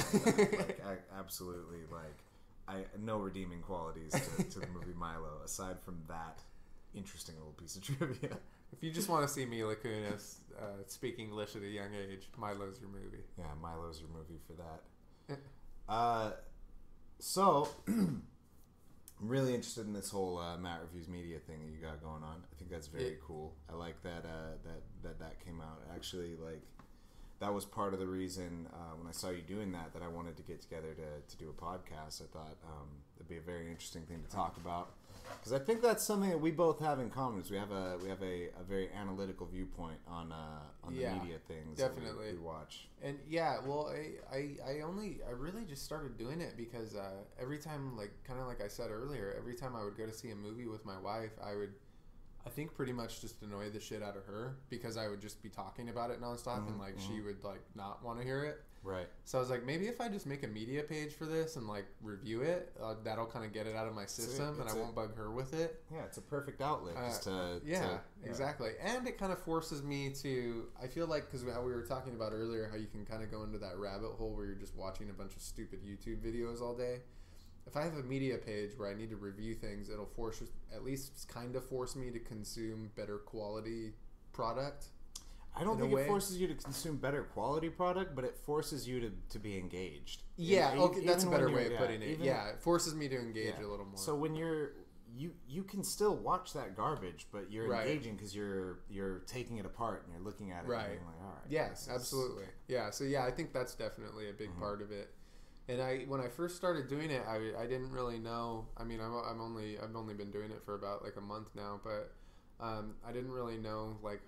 Absolutely, no redeeming qualities to the movie Milo aside from that interesting little piece of trivia. If you just want to see Mila Kunis speak English at a young age, Milo's your movie. Yeah, Milo's your movie for that. So, I'm really interested in this whole Matt Reviews Media thing that you got going on. I think that's very cool. I like that that came out. Actually, like, that was part of the reason when I saw you doing that I wanted to get together to do a podcast. I thought it'd be a very interesting thing to talk about. Because I think that's something that we both have in common. Is we have a very analytical viewpoint on the media things. Definitely, that we watch. And I really just started doing it because every time, like I said earlier, every time I would go to see a movie with my wife, I think pretty much just annoy the shit out of her because I would just be talking about it nonstop, and like she would like not want to hear it. Right. So I was like, maybe if I just make a media page for this and like review it, that'll kind of get it out of my system, and I won't bug her with it. Yeah, it's a perfect outlet. Exactly. And it kind of forces me to. I feel like because how we were talking about earlier, how you can kind of go into that rabbit hole where you're just watching a bunch of stupid YouTube videos all day. If I have a media page where I need to review things, it'll at least kind of force me to consume better quality product. I don't think it forces you to consume better quality product, but it forces you to be engaged. Yeah, okay, that's a better way of putting it. It forces me to engage a little more. So when you can still watch that garbage, but you're engaging because you're taking it apart and you're looking at it and being like, all right. Yes, absolutely. Yeah, so I think that's definitely a big part of it. And when I first started doing it, I didn't really know. I mean, I've only been doing it for about like a month now, but I didn't really know like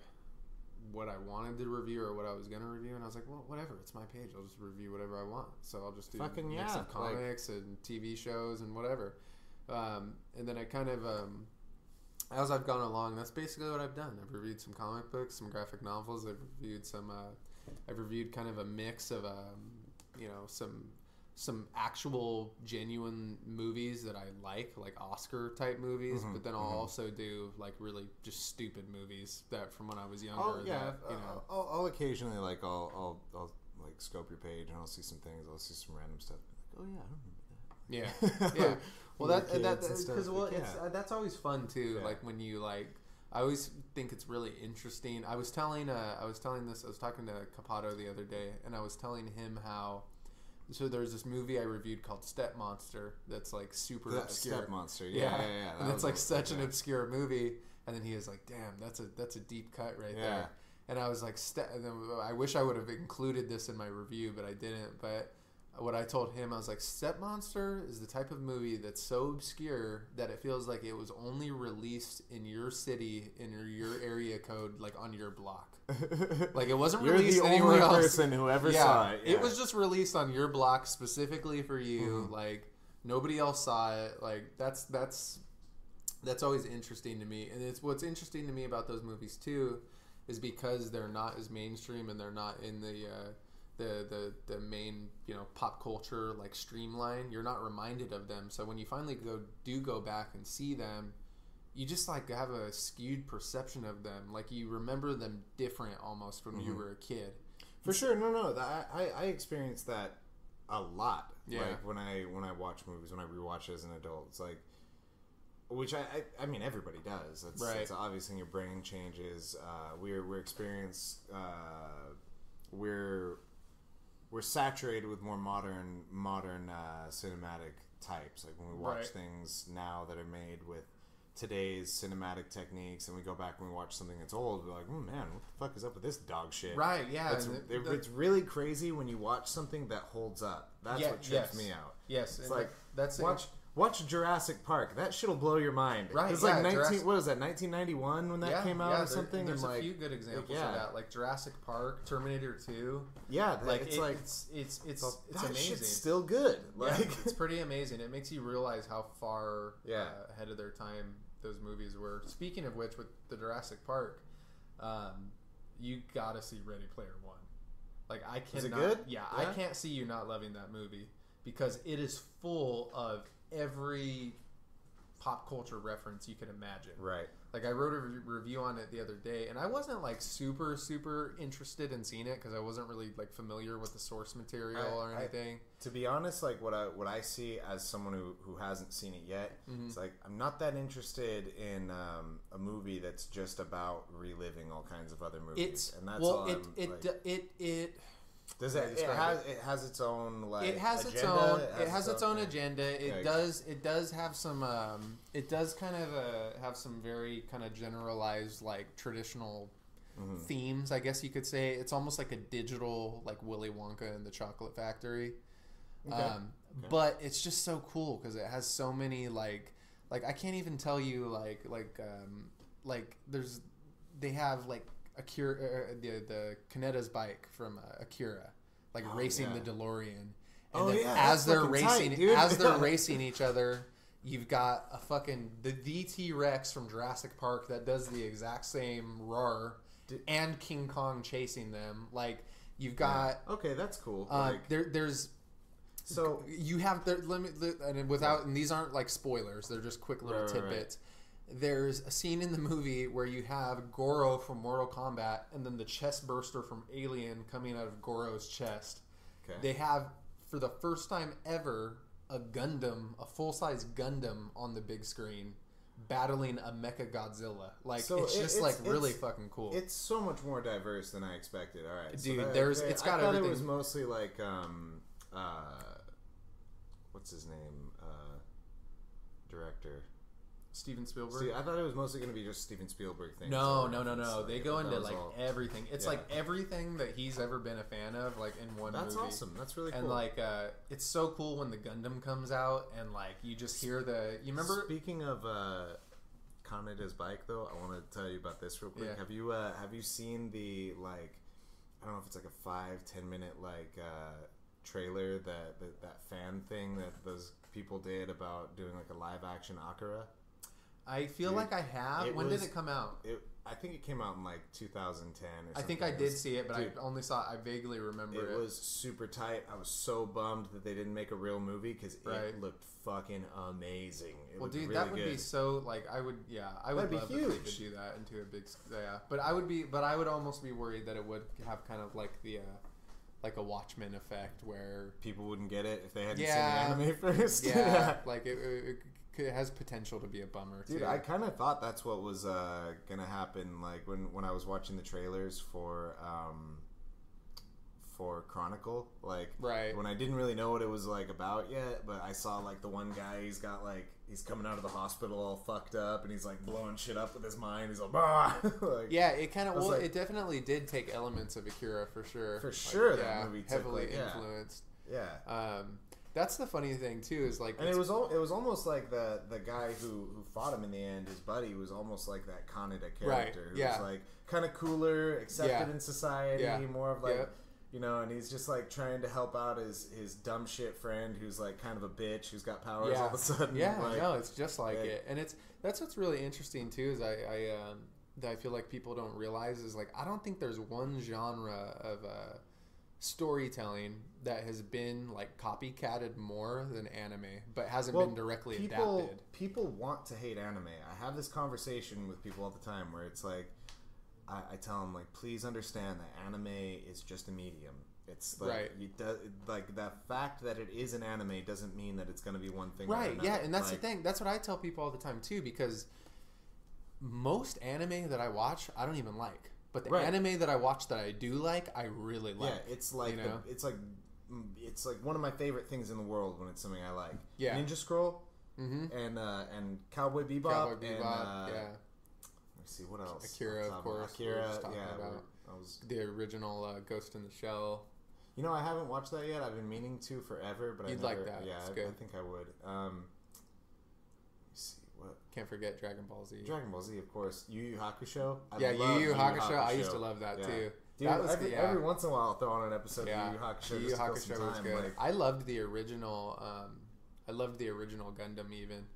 what I wanted to review or what I was gonna review, and I was like, well, whatever, it's my page. I'll just review whatever I want. So I'll just do mix of comics and TV shows and whatever. And then I kind of, as I've gone along, that's basically what I've done. I've reviewed some comic books, some graphic novels. I've reviewed some. I've reviewed kind of a mix of some some actual genuine movies that I like Oscar type movies, but then I'll also do like really just stupid movies that from when I was younger. I'll occasionally like I'll like scope your page and I'll see some things. I'll see some random stuff. Like, oh yeah, I remember that. Yeah. Well, that's always fun too. Yeah. Like when you like, I always think it's really interesting. I was talking to Capato the other day, and I was telling him how. So there's this movie I reviewed called Step Monster that's like super obscure. Step Monster, yeah. And it's like such an obscure movie. And then he was like, "Damn, that's a deep cut right there." And I was like, I wish I would have included this in my review, but I didn't. But what I told him, I was like, Step Monster is the type of movie that's so obscure that it feels like it was only released in your city, in your area code, like on your block. Like it wasn't released anywhere else. You're the only person who ever saw it. Yeah. It was just released on your block specifically for you. Like nobody else saw it. Like that's always interesting to me. And it's what's interesting to me about those movies too, is because they're not as mainstream and they're not in the main pop culture like streamline. You're not reminded of them. So when you finally go back and see them, you just like have a skewed perception of them. Like you remember them different almost when you were a kid. For sure. No. I experienced that a lot. Yeah. Like when I watch movies, when I rewatch as an adult, it's like, which I mean everybody does. It's an obvious thing. Your brain changes. We're saturated with more modern cinematic types. Like when we watch things now that are made with today's cinematic techniques, and we go back and we watch something that's old, we're like, oh man, what the fuck is up with this dog shit? Right, yeah. It's really crazy when you watch something that holds up. That's what trips me out. Yes. It's like, watch Jurassic Park. That shit'll blow your mind. Right. It's like 1991 when that came out or something? There's and a few good examples of that. Like Jurassic Park, Terminator 2. Yeah. It's that amazing. Shit's still good. Like it's pretty amazing. It makes you realize how far ahead of their time those movies were. Speaking of which, with the Jurassic Park, you gotta see Ready Player One. Like I cannot. Is it good? Yeah, I can't see you not loving that movie because it is full of every pop culture reference you can imagine. Right. Like I wrote a review on it the other day, and I wasn't like super interested in seeing it because I wasn't really like familiar with the source material or anything. To be honest, like what I see as someone who hasn't seen it yet, it's like I'm not that interested in a movie that's just about reliving all kinds of other movies. It has its own like it has agenda. Its own agenda. It does have some have some very kind of generalized like traditional themes, I guess you could say. It's almost like a digital like Willy Wonka and the Chocolate Factory. But it's just so cool because it has so many like I can't even tell you they have like Akira, the Kaneda's bike from Akira, like racing the DeLorean. And as they're racing each other, you've got the T-Rex from Jurassic Park that does the exact same roar, and King Kong chasing them. Like you've got that's cool. So you have and these aren't like spoilers; they're just quick little tidbits. There's a scene in the movie where you have Goro from Mortal Kombat and then the chest burster from Alien coming out of Goro's chest. Okay. They have, for the first time ever, a full-size Gundam on the big screen battling a Mecha Godzilla. Like, so it's really fucking cool. It's so much more diverse than I expected. All right. Dude, it's got everything. I thought it was mostly like, what's his name? Director. Steven Spielberg. See, I thought it was mostly going to be just Steven Spielberg things. No. They go into like everything. It's like everything that he's ever been a fan of, like in one movie. That's awesome. That's really cool. And like, it's so cool when the Gundam comes out and like you just hear you remember. Speaking of Kaneda's bike, though, I want to tell you about this real quick. Yeah. Have you seen the like? I don't know if it's like a 5-10 minute like trailer that fan thing that those people did about doing like a live action Akira. I feel like I have. When did it come out? I think it came out in like 2010 or something. I think I did see it, but I only saw. I vaguely remember it. It was super tight. I was so bummed that they didn't make a real movie because it looked fucking amazing. Well, dude, really that would be so like I would love if they could do that into a big but I would almost be worried that it would have kind of like the like a Watchmen effect where people wouldn't get it if they hadn't seen the anime first. Yeah, like it has potential to be a bummer too. Dude, I kind of thought that's what was gonna happen. Like when I was watching the trailers for Chronicle, like when I didn't really know what it was like about yet, but I saw like the one guy, he's coming out of the hospital all fucked up and he's like blowing shit up with his mind. He's like, bah! Like, yeah, it kind of it definitely did take elements of Akira for sure. For sure, that movie heavily influenced. Yeah. That's the funny thing too, is like, and it was almost like the guy who fought him in the end, his buddy, was almost like that Kaneda character, who was like kind of cooler, accepted in society, more of like. You know, and he's just like trying to help out his dumb shit friend who's like kind of a bitch who's got powers all of a sudden. Yeah, like, no, it's just like it, and that's what's really interesting too. Is that I feel like people don't realize is like I don't think there's one genre of storytelling that has been like copycatted more than anime, but hasn't been directly adapted. People want to hate anime. I have this conversation with people all the time where it's like. I tell them like, please understand that anime is just a medium. It's like like the fact that it is an anime doesn't mean that it's going to be one thing. Right? Or another. Yeah, and that's the thing. That's what I tell people all the time too, because most anime that I watch, I don't even like. But the anime that I watch that I do like, I really like. Yeah, it's like it's like one of my favorite things in the world when it's something I like. Yeah, Ninja Scroll and Cowboy Bebop. Yeah. See what else? Akira, of course. Akira, the original Ghost in the Shell. You know, I haven't watched that yet. I've been meaning to forever, but you'd like that. Yeah, I think I would. Let me see what. Can't forget Dragon Ball Z. Dragon Ball Z, of course. Yu Yu Hakusho. Yu Yu Hakusho. I used to love that too. Dude, every once in a while, I'll throw on an episode of Yu Yu Hakusho. Yu Yu Hakusho was good. Like, I loved the original. I loved the original Gundam even.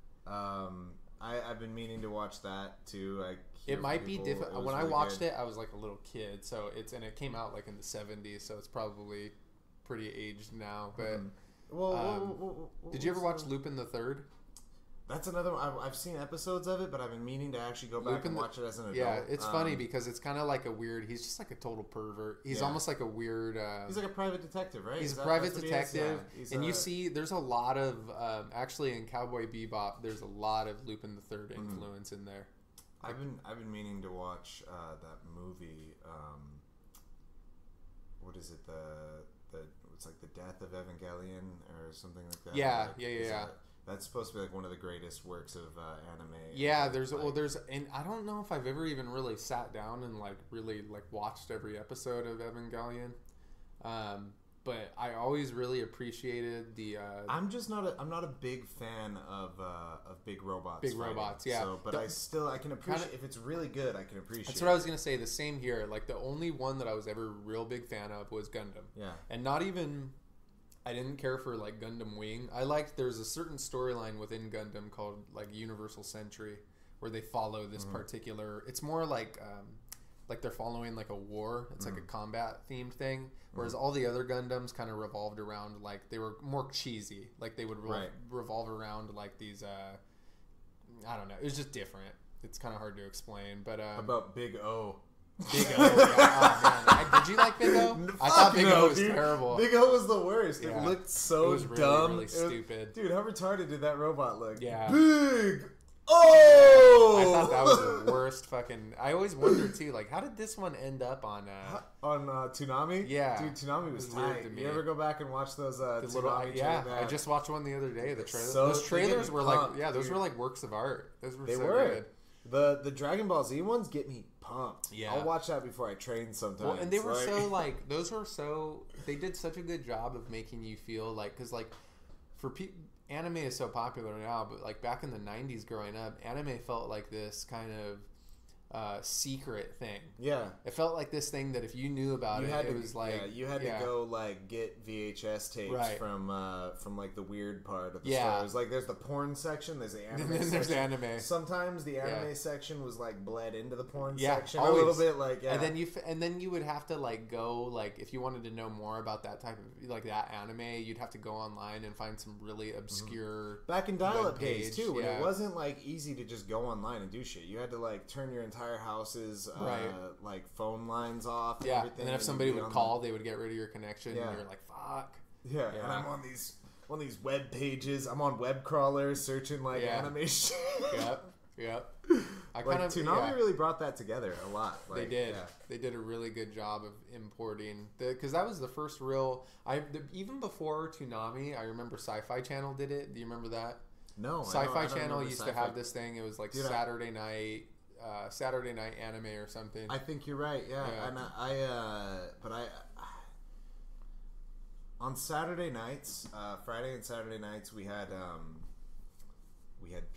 I've been meaning to watch that too. It might be different. When I watched it, I was like a little kid, so it came out like in the 70s, so it's probably pretty aged now. But did you ever watch Lupin the Third? That's another one. I've seen episodes of it, but I've been meaning to actually go back and watch it as an adult. Yeah, it's funny because it's kind of like a weird. He's just like a total pervert. He's almost like a weird. He's like a private detective, right? He's a private detective, and you see, there's a lot of actually in Cowboy Bebop. There's a lot of Lupin the Third influence in there. I've been meaning to watch that movie. What is it? It's like the Death of Evangelion or something like that. Yeah. That's supposed to be like one of the greatest works of anime. Yeah, and I don't know if I've ever even really sat down and like really like watched every episode of Evangelion. But I always really appreciated the. I'm not a big fan of big robots. Big robots, yeah. So, but I can appreciate if it's really good. I can appreciate. That's what I was gonna say. The same here. Like the only one that I was ever real big fan of was Gundam. Yeah. And not even. I didn't care for like Gundam Wing. There's a certain storyline within Gundam called like Universal Century where they follow this particular. It's more like they're following like a war. It's like a combat themed thing. Whereas all the other Gundams kind of revolved around like they were more cheesy. Like they would revolve around like these. I don't know. It was just different. It's kind of hard to explain. But about Big O. Big O. Oh, man. Did you like Big O? I thought Big O was terrible. Big O was the worst. Yeah. It looked so it was really, dumb. Really stupid. Dude, how retarded did that robot look? Yeah. Big O! I thought that was the worst fucking... I always wondered, too, like, how did this one end up on... Toonami? Yeah. Dude, Toonami was tight. You ever go back and watch those Toonami I just watched one the other day. Those trailers were like... Yeah, those were like works of art. Those were good. The Dragon Ball Z ones get me pumped. Yeah. I'll watch that before I train sometimes. Well, and they were they did such a good job of making you feel like, because like for anime is so popular now, but like back in the 90s growing up, anime felt like this kind of secret thing. Yeah. It felt like this thing that if you knew about it was like you had to go like get VHS tapes from like the weird part of the store. It was like there's the porn section, there's the anime and then section. There's the anime. Sometimes the anime section was like bled into the porn Yeah, section always. a little bit, like And then you would have to like go like if you wanted to know more about that type of like that anime, you'd have to go online and find some really obscure back in dial-up days too, when Yeah. it wasn't like easy to just go online and do shit. You had to like turn your entire house's like phone lines off. And everything, and then if somebody would call, they would get rid of your connection, and you're like, "Fuck." Yeah, and I'm on these web pages. I'm on web crawlers searching like anime shit. Yep. Toonami really brought that together a lot. Like, they did. Yeah. They did a really good job of importing because that was the first real. Even before Toonami, I remember Sci-Fi Channel did it. Do you remember that? No. Sci-Fi Channel used to have this thing. It was like Saturday night anime or something. I think you're right. Yeah. And on Saturday nights, Friday and Saturday nights, we had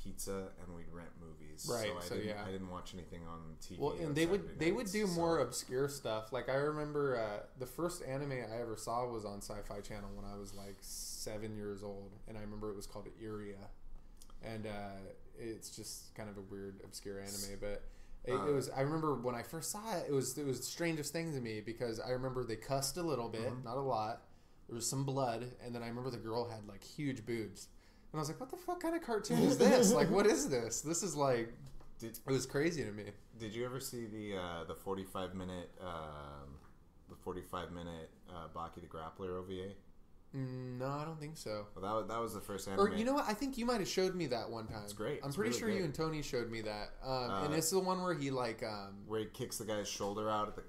pizza and we'd rent movies. Right. So I didn't watch anything on TV. Well, and they would do more obscure stuff. Like I remember the first anime I ever saw was on Sci-Fi Channel when I was like 7 years old, and I remember it was called Iria, and it's just kind of a weird obscure anime, but. It was. I remember when I first saw it. It was the strangest thing to me because I remember they cussed a little bit, not a lot. There was some blood, and then I remember the girl had like huge boobs, and I was like, "What the fuck kind of cartoon is this? Like, what is this? This is like." It was crazy to me. Did you ever see the 45-minute Baki the Grappler OVA? No, I don't think so. Well, that was the first anime. Or you know what? I think you might have showed me that one time. It's great. I'm pretty sure you and Tony showed me that. And it's the one where he like where he kicks the guy's shoulder out at the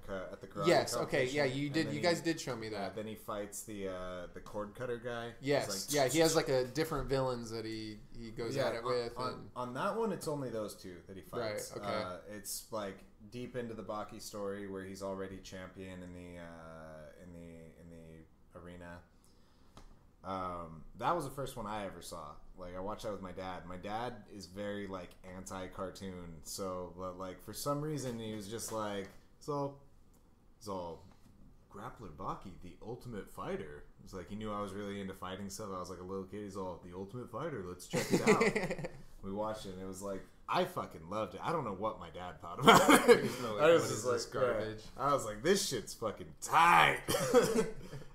karate. Yes. Okay. Yeah, you did. You guys did show me that. Then he fights the cord cutter guy. Yes. Like, he has like a different villains that he goes at it with. On that one, it's only those two that he fights. Right. Okay. It's like deep into the Baki story where he's already champion in the arena. That was the first one I ever saw. Like I watched that with my dad. My dad is very like anti-cartoon, but like for some reason he was just like, so Grappler Baki, the Ultimate Fighter. It was like he knew I was really into fighting stuff. I was like a little kid. He's all, the Ultimate Fighter. Let's check it out. We watched it, and it was like I fucking loved it. I don't know what my dad thought about it. I was just like garbage. I was like, this shit's fucking tight.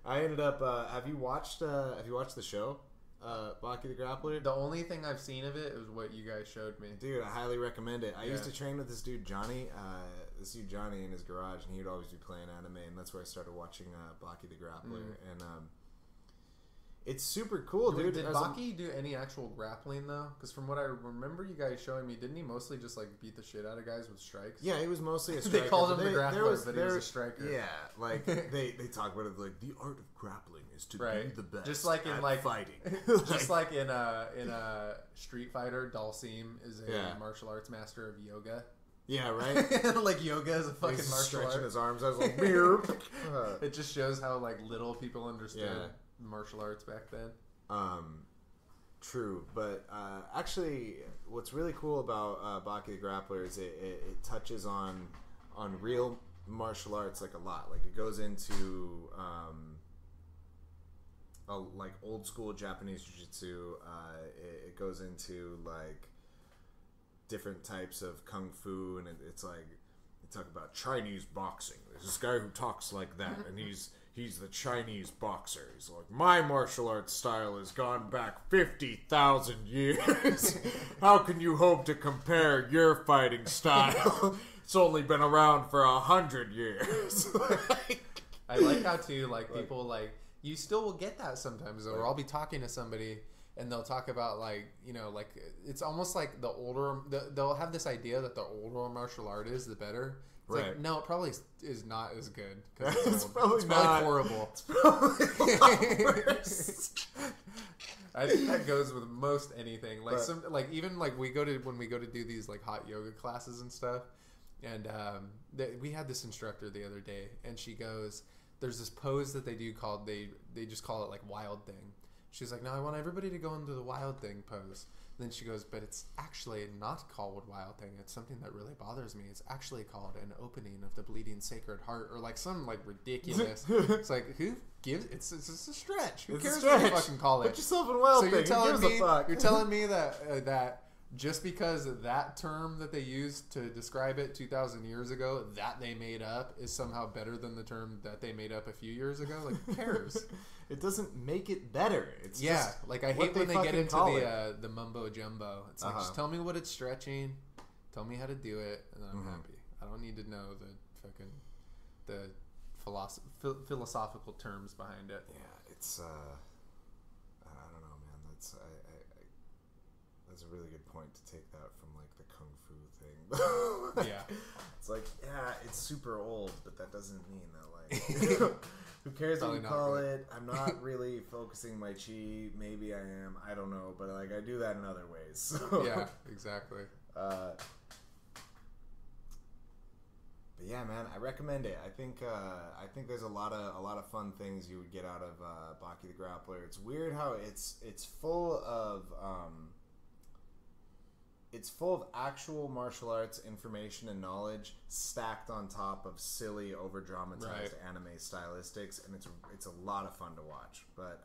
I ended up. Have you watched the show, Baki the Grappler? The only thing I've seen of it is what you guys showed me. Dude, I highly recommend it. I used to train with this dude Johnny in his garage, and he would always be playing anime, and that's where I started watching Baki the Grappler, and it's super cool, dude. Did Baki do any actual grappling though? Because from what I remember, you guys showing me, didn't he mostly just like beat the shit out of guys with strikes? Yeah, he was mostly a striker. They called him the grappler, but he was a striker. Yeah, like they talk about it like the art of grappling is to be the best. Just like in like fighting. Just like in Street Fighter, Dalsim is a martial arts master of yoga. Yeah, right. Like yoga is a fucking martial art. Stretching his arms. I was like, it just shows how like little people understood martial arts back then. True, but actually, what's really cool about Baki the Grappler is it touches on real martial arts like a lot. Like it goes into like old school Japanese jiu-jitsu. It goes into like different types of kung fu, and it's like they talk about Chinese boxing. There's this guy who talks like that, and he's the Chinese boxer. He's like, my martial arts style has gone back 50,000 years. How can you hope to compare your fighting style? It's only been around for 100 years. I like how too, like people like you still will get that sometimes. Or I'll be talking to somebody and they'll talk about like, you know, like it's almost like they'll have this idea that the older martial art is, the better. It's like, no, it probably is not as good. It's probably horrible. It's probably a lot worse. I think that goes with most anything. Like even like when we go to do these like hot yoga classes and stuff, and we had this instructor the other day, and she goes, "There's this pose that they do called they just call it like wild thing." She's like, no, I want everybody to go into the Wild Thing pose. And then she goes, but it's actually not called Wild Thing. It's something that really bothers me. It's actually called an opening of the bleeding sacred heart, or like some like ridiculous. It's like, who gives? It's a stretch. Who cares what you fucking call it? Put yourself in Wild Thing. You're telling me that that just because that term that they used to describe it 2,000 years ago, that they made up, is somehow better than the term that they made up a few years ago? Like, who cares? It doesn't make it better. It's just like I hate when they get into the mumbo jumbo. It's like, just tell me what it's stretching, tell me how to do it, and I'm happy. I don't need to know the philosophical terms behind it. Yeah, it's I don't know, man. That's a really good point to take that from like the kung fu thing. Yeah, it's like, yeah, it's super old, but that doesn't mean that like who cares what you call it? I'm not really focusing my chi. Maybe I am. I don't know, but like I do that in other ways. So. Yeah, exactly. But yeah, man, I recommend it. I think there's a lot of fun things you would get out of Baki the Grappler. It's weird how it's full of actual martial arts information and knowledge stacked on top of silly, over dramatized anime stylistics, and it's a lot of fun to watch. But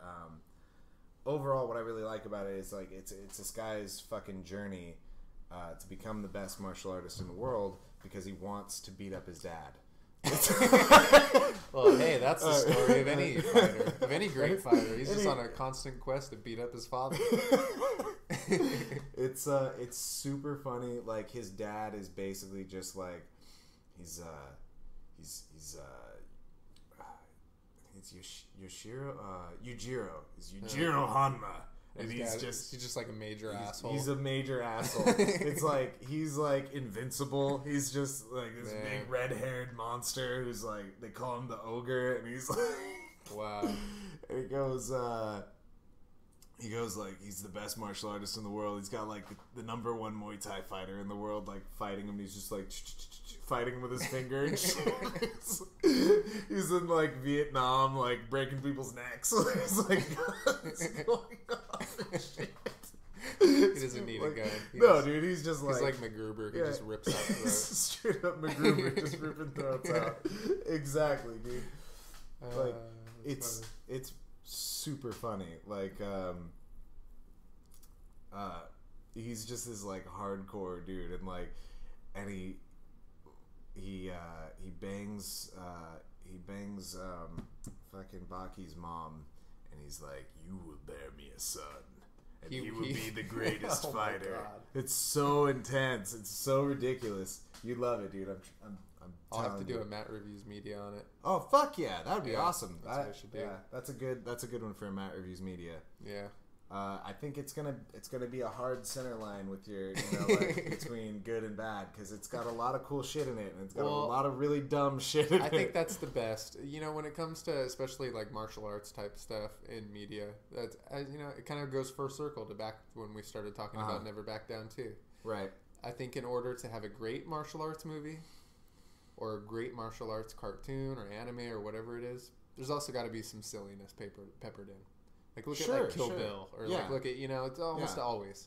overall, what I really like about it is like it's this guy's fucking journey to become the best martial artist in the world because he wants to beat up his dad. Well, hey, that's the story of any fighter, of any great fighter. He's just on a constant quest to beat up his father. It's super funny. Like his dad is basically just like he's Yujiro. He's Yujiro Hanma. And he's just like a major asshole. He's a major asshole. It's like he's like invincible. He's just like this big red-haired monster who's like, they call him the ogre, and he's like, wow. And he goes like he's the best martial artist in the world. He's got like the number one Muay Thai fighter in the world like fighting him. He's just like fighting him with his finger. He's in like Vietnam, like breaking people's necks. He's like, what's going on? Shit. He doesn't need a gun. Dude, he's just like... He's like MacGruber. He just rips out throats. Straight up MacGruber, just ripping throats out. Exactly, dude. Like, it's super funny. Like, he's just this like hardcore dude, and like, and he bangs fucking Baki's mom, and he's like, "You will bear me a son, and he will be the greatest fighter." It's so intense. It's so ridiculous. You love it, dude. I'll have to do a Matt Reviews Media on it. Oh fuck yeah, that would be awesome. That's what I should do. Yeah, that's a good one for a Matt Reviews Media. Yeah. I think it's gonna be a hard center line with your like between good and bad, because it's got a lot of cool shit in it, and it's got a lot of really dumb shit in it. I think that's the best. When it comes to especially like martial arts type stuff in media, that's it kind of goes full circle to back when we started talking about Never Back Down too. Right. I think in order to have a great martial arts movie or a great martial arts cartoon or anime or whatever it is, there's also got to be some silliness peppered in. Like look at like Kill Bill, or like look at it's almost always.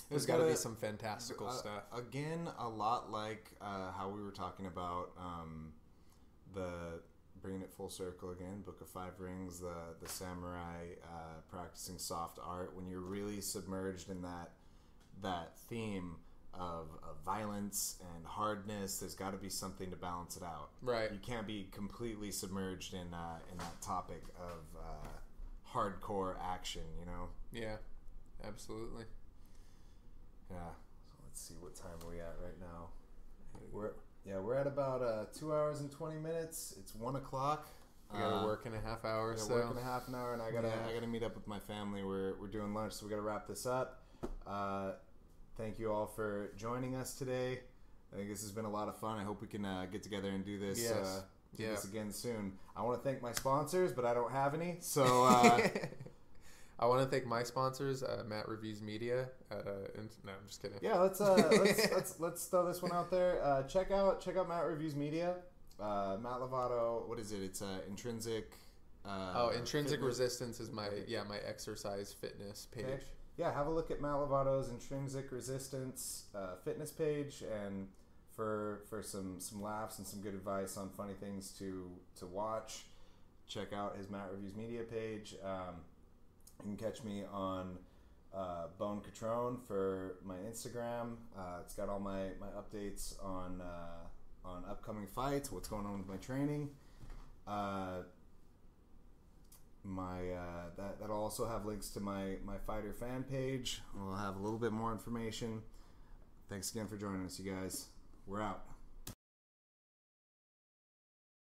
There's got to be some fantastical stuff. Again, a lot like how we were talking about the bringing it full circle again. Book of Five Rings, the samurai practicing soft art. When you're really submerged in that theme of violence and hardness, there's got to be something to balance it out. Right. You can't be completely submerged in that topic of hardcore action, Yeah, absolutely. Yeah. So let's see, what time are we at right now? We're at about 2 hours and 20 minutes. It's 1 o'clock. I gotta work in a half hour. Work in a half an hour, and I gotta meet up with my family. We're doing lunch, so we gotta wrap this up. Thank you all for joining us today. I think this has been a lot of fun. I hope we can get together and do this. This again soon. I want to thank my sponsors, but I don't have any. So I want to thank my sponsors, Matt Reviews Media. No, I'm just kidding. Yeah, let's throw this one out there. Check out Matt Reviews Media. Matt Lovato. What is it? It's Intrinsic. Intrinsic Resistance is my exercise fitness page. Okay. Yeah, have a look at Matt Lovato's Intrinsic Resistance fitness page, and for some laughs and some good advice on funny things to watch, check out his Matt Reviews Media page. You can catch me on Bone Cutrone for my Instagram. It's got all my updates on upcoming fights, what's going on with my training. That'll also have links to my fighter fan page. We'll have a little bit more information. Thanks again for joining us, you guys. We're out.